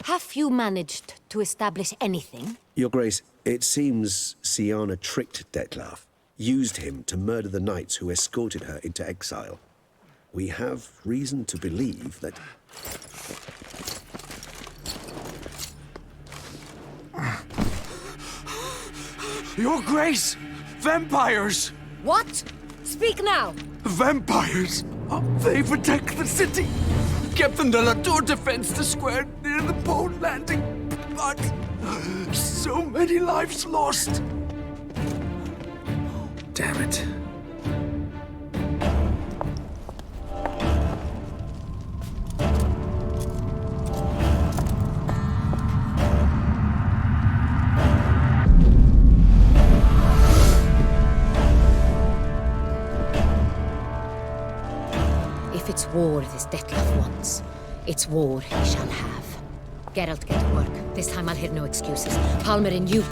Have you managed to establish anything? Your Grace, it seems Syanna tricked Dettlaff, used him to murder the knights who escorted her into exile. We have reason to believe that... Your Grace! Vampires! What? Speak now! Vampires! They protect the city! Captain de la Tour defends the square near the boat landing, but so many lives lost! Damn it. If it's war this Dettlaff wants, it's war he shall have. Geralt, get to work. This time I'll hear no excuses. Palmer and you...